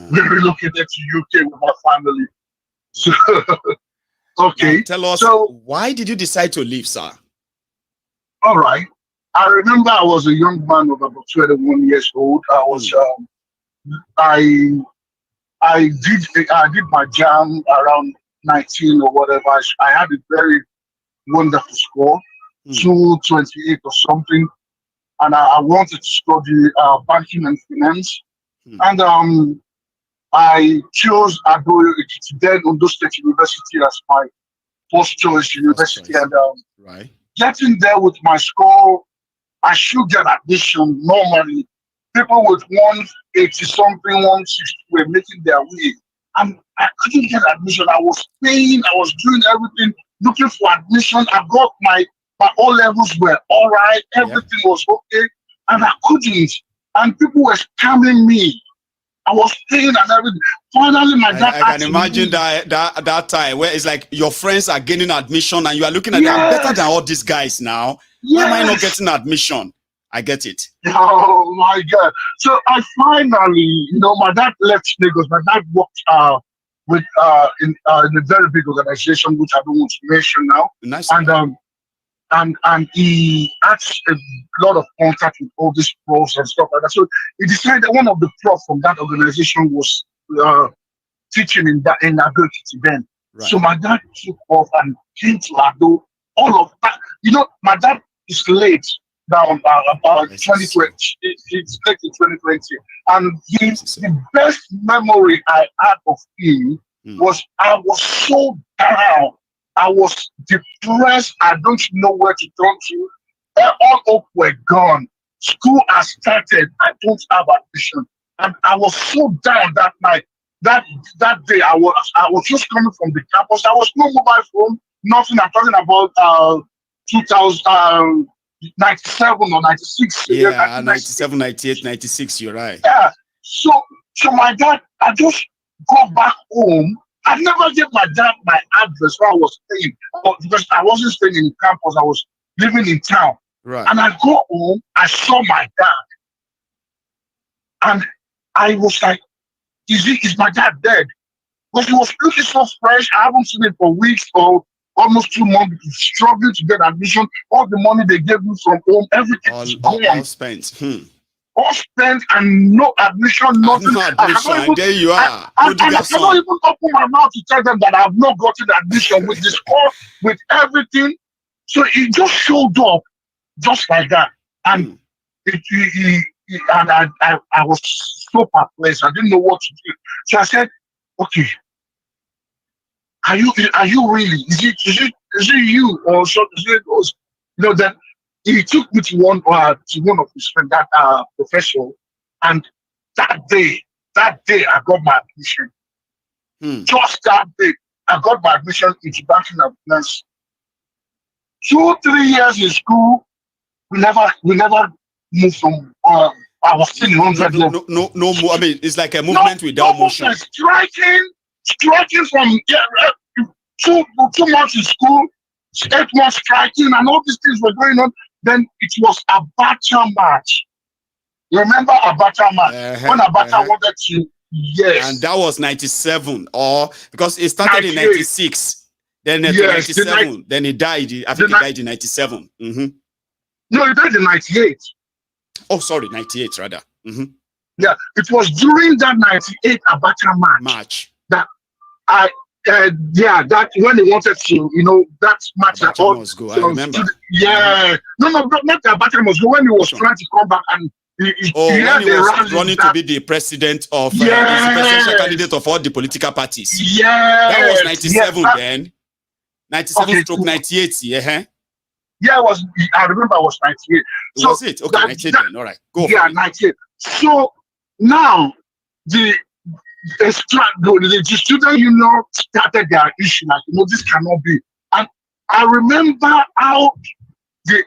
relocated to UK with my family. So, okay. Now tell us, why did you decide to leave, sir? All right. I remember I was a young man of about 21 years old. I was I did my jam around 19 or whatever. I had a very wonderful score, 228 or something, and I wanted to study banking and finance. And I chose Adoyo then Ondo State University as my first choice university. And getting there with my score, I should get admission normally. People with 180 something, 160 were making their way. And I couldn't get admission. I was paying, I was doing everything, looking for admission. I got my O levels were all right, everything was okay, and I couldn't. And people were scamming me. I was paying and everything. Finally, my dad. I can imagine that time where it's like your friends are gaining admission and you are looking at them better than all these guys now. Why am I not getting admission? I get it. Oh my God! So I finally, my dad left Lagos. My dad worked with in a very big organization, which I don't want to mention now. Nice. And he had a lot of contact with all these profs and stuff like that. So he decided that one of the profs from that organization was teaching in Ability then. Right. So my dad took off and came to Lado. All of that, my dad is late now about 2020. It's late in 2020, and the best memory I had of him was I was so down. I was depressed. I don't know where to turn to. All hope were gone. School has started. I don't have admission, and I was so down that night. That day, I was just coming from the campus. I was no mobile phone, nothing. I'm talking about 2097 or 96. Yeah, 97, 98, 96. You're right. Yeah. So my dad, I just got back home. I never gave my dad my address where I was staying, because I wasn't staying in campus. I was living in town. Right. And I go home. I saw my dad, and I was like, "Is my dad dead?" Because he was looking so fresh. I haven't seen him for weeks or almost 2 months. Struggling to get admission. All the money they gave me from home, everything is gone. All spent. All spent and no admission, nothing. No admission. There you are. I cannot even open my mouth to tell them that I've not gotten admission with the score, with everything. So he just showed up just like that. And I was so perplexed. I didn't know what to do. So I said, "Okay, are you really? Is it you or so?" Then he took me to one of his friends, that professor, and that day I got my admission. Just that day, I got my admission into banking and finance. 2-3 years in school, we never moved from. I was still in 100 level. No more. I mean, it's like a movement without motion. Striking from 2 months in school, 8 months striking, and all these things were going on. Then it was Abacha March. You remember Abacha March? When Abacha wanted to, yes. And that was 97, or because it started in 96. Then in 97, then he died. I think he died in 97. No, he died in 98. Oh, sorry, 98 rather. Yeah, it was during that 98 Abacha March that that when he wanted to, that match that all must go. I remember. No, not the Abacha must go. When he was trying to come back and when he was running to be the president of the presidential candidate of all the political parties. That was 97 then. 97 stroke 98. Yeah, it was. I remember I was 98. So was it? Okay, 98 then. All right, go. Yeah, 98. So now the student union started their issue, like, this cannot be. And I remember how the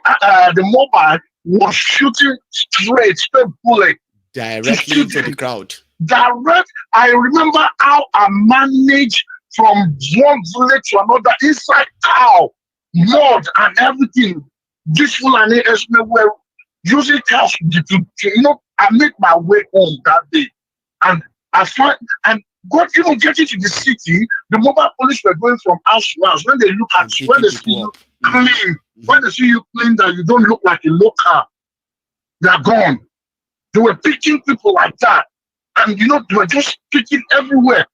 mobile was shooting straight bullet directly into the crowd. I remember how I managed from one village to another, inside town, mud and everything. This Fulani Esme were using cars to I made my way home that day. And I found, and God, even getting to the city, the mobile police were going from house to house. When they look at you, when they see you clean, when they see you clean, that you don't look like a local, they are gone. They were picking people like that. And they were just picking everywhere.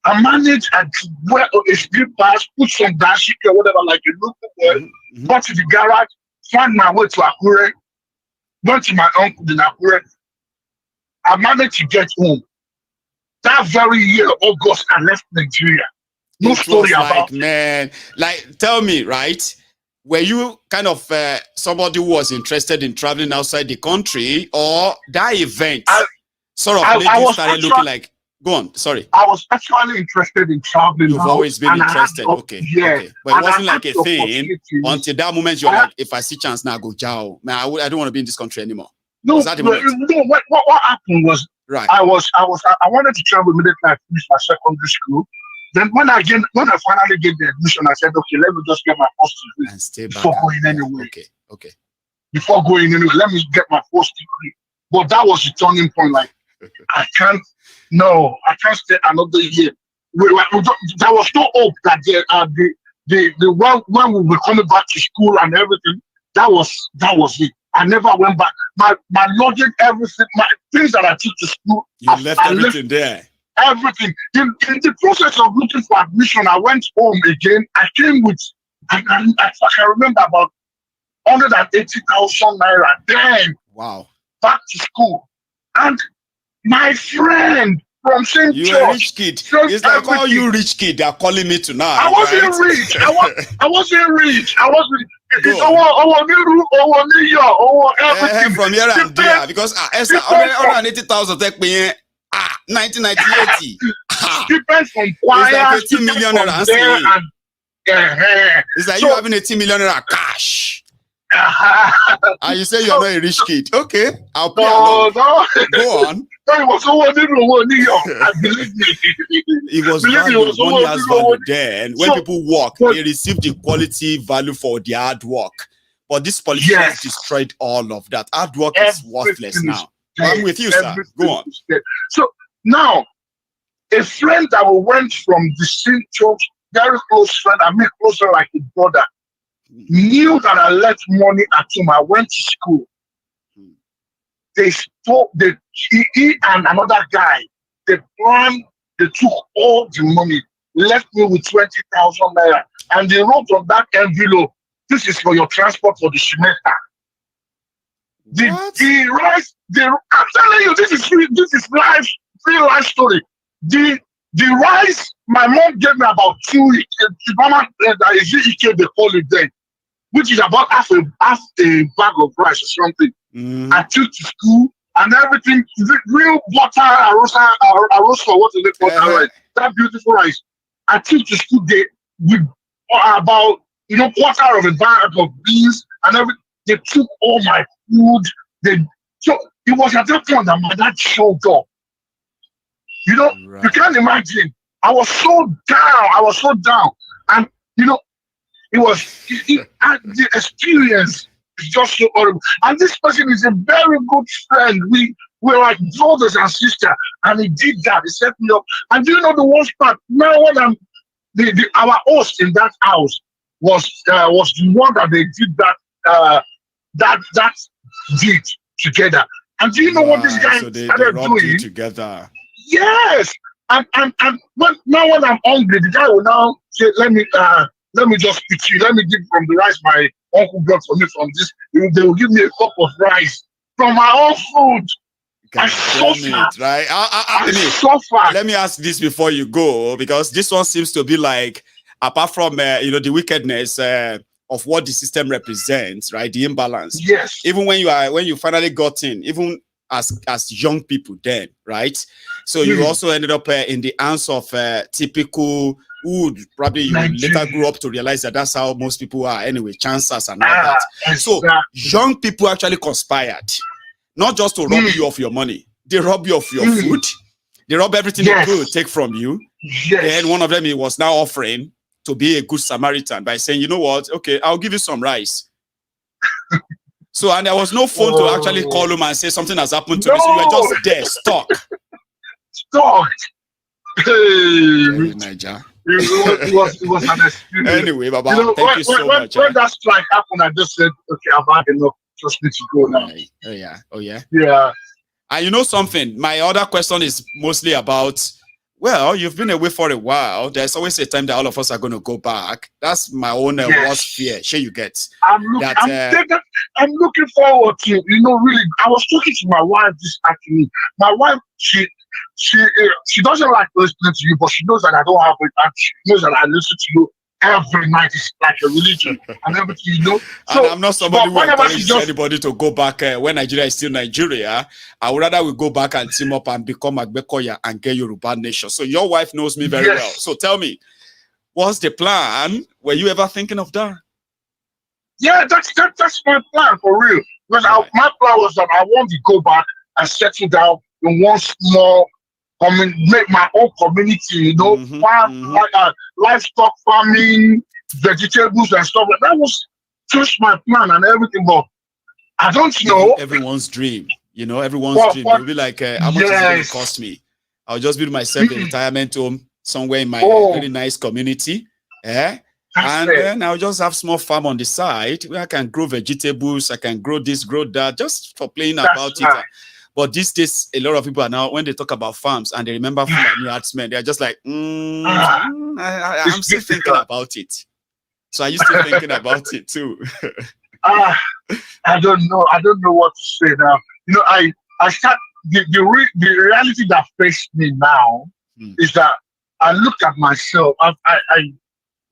I managed and wear a street pass, put some dashiki or whatever, like a local boy, got to the garage, found my way to Akure, went to my uncle in Akure. I managed to get home. That very year, August, I left Nigeria. No story about it. Man, tell me, right? Were you kind of somebody who was interested in traveling outside the country, or that event started looking like? Go on, sorry. I was actually interested in traveling. You've always been interested, okay. Okay. But it wasn't like a thing until that moment you're like, if I see chance now, go Jao. Man, I don't want to be in this country anymore. No, what happened was, right. I wanted to travel immediately. I finished my secondary school. Then when I finally get the admission, I said, okay, let me just get my first degree and stay back before going anywhere. Okay. before going anywhere. Let me get my first degree. But that was the turning point. Like, I can't stay another year. There was no hope that when we were coming back to school and everything, that was it. I never went back. My logic, everything, my things that I took to school. You left everything there. Everything. In the process of looking for admission, I went home again. I came with, I can remember about 180,000 naira. Then, wow, back to school, and my friend from St. You George. a rich kid. It's like all you rich kid are calling me tonight. I wasn't rich. I wasn't rich. I wasn't. It's everything from here and there because 180,000 take me 1998. Depends from choir. It's like 18 million naira. It's like you having 18 million naira cash. And you say you're not a rich kid. Okay, I'll play along. No. Go on. No, it was someone in New York. I believe me. It was value. Money has value there. And when people work, they receive the quality value for their hard work. But these politicians destroyed all of that. Hard work is worthless now. I'm with you, sir. Go on. So now, a friend that we went from the St. George, very close friend, I mean closer like a brother, knew that I left money at home. I went to school. They stole he and another guy. They took all the money, left me with 20,000 naira, and they wrote on that envelope, "This is for your transport for the semester." The rice. I'm telling you, this is free life story. The rice my mom gave me about 2 weeks. Mama, that is they call it then, which is about half a bag of rice or something. I took to school and everything. Real butter, arroz for what is it called? That beautiful rice. I took to school with about quarter of a bag of beans and everything. They took all my food. So it was at that point that my dad showed up. You can't imagine. I was so down. And it was the experience is just so horrible. And this person is a very good friend. We're like brothers and sisters. And he did that. He set me up. And do you know the worst part? Now when our host in that house was the one that they did that deed together. And do you know what this guy started doing? Together. Yes. And when I'm hungry, the guy will now say, let me just pick you. Let me give from the rice my uncle brought for me from this. They will give me a cup of rice from my own food. I suffered. Right? I suffered. Let me ask this before you go, because this one seems to be like, apart from the wickedness of what the system represents, right? The imbalance. Yes. Even when you finally got in, even as young people then, right? So you also ended up in the hands of typical who probably you later grew up to realize that that's how most people are anyway, chances and all that. So young people actually conspired, not just to rob you of your money. They rob you of your food. They rob everything they could take from you. Then one of them was now offering to be a good Samaritan by saying, you know what? Okay, I'll give you some rice. So, and there was no phone to actually call him and say something has happened to me. So you were just there, stuck. Hey, Niger. It was an experience. Anyway, Baba, thank you so much. When that strike happened, I just said, okay, I've had enough. Just need to go now. Oh yeah. Yeah. And you know something? My other question is mostly about, well, you've been away for a while. There's always a time that all of us are going to go back. That's my own worst fear. Sure, you get. I'm looking forward to, really. I was talking to my wife this afternoon. My wife, she doesn't like listening to you, but she knows that I don't have it, and she knows that I listen to you every night. It's like a religion and everything, So and I'm not somebody who encourages anybody to go back when Nigeria is still Nigeria. I would rather we go back and team up and become Agbekoya and get Yoruba nation. So your wife knows me very well. So tell me, what's the plan? Were you ever thinking of that? Yeah, that's my plan for real. Because my plan was that I want to go back and settle down in one small make my own community, farm, livestock farming, vegetables and stuff. That was just my plan and everything. But I don't know. Everyone's dream. You know, everyone's dream. They'll be like, how much is it going to cost me? I'll just build myself a retirement home somewhere in my very nice community. And then I'll just have small farm on the side where I can grow vegetables. I can grow this, grow that, just for playing about it. But these days, a lot of people are now, when they talk about farms and they remember Fulani herdsmen, they're just like, I'm still thinking about it. So are you still thinking about it too? I don't know. I don't know what to say now. You know, I start the reality that faced me now is that I looked at myself.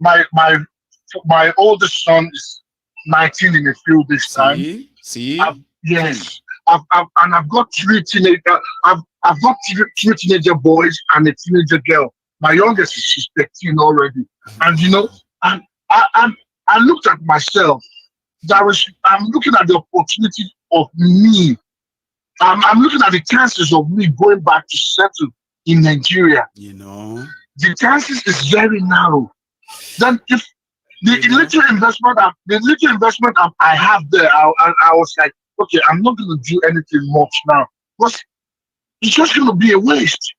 My oldest son is 19 in a few this time. Yes. I've got three teenager boys and a teenager girl. My youngest is 13 already. And you know, and I looked at myself. I'm looking at the opportunity of me. I'm looking at the chances of me going back to settle in Nigeria. You know, the chances is very narrow. Then if the little investment I have there, I was like, okay, I'm not going to do anything much now because it's just going to be a waste.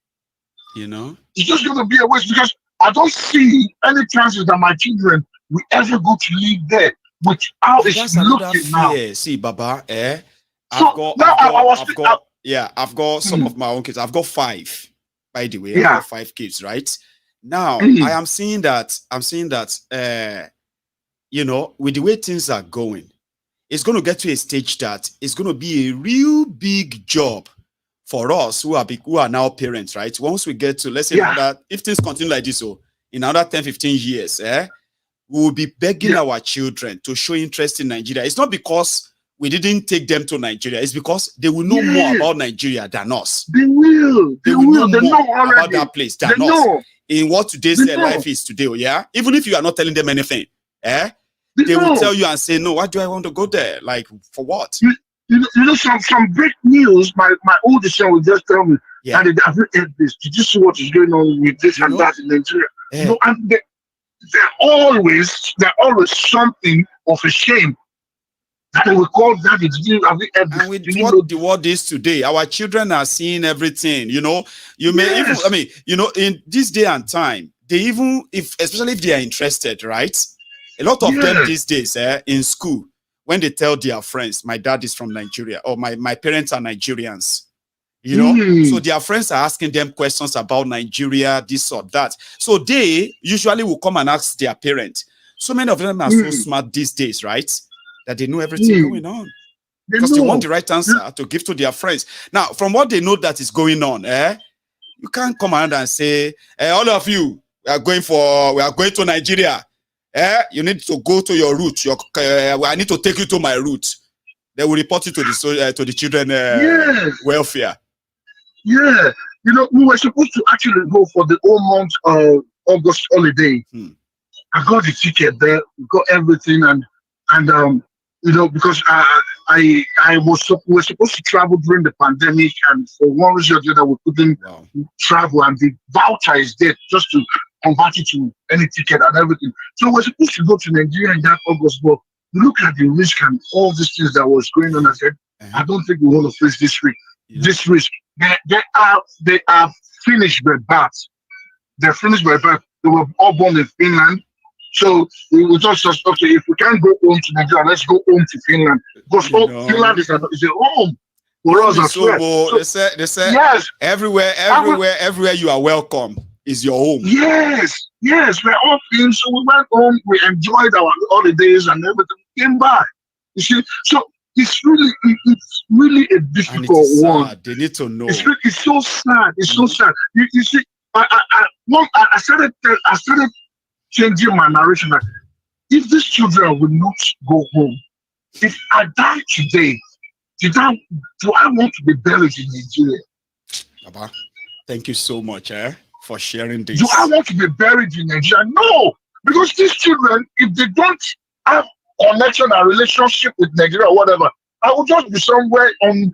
You know, it's just going to be a waste because I don't see any chances that my children will ever go to live there. Which how it's looking now. See, Baba, I've got some of my own kids. I've got 5, by the way. I've got 5 kids, right? Now I am seeing that. You know, with the way things are going, it's going to get to a stage that it's going to be a real big job for us who are now parents, right? Once we get to, let's say, if things continue like this, so in another 10, 15 years, we will be begging our children to show interest in Nigeria. It's not because we didn't take them to Nigeria. It's because they will know more about Nigeria than us. They will. They will know more about that place than us. In what today's life is today, Even if you are not telling them anything, they will tell you and say, no, why do I want to go there? Like, for what? You know, some great news. My oldest son will just tell me, Daddy, have you heard this? Did you see what is going on with this and that in Nigeria? You know, and they're always something of a shame that they will call Daddy. Have you heard this? And with what the world is today, our children are seeing everything. You know, you may even, I mean, you know, in this day and time, they even, especially if they are interested, right? A lot of them these days, in school, when they tell their friends, my dad is from Nigeria, or my parents are Nigerians. You know, so their friends are asking them questions about Nigeria, this or that. So they usually will come and ask their parents. So many of them are so smart these days, right? That they know everything going on. Because they want the right answer to give to their friends. Now, from what they know that is going on, you can't come around and say, all of you, we are going to Nigeria. You need to go to your route. I need to take you to my route. They will report you to the children welfare. Yeah, you know, we were supposed to actually go for the whole month of August holiday. I got the ticket there, we got everything, and you know, because we were supposed to travel during the pandemic, and for one reason or the other, we couldn't travel, and the voucher is there just to convert it to any ticket and everything. So we're supposed to go to Nigeria in that August, but look at the risk and all these things that was going on. I said, I don't think we want to face this risk. This risk. They are finished by birth. They're finished by birth. They were all born in Finland. So we were just okay, if we can't go home to Nigeria, let's go home to Finland. Because Finland is a home for us as well. So, they say everywhere you are welcome is your home. Yes, we're all Finns. So we went home, we enjoyed our holidays and everything. Came back. You see, so it's really a difficult one. They need to know. It's so sad. It's so sad. You see, I started changing my narration. That if these children will not go home, if I die today, do I want to be buried in Nigeria? Baba, thank you so much for sharing this. Do I want to be buried in Nigeria? No, because these children, if they don't have connection and relationship with Nigeria or whatever, I will just be somewhere on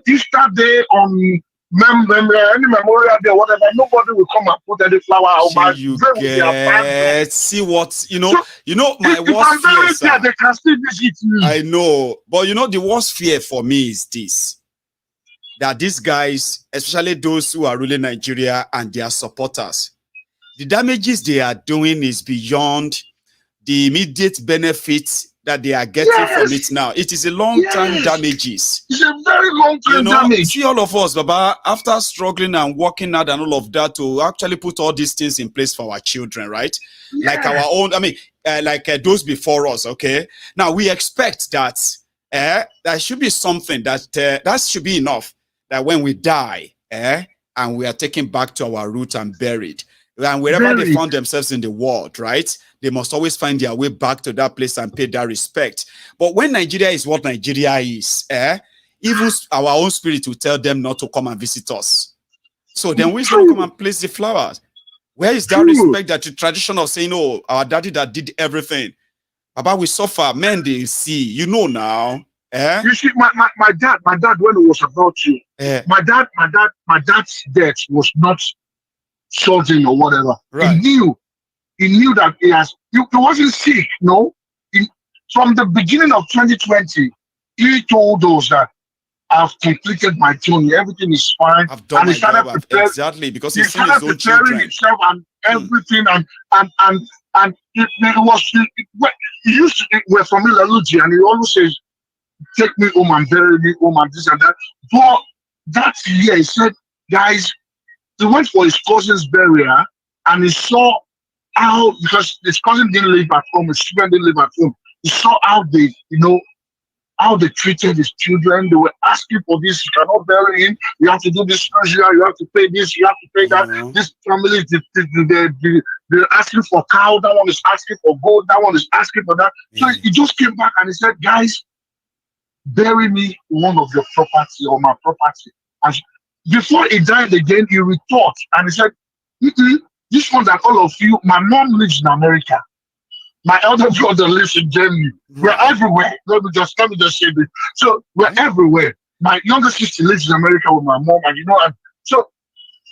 Easter Day, on any memorial there, whatever, nobody will come and put any flower out. See what my worst fear, sir. They can still visit me. I know, but the worst fear for me is this: that these guys, especially those who are ruling Nigeria and their supporters, the damages they are doing is beyond the immediate benefits that they are getting from it now. It is a long-term damages. It's a very long-term damage. See, all of us, Baba, after struggling and working hard and all of that to actually put all these things in place for our children, right? Like our own, those before us, okay? Now, we expect that there should be something that should be enough that when we die, and we are taken back to our root and buried, and wherever they found themselves in the world, right? They must always find their way back to that place and pay that respect. But when Nigeria is what Nigeria is, even our own spirit will tell them not to come and visit us. So then we still come and place the flowers. Where is that respect, that the tradition of saying, oh, our daddy that did everything? About we suffer, men they see, now. You see, my dad, when he was about to, my dad's death was not sudden or whatever. Right. He knew that he wasn't sick, no. From the beginning of 2020, he told us that I've completed my journey, everything is fine. I've done my job, exactly, because he started preparing himself and everything, and it was he used to, we're from Ilaluji, and he always says, take me home and bury me home and this and that. But that year, he said, guys, he went for his cousin's burial and he saw how, because his cousin didn't live at home, his children didn't live at home. He saw how they, how they treated his children. They were asking for this, you cannot bury him, you have to do this, you have to pay this, you have to pay that. This family, they're asking for cow, that one is asking for gold, that one is asking for that. So he just came back and he said, guys, bury me one of your property or my property. And before he died again, he rethought and he said, this one that all of you, my mom lives in America. My elder brother lives in Germany. We're everywhere. Let me just say this. So we're everywhere. My younger sister lives in America with my mom, and so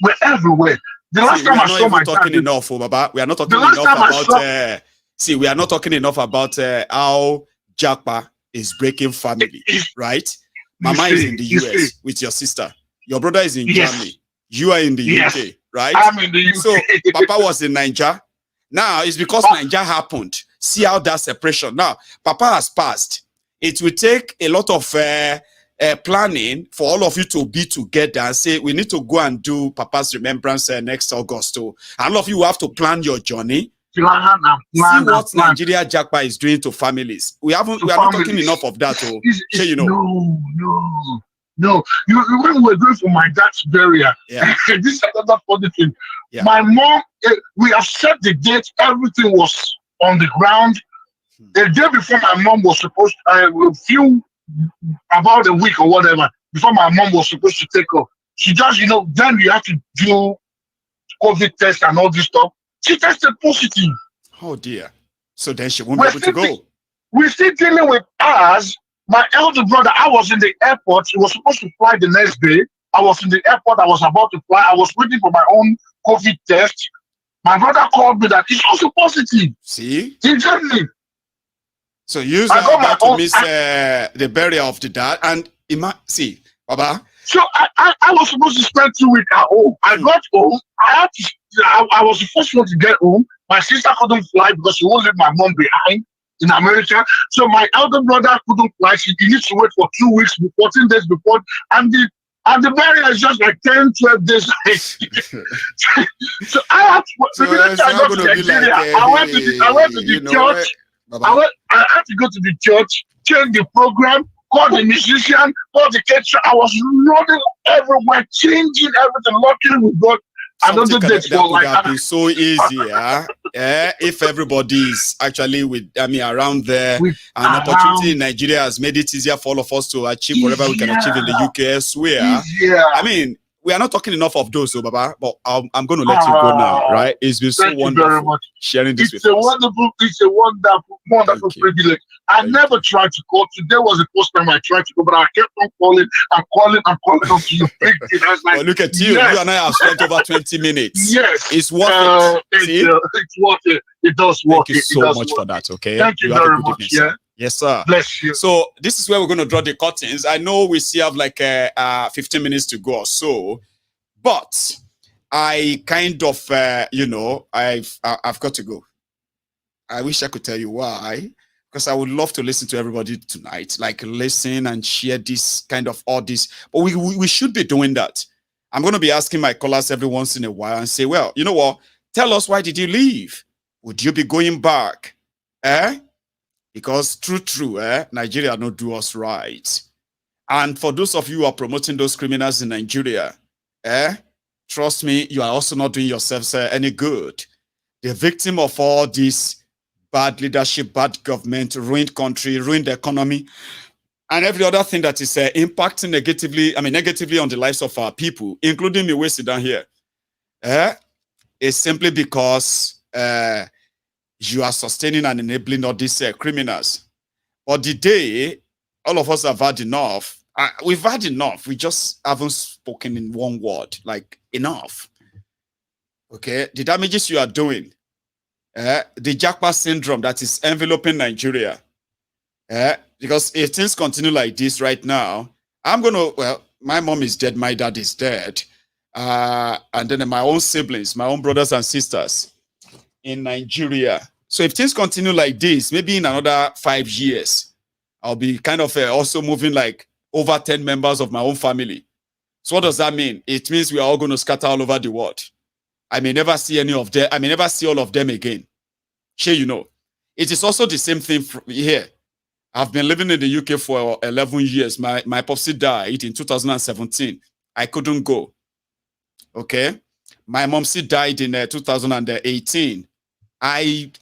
we're everywhere. The last time I saw my dad, enough, Baba. We are not talking enough about. We are not talking enough about how Japa is breaking family, right? Mama is in the US with your sister. Your brother is in Germany. You are in the UK, right? I'm in the UK. So Papa was in Nigeria. Now it's because Nigeria happened. See how that separation. Now Papa has passed. It will take a lot of planning for all of you to be together and say we need to go and do Papa's remembrance next August. So all of you have to plan your journey. See what Nigeria Japa is doing to families. We are not talking enough of that. No. When we were going for my dad's burial, this is another funny thing. My mom, we have set the date, everything was on the ground. The day before my mom was supposed to, about a week or whatever, before my mom was supposed to take off, she just, then you have to do COVID test and all this stuff. She tested positive. Oh dear. So then she won't be able to go. We're still dealing with us. My elder brother, I was in the airport. He was supposed to fly the next day. I was in the airport. I was about to fly. I was waiting for my own COVID test. My brother called me that he's also positive. See? He told me. So you are about to miss the burial of the dad. And see, Baba. So I was supposed to spend 2 weeks at home. I got home. I was the first one to get home. My sister couldn't fly because she won't leave my mom behind in America. So my elder brother couldn't fly. He needs to wait for 2 weeks, 14 days before. And the burial is just like 10, 12 days. So I had to, I went to the church. I had to go to the church, change the program, call the musician, call the caterer. I was running everywhere, changing everything, luckily with God. Something that would have been so easy, if everybody is actually around there. An opportunity in Nigeria has made it easier for all of us to achieve whatever we can achieve in the UK elsewhere. we are not talking enough of those, so Baba, but I'm going to let you go now, right? It's been so wonderful very much. sharing this with us. It's a wonderful privilege. I never tried to call. Today was the first time I tried to go, but I kept on calling and calling up to you. I was like, well, look at you. Yes. You and I have spent over 20 minutes. Yes. It's worth it. It's worth it. It does work. Thank you so much for that, okay? Thank you very much. Evening, sir. Yes, sir. Bless you. So this is where we're going to draw the curtains. I know we still have like 15 minutes to go or so, but I kind of, I've got to go. I wish I could tell you why, because I would love to listen to everybody tonight, like listen and share this kind of all this. But we should be doing that. I'm going to be asking my callers every once in a while and say, well, you know what? Tell us, why did you leave? Would you be going back? Because true, Nigeria not do us right. And for those of you who are promoting those criminals in Nigeria, trust me, you are also not doing yourselves any good. The victim of all this bad leadership, bad government, ruined country, ruined economy, and every other thing that is impacting negatively on the lives of our people, including me, we sit down here, is simply because you are sustaining and enabling all these criminals. But the day all of us have had enough, we've had enough. We just haven't spoken in one word, like enough. Okay, the damages you are doing, the Jackpot syndrome that is enveloping Nigeria. Because if things continue like this right now, my mom is dead, my dad is dead. And then my own siblings, my own brothers and sisters in Nigeria. So if things continue like this, maybe in another 5 years, I'll be kind of also moving like over 10 members of my own family. So what does that mean? It means we are all going to scatter all over the world. I may never see any of them. I may never see all of them again. Sure, you know. It is also the same thing here. I've been living in the UK for 11 years. My popsy died in 2017. I couldn't go. Okay. My momsy died in 2018. I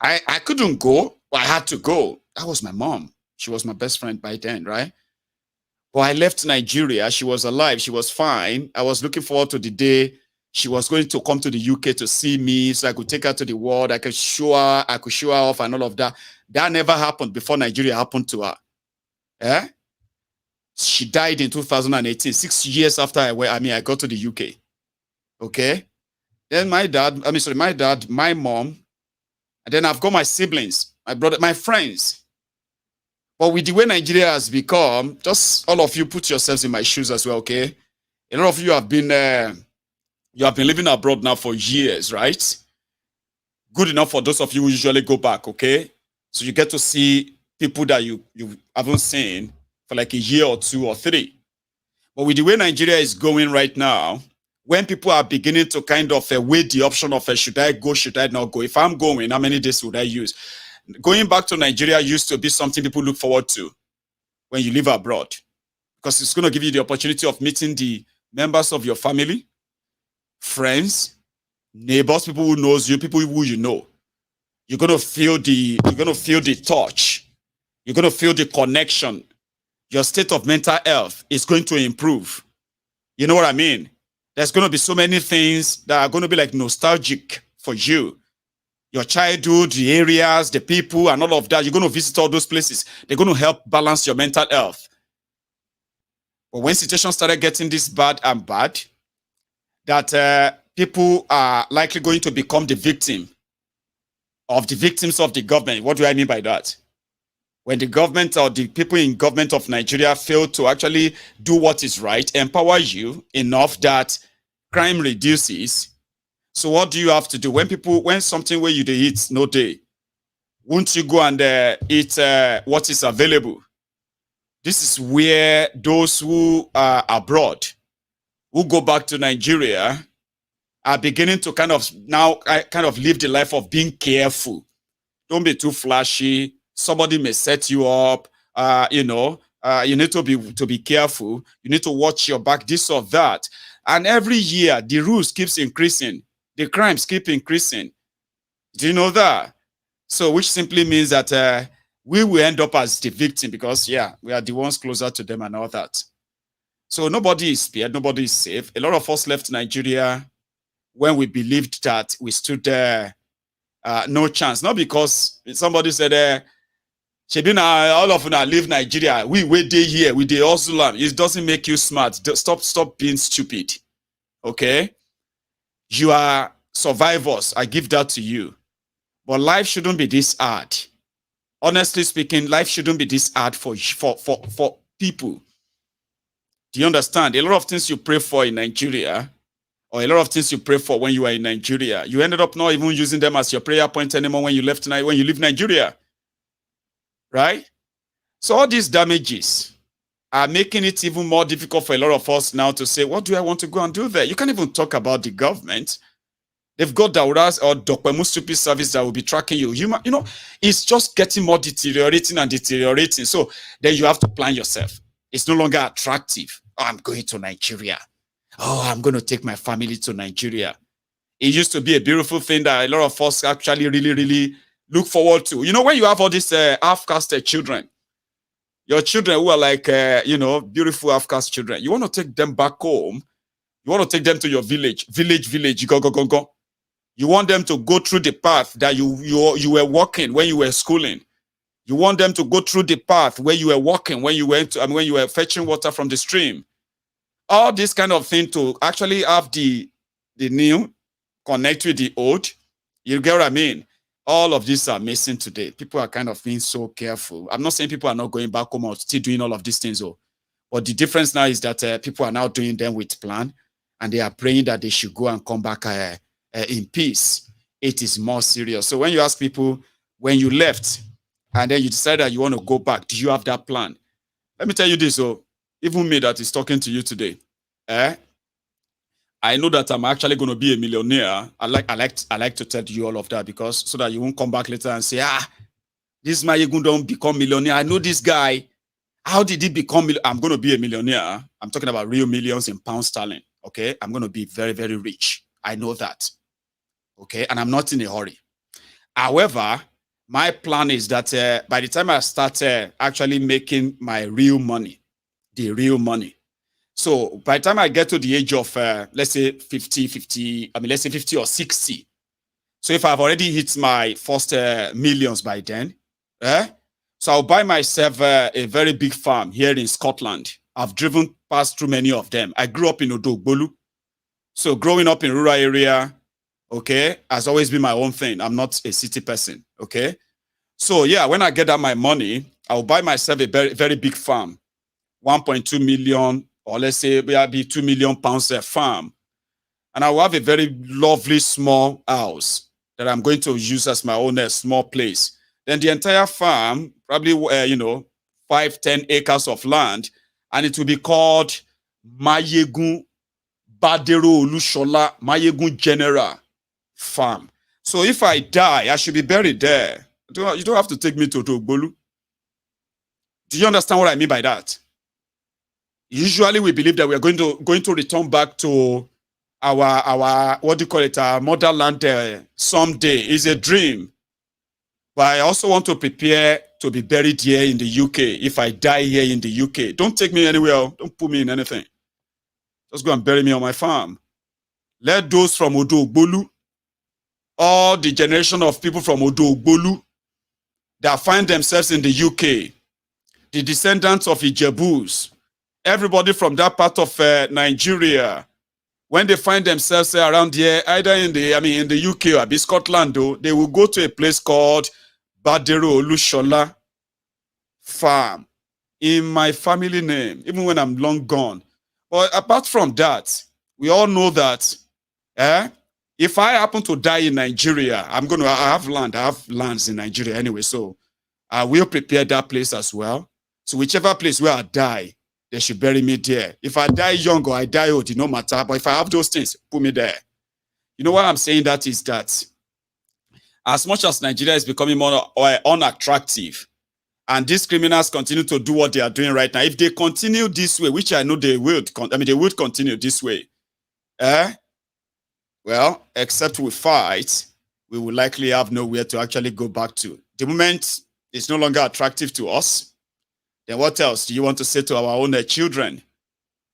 couldn't go. I had to go. That was my mom. She was my best friend by then, right? Well, I left Nigeria. She was alive. She was fine. I was looking forward to the day she was going to come to the UK to see me so I could take her to the world. I could show her off and all of that. That never happened before Nigeria happened to her. She died in 2018, 6 years after I got to the UK. Okay. Then my dad, my mom, and then I've got my siblings, my brother, my friends. But with the way Nigeria has become, just all of you put yourselves in my shoes as well, okay? A lot of you have been living abroad now for years, right? Good enough for those of you who usually go back, okay? So you get to see people that you haven't seen for like a year or 2 or 3. But with the way Nigeria is going right now, when people are beginning to kind of weigh the option of should I go, should I not go? If I'm going, how many days would I use? Going back to Nigeria used to be something people look forward to when you live abroad, because it's going to give you the opportunity of meeting the members of your family, friends, neighbors, people who knows you, people who you know. You're going to feel the touch. You're going to feel the connection. Your state of mental health is going to improve. You know what I mean? There's going to be so many things that are going to be like nostalgic for you. Your childhood, the areas, the people, and all of that. You're going to visit all those places. They're going to help balance your mental health. But when situations started getting this bad, that people are likely going to become the victims of the government. What do I mean by that? When the government or the people in government of Nigeria fail to actually do what is right, empower you enough that crime reduces. So what do you have to do? When something where you eat no day, won't you go and eat what is available? This is where those who are abroad, who go back to Nigeria, are beginning to kind of live the life of being careful. Don't be too flashy. Somebody may set you up. You need to be careful. You need to watch your back, this or that. And every year, the rules keeps increasing. The crimes keep increasing. Do you know that? So, which simply means that we will end up as the victim because, we are the ones closer to them and all that. So nobody is spared, nobody is safe. A lot of us left Nigeria when we believed that we stood there, no chance. Not because somebody said, all of us leave Nigeria. We wait day here, we dey hustle. It doesn't make you smart. Stop being stupid. Okay? You are survivors. I give that to you. But life shouldn't be this hard. Honestly speaking, life shouldn't be this hard for people. Do you understand? A lot of things you pray for in Nigeria, or a lot of things you pray for when you are in Nigeria, you ended up not even using them as your prayer point anymore when you leave Nigeria. Right? So all these damages are making it even more difficult for a lot of us now to say, what do I want to go and do there? You can't even talk about the government. They've got Dauras or Dokwemu stupid service that will be tracking you. You know, it's just getting more deteriorating and deteriorating. So then you have to plan yourself. It's no longer attractive. Oh, I'm going to Nigeria. Oh, I'm going to take my family to Nigeria. It used to be a beautiful thing that a lot of us actually really look forward to. You know, when you have all these half-caste children, your children who are like, beautiful half-caste children, you want to take them back home. You want to take them to your village, go. You want them to go through the path that you were walking when you were schooling. You want them to go through the path where you were walking when you when you were fetching water from the stream. All this kind of thing to actually have the new connect with the old. You get what I mean? All of these are missing today. People are kind of being so careful. I'm not saying people are not going back home or still doing all of these things, but the difference now is that people are now doing them with plan, and they are praying that they should go and come back in peace. It is more serious. So when you ask people, when you left and then you decide that you want to go back, do you have that plan? Let me tell you this, even me that is talking to you today, I know that I'm actually going to be a millionaire. I like to tell you all of that, because so that you won't come back later and say, this Maiyegun don't become millionaire. I know this guy. How did he become? I'm going to be a millionaire. I'm talking about real millions in pound sterling. Okay, I'm going to be very, very rich. I know that. Okay, and I'm not in a hurry. However, my plan is that by the time I start actually making my real money, the real money. So by the time I get to the age of, let's say 50 or 60. So if I've already hit my first millions by then, so I'll buy myself a very big farm here in Scotland. I've driven past through many of them. I grew up in Odogbolu. So growing up in rural area, okay, has always been my own thing. I'm not a city person, okay? So yeah, when I get that my money, I'll buy myself a very, very big farm, 1.2 million, or let's say maybe 2 million pounds a farm. And I will have a very lovely small house that I'm going to use as my own small place. Then the entire farm, probably, 5-10 acres of land, and it will be called Maiyegun Badero Olushola Maiyegun General Farm. So if I die, I should be buried there. You don't have to take me to Ogbolu. Do you understand what I mean by that? Usually we believe that we are going to return back to our what do you call it, our motherland someday. It's a dream. But I also want to prepare to be buried here in the UK. If I die here in the UK, don't take me anywhere. Don't put me in anything. Just go and bury me on my farm. Let those from Odogbolu, all the generation of people from Odogbolu that find themselves in the UK, the descendants of Ijebus, everybody from that part of Nigeria, when they find themselves around here, either in the UK or Scotland, they will go to a place called Badero Olushola Farm in my family name, even when I'm long gone. But apart from that, we all know that if I happen to die in Nigeria, I have land. I have lands in Nigeria anyway, so I will prepare that place as well. So whichever place where I die, they should bury me there. If I die young or I die old, it no matter. But if I have those things, put me there. You know why I'm saying that is that as much as Nigeria is becoming more unattractive, and these criminals continue to do what they are doing right now, if they continue this way, which I know they will, they would continue this way, well, except we fight, we will likely have nowhere to actually go back to. The moment it's no longer attractive to us, then what else do you want to say to our own children?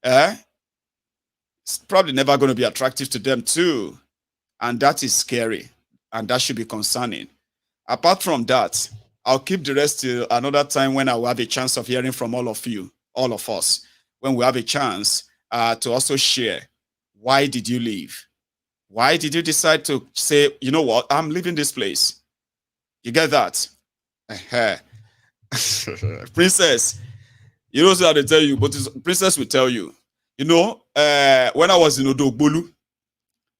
it's probably never going to be attractive to them too. And that is scary. And that should be concerning. Apart from that, I'll keep the rest till another time when I will have a chance of hearing from all of you, all of us, when we have a chance to also share. Why did you leave? Why did you decide to say, you know what, I'm leaving this place? You get that? Princess, you know how they tell you, but Princess will tell you. You know, when I was in Odogbolu,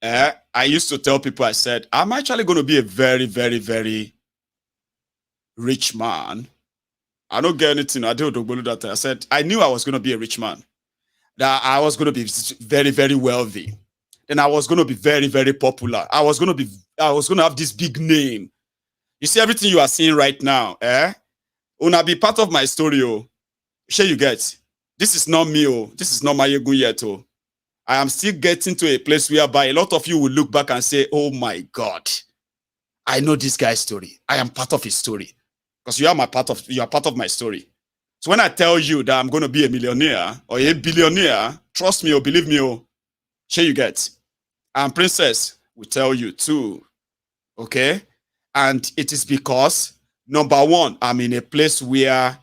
I used to tell people, I said, I'm actually going to be a very, very, very rich man. I don't get anything. I did Odogbolu that time. I said, I knew I was going to be a rich man. That I was going to be very, very wealthy. Then I was going to be very, very popular. I was going to have this big name. You see everything you are seeing right now, Una be part of my story, oh. Sure you get. This is not me, oh. This is not Maiyegun yet, oh. I am still getting to a place whereby a lot of you will look back and say, oh my God, I know this guy's story. I am part of his story. Because you are part of my story. So when I tell you that I'm going to be a millionaire or a billionaire, trust me or believe me, oh, sure you get. And Princess will tell you too. Okay? And it is because, number one, I'm in a place where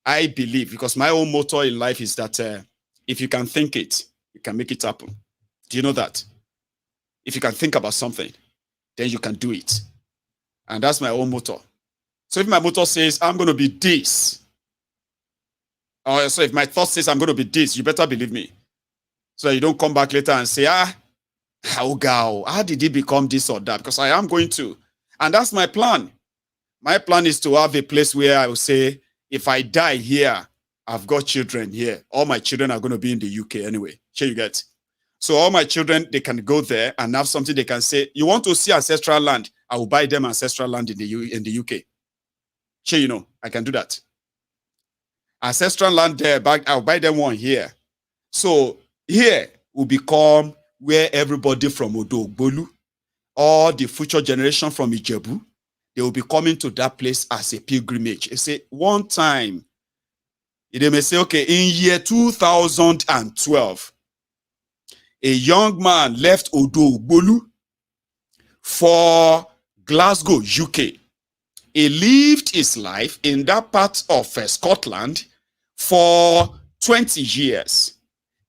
I believe, because my own motto in life is that if you can think it, you can make it happen. Do you know that? If you can think about something, then you can do it. And that's my own motto. So if my motto says, I'm going to be this, or so if my thought says I'm going to be this, you better believe me. So you don't come back later and say, how did he become this or that? Because I am going to. And that's my plan. My plan is to have a place where I will say, if I die here, I've got children here. All my children are going to be in the UK anyway. Sure you get. So all my children, they can go there and have something they can say, you want to see ancestral land? I will buy them ancestral land in the UK. Sure, you know, I can do that. Ancestral land there, I'll buy them one here. So here will become where everybody from Odogbolu, all the future generation from Ijebu, they will be coming to that place as a pilgrimage. They say, one time, they may say, okay, in year 2012, a young man left Odogbolu for Glasgow, UK. He lived his life in that part of Scotland for 20 years.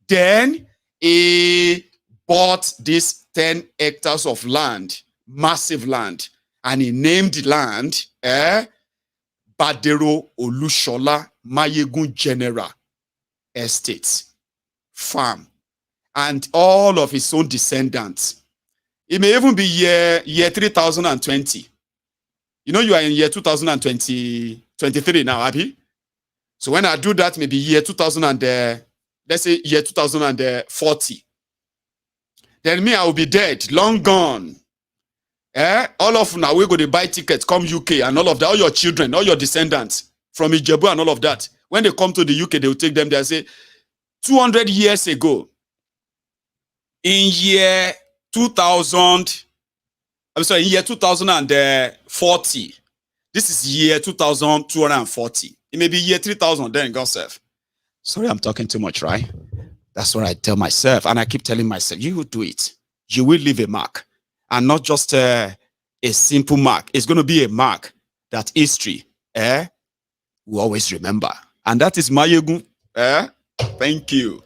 Then he bought this 10 hectares of land, massive land, and he named the land Badero Olushola Maiyegun General Estate Farm, and all of his own descendants. It may even be year 3020. You know, you are in year 2023 now, Abby. So when I do that, maybe year 2000 and let's say year 2040. Then me, I will be dead, long gone. All of now we're going to buy tickets, come UK, and all of that, all your children, all your descendants from Ijebu and all of that. When they come to the UK, they will take them there and say, 200 years ago, in year 2000, I'm sorry, in year 2040, this is year 2240. It may be year 3000 then, God self. Sorry, I'm talking too much, right? That's what I tell myself. And I keep telling myself, you will do it. You will leave a mark. And not just a simple mark. It's going to be a mark that history will always remember. And that is Maiyegun. Thank you.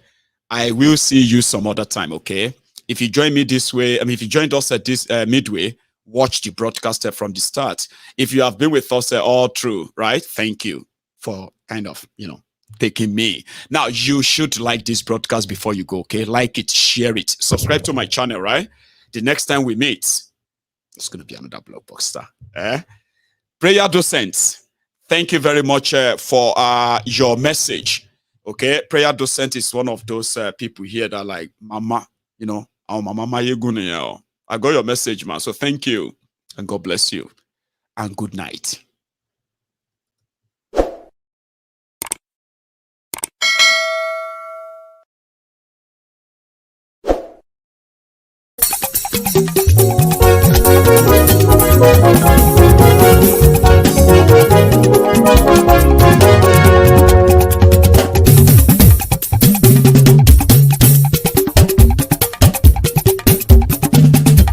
I will see you some other time, okay? If you join me this way, if you joined us at this midway, watch the broadcast from the start. If you have been with us all through, right? Thank you for kind of, taking me. Now, you should like this broadcast before you go, okay? Like it, share it, subscribe to my channel, right? The next time we meet, it's going to be another blockbuster. Prayer docents, thank you very much for your message, okay? Prayer docent is one of those people here that are like, Mama, our Mama Maiyegun, I got your message, man. So thank you, and God bless you, and good night.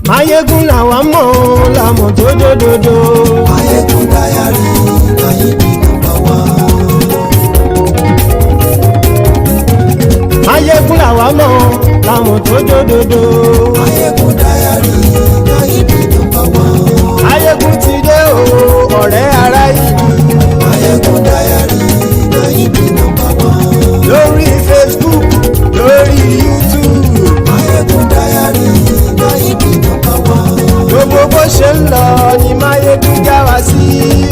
Maiyegun làwa mọ̀ làmọ̀ tó dòdòdò. Maiyegun diary, na you be number one. Maiyegun làwa mọ̀ làmọ̀ tó dòdòdò. Maiyegun diary, na you be number one. Maiyegun ti dé o ọ̀rẹ́ ara yìí. Maiyegun diary, na you be number one. Lórí Facebook, lórí YouTube. Maiyegun diary, na you be number one. Gbogbo bó ṣe ń lọ ni Maiyegun já wa sí.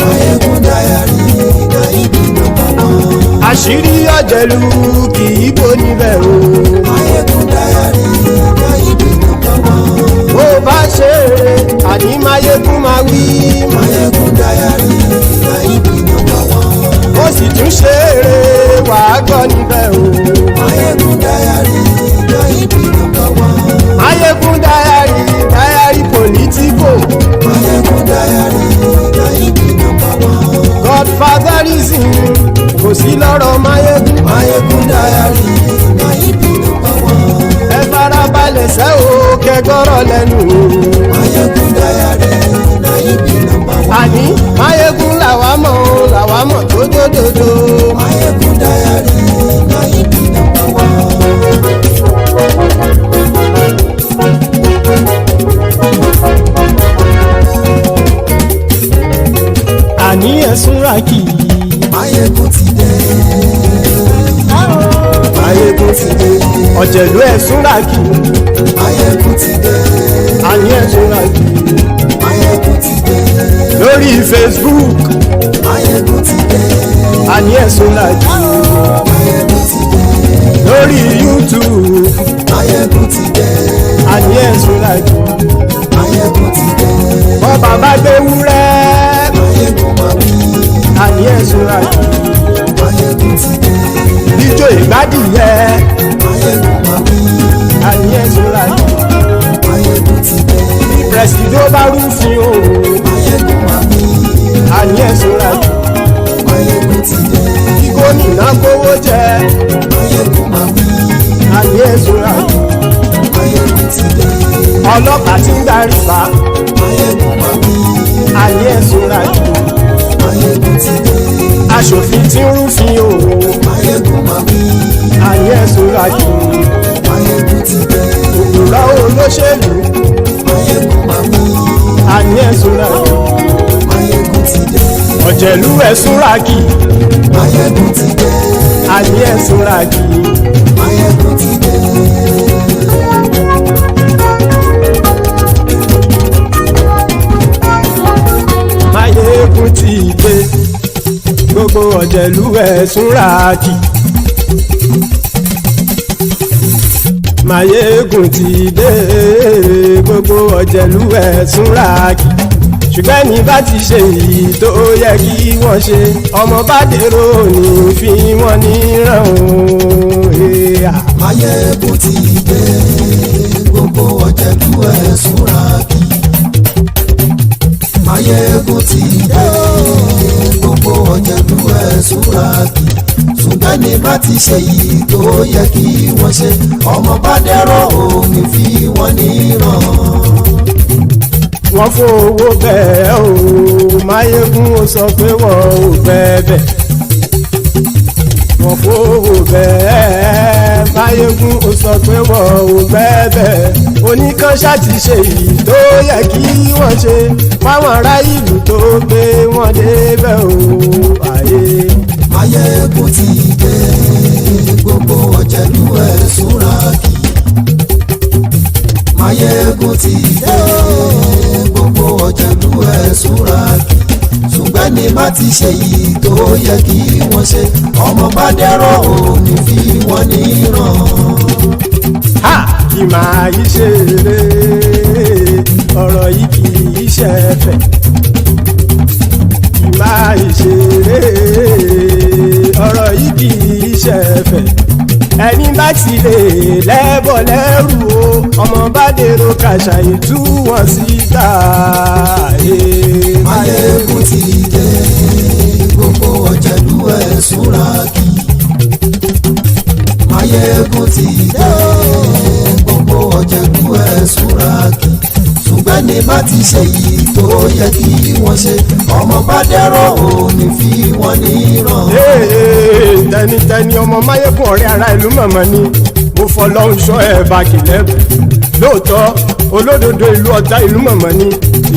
Maiyegun diary, na you be number one. Àṣírí ọ̀jẹ̀lú kì í bò níbẹ̀ o. Maiyegun diary, na you be number one. Bó bá ṣe eré àní Maiyegun máa wí. Maiyegun diary, na you be number one. Ó sì tún ṣe eré wàá gbọ́ níbẹ̀ o. Maiyegun diary, na you be number one. Maiyegun diary, diary Politico. Maiyegun diary, na you be number one. Godfatherism kò sí lọ́rọ̀ Maiyegun. Maiyegun diary, na you be number one. Ẹ farabalẹ̀ sẹ́ o kẹgọ́rọ̀ lẹ́nu o. Maiyegun diary, na you be number one. Àní Maiyegun làwa mọ̀ tó dòdòdò. Maiyegun diary, na you be number one. Àní ẹ̀sùn ràkì. Maiyegun ti dé. Maiyegun ti dé. Ọ̀jẹ̀lú ẹ̀sùn ràkì. Maiyegun ti dé. Àní ẹ̀sùn ràkì. Maiyegun ti dé. Lórí Facebook. Maiyegun ti dé. Àní ẹ̀sùn ràkì. Maiyegun ti dé. Lórí YouTube. Maiyegun ti dé. Àní ẹ̀sùn ràkì. Maiyegun ti dé. Bọ́ bàbá gbé wúrẹ́. Maiyegun máa wí. Àní ẹ̀sùn ràkì. Maiyegun ti dé. Ijó ìgbádìyẹ. Maiyegun máa wí. Àní ẹ̀sùn ràkì. Maiyegun ti dé. Presido bá rúfin o. Maiyegun máa wí. Àní ẹ̀sùn ràkì. Maiyegun ti dé. Kí gómìnà kówó jẹ. Maiyegun máa wí. Àní ẹ̀sùn ràkì. Maiyegun ti dé. Ọlọ́pàá tí ń darí bá. Maiyegun máa wí. Àní ẹ̀sùn ràkì. Maiyegun ti dé. Aṣòfin tí ń rúfin o. Maiyegun máa wí. Àní ẹ̀sùn ràkì. Maiyegun ti dé. Òpùrọ́ olóṣèlú. Maiyegun máa wí. Àní ẹ̀sùn ràkì. Maiyegun ti dé. Ọ̀jẹ̀lú ẹ̀sùn ràkì. Maiyegun ti dé. Àní ẹ̀sùn ràkì. Maiyegun ti dé. Maiyegun ti dé. Gbogbo ọ̀jẹ̀lú ẹ̀sùn ràkì. Maiyegun ti dé. Gbogbo ọ̀jẹ̀lú ẹ̀sùn ràkì. Ṣùgbọ́n ní bá ti ṣe èyí tó yẹ kí wọ́n ṣe, ọmọ bá dèrò ní fi wọ́n níran o. Maiyegun ti dé. Gbogbo ọ̀jẹ̀lú ẹ̀sùn ràkì. Maiyegun ti dé. Gbogbo ọ̀jẹ̀lú ẹ̀sùn ràkì. Ṣùgbọ́n ní bá ti ṣe èyí tó yẹ kí wọ́n ṣe, ọmọ bá dèrò ní fi wọ́n níran. Wọ́n fowó bẹ́ẹ̀ o, Maiyegun ó sọ pé wọ́n ò fẹ́ bẹ̀. Wọ́n fowó bẹ́ẹ̀, Maiyegun ó sọ pé wọ́n ò fẹ́ bẹ̀. Oníkanṣá ti ṣe èyí tó yẹ kí wọ́n ṣe, fáwọn ará ìlú tó gbé wọn débẹ̀ o. Maiyegun ti dé. Gbogbo ọ̀jẹ̀lú ẹ̀sùn ràkì. Maiyegun ti dé. Gbogbo ọ̀jẹ̀lú ẹ̀sùn ràkì. Ṣùgbọ́n ní má ti ṣe yìí tó yẹ kí wọ́n ṣe, ọmọ bá dẹ́rọ̀ òní fi wọ́n níran. Kì máa yí ṣe eré, ọ̀rọ̀ yìí kì í ṣe ẹ̀fẹ̀. Kì máa yí ṣe eré, ọ̀rọ̀ yìí kì í ṣe ẹ̀fẹ̀. Ẹni bá ti lè lẹ́bọ̀ lẹ́rù o, ọmọ bá dèrò kàṣàyè tú wọn síta. Maiyegun ti dé. Gbogbo ọ̀jẹ̀lú ẹ̀sùn ràkì. Maiyegun ti dé. Gbogbo ọ̀jẹ̀lú ẹ̀sùn ràkì. ní má ti ṣe yìí tó yẹ kí wọ́n ṣe ọmọ bá dẹ́rọ̀ ò ní fi wọ́n níran. tẹnitẹni ọmọ Máyégún ọ̀rẹ́ ara ìlú mọ̀mọ́ ni mo fọlọ́hún ṣọ́ ẹ̀ bá kìlẹ̀ lóòótọ́ olódodo ìlú ọ̀tá ìlú mọ̀mọ́ ni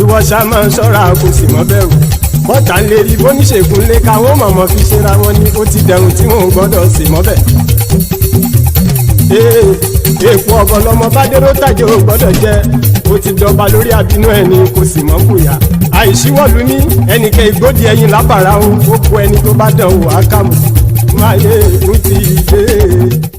ìwọ ṣá máa ń ṣọ́ra kò sì mọ́ bẹ̀rù bọ́tà ń lè rí bóníṣègùn lé káwọn mọ̀mọ́ fi ṣera wọn ni ó ti dẹrùn tí wọn ò gbọ́dọ̀ sì mọ́ bẹ̀. èèpo ọ̀gọ̀lọ́mọ bá dérò tàjẹ́ ò gbọ́dọ̀ jẹ́ ó ti dọba lórí àbínú ẹni kò sì mọ́ bùyà àìsíwọ́lu ní ẹnìkẹ́ ìgbódì ẹyin lábàrá ó kó ẹni tó bá dán wò á kà mọ́ Máyégún ti dé.